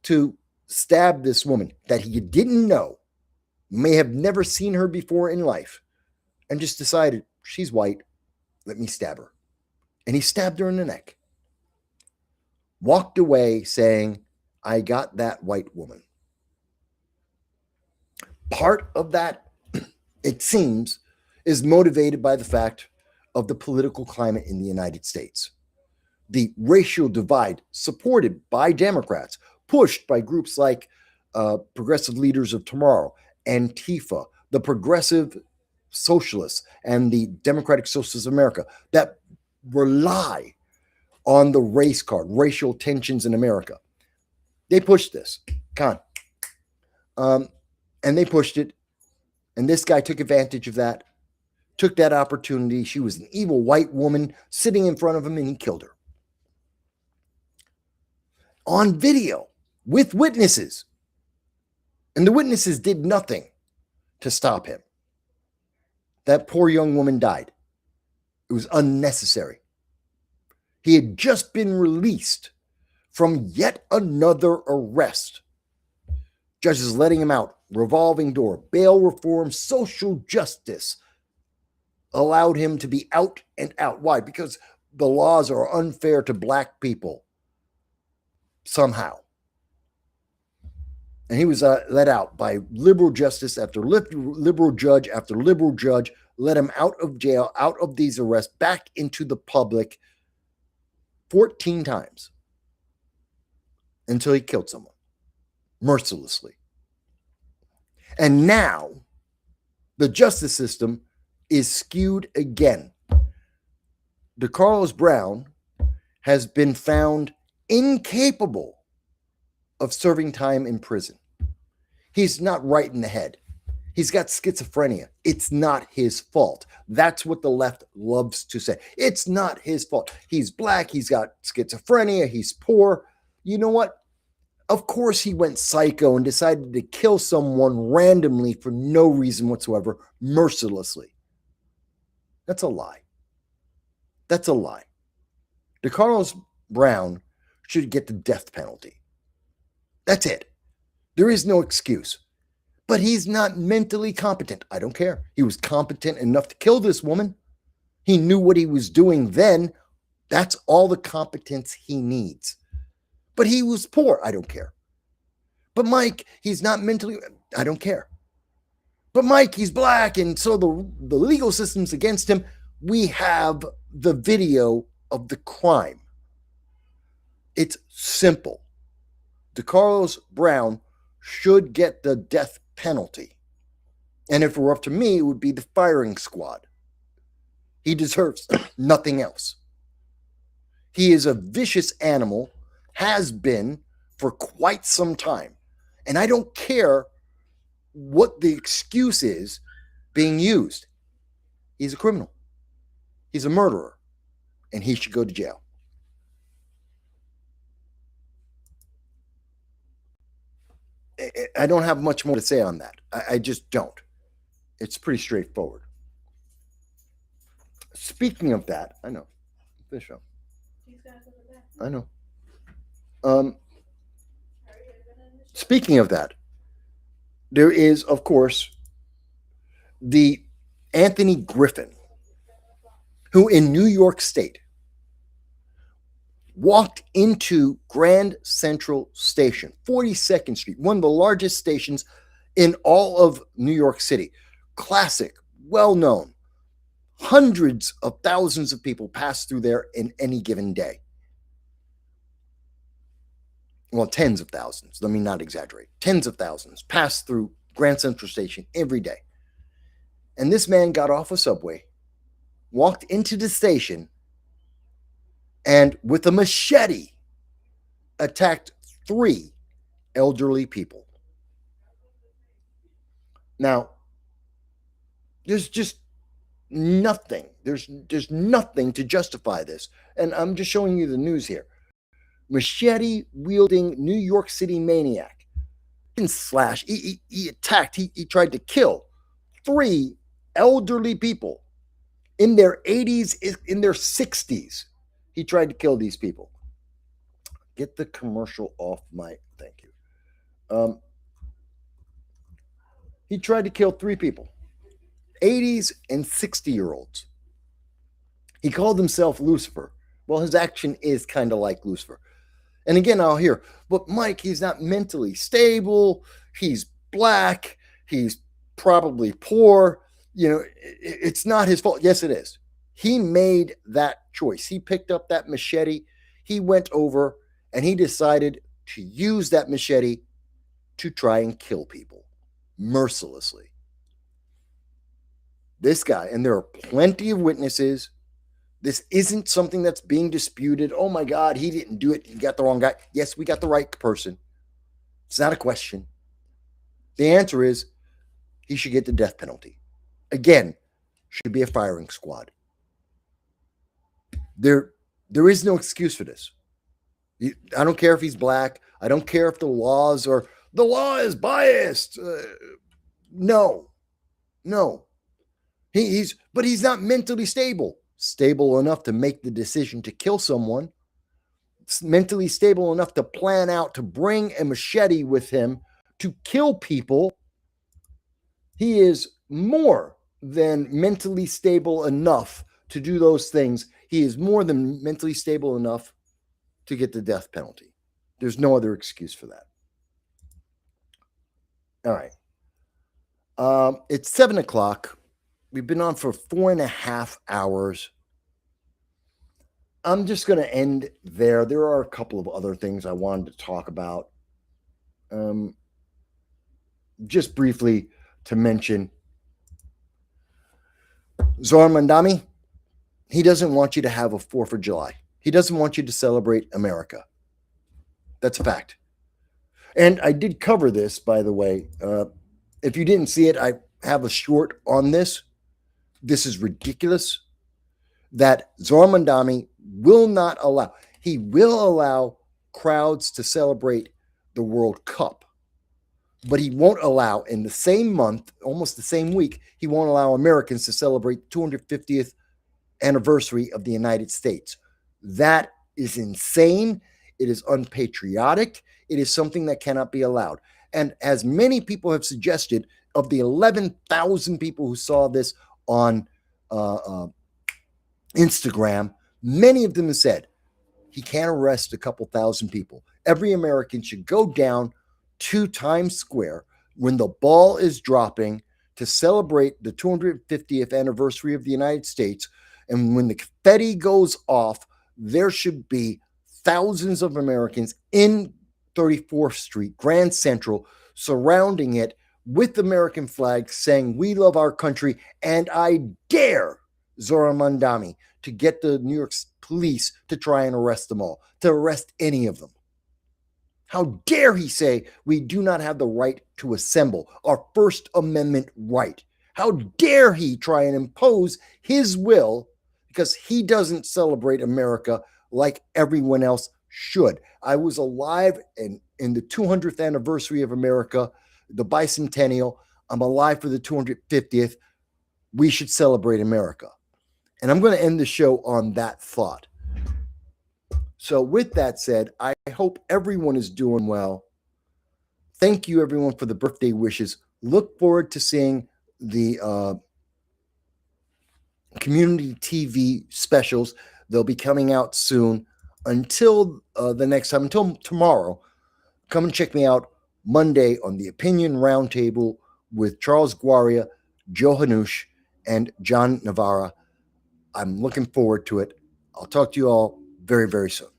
to stab this woman that he didn't know, may have never seen her before in life, and just decided, she's white, let me stab her. And he stabbed her in the neck. Walked away saying, I got that white woman. Part of that, it seems, is motivated by the fact of the political climate in the United States. The racial divide supported by Democrats, pushed by groups like Progressive Leaders of Tomorrow, Antifa, the Progressive Socialists, and the Democratic Socialists of America that rely on the race card, racial tensions in America. They pushed this. And they pushed it. And this guy took advantage of that, took that opportunity. She was an evil white woman sitting in front of him, and he killed her. On video with witnesses. And the witnesses did nothing to stop him. That poor young woman died. It was unnecessary. He had just been released from yet another arrest. Judges letting him out, revolving door, bail reform, social justice. allowed him to be out and out. Why? Because the laws are unfair to black people somehow. And he was let out by liberal justice after liberal judge after liberal judge, let him out of jail, out of these arrests, back into the public 14 times until he killed someone mercilessly. And now the justice system is skewed again. DeCarlos Brown has been found incapable of serving time in prison. He's not right in the head. He's got schizophrenia. It's not his fault. That's what the left loves to say. It's not his fault. He's black. He's got schizophrenia. He's poor. You know what? Of course he went psycho and decided to kill someone randomly for no reason whatsoever, mercilessly. That's a lie. That's a lie. DeCarlos Brown should get the death penalty. That's it. There is no excuse. But he's not mentally competent. I don't care. He was competent enough to kill this woman. He knew what he was doing then. That's all the competence he needs. But he was poor. I don't care. But Mike, he's not mentally... I don't care. But Mike, he's black, and so the legal system's against him. We have the video of the crime. It's simple. DeCarlos Brown should get the death penalty. And if it were up to me, it would be the firing squad. He deserves nothing else. He is a vicious animal, has been for quite some time. And I don't care what the excuse is being used. He's a criminal. He's a murderer. And he should go to jail. I don't have much more to say on that. I just don't. It's pretty straightforward. Speaking of that, I know. Fish up. I know. Speaking of that, there is, of course, the Anthony Griffin, who in New York State walked into Grand Central Station, 42nd Street, one of the largest stations in all of New York City. Classic, well-known. Hundreds of thousands of people pass through there in any given day. Well, tens of thousands. Let me not exaggerate. Tens of thousands pass through Grand Central Station every day. And this man got off a subway, walked into the station, and with a machete attacked 3 elderly people. Now, there's just nothing. There's nothing to justify this. And I'm just showing you the news here. Machete-wielding New York City maniac. He attacked, he tried to kill 3 elderly people in their 80s, in their 60s. He tried to kill these people. Get the commercial off my... Thank you. He tried to kill 3 people. 80s and 60-year-olds. He called himself Lucifer. Well, his action is kind of like Lucifer. And again, I'll hear, but Mike, he's not mentally stable. He's black. He's probably poor. You know, it's not his fault. Yes, it is. He made that choice. He picked up that machete. He went over and he decided to use that machete to try and kill people mercilessly. This guy, and there are plenty of witnesses. This isn't something that's being disputed. Oh my God, he didn't do it. You got the wrong guy. Yes, we got the right person. It's not a question. The answer is he should get the death penalty. Again, should be a firing squad. There is no excuse for this. I don't care if he's black. I don't care if the law is biased. No. But he's not mentally stable enough to make the decision to kill someone, mentally stable enough to plan out to bring a machete with him to kill people. He is more than mentally stable enough to do those things. He is more than mentally stable enough to get the death penalty. There's no other excuse for that. All right. It's 7 o'clock. We've been on for 4.5 hours. I'm just going to end there. There are a couple of other things I wanted to talk about. Just briefly to mention, Zohar Mamdani, he doesn't want you to have a 4th of July. He doesn't want you to celebrate America. That's a fact. And I did cover this, by the way. If you didn't see it, I have a short on this. This is ridiculous that Zohar Mamdani will not allow. He will allow crowds to celebrate the World Cup, but he won't allow, in the same month, almost the same week, he won't allow Americans to celebrate the 250th anniversary of the United States. That is insane. It is unpatriotic. It is something that cannot be allowed. And as many people have suggested, of the 11,000 people who saw this on Instagram, many of them have said he can't arrest a couple thousand people. Every American should go down to Times Square when the ball is dropping to celebrate the 250th anniversary of the United States. And when the confetti goes off, there should be thousands of Americans in 34th Street, Grand Central, surrounding it with American flags saying, "We love our country." And I dare Zohar Mamdani to get the New York police to try and arrest them all, to arrest any of them. How dare he say we do not have the right to assemble, our First Amendment right? How dare he try and impose his will because he doesn't celebrate America like everyone else should. I was alive in the 200th anniversary of America, the bicentennial. I'm alive for the 250th. We should celebrate America. And I'm going to end the show on that thought. So with that said, I hope everyone is doing well. Thank you, everyone, for the birthday wishes. Look forward to seeing the community TV specials. They'll be coming out soon. Until the next time, until tomorrow, come and check me out Monday on the Opinion Roundtable with Charles Guaria, Joe Hanush, and John Navarra. I'm looking forward to it. I'll talk to you all very, very soon.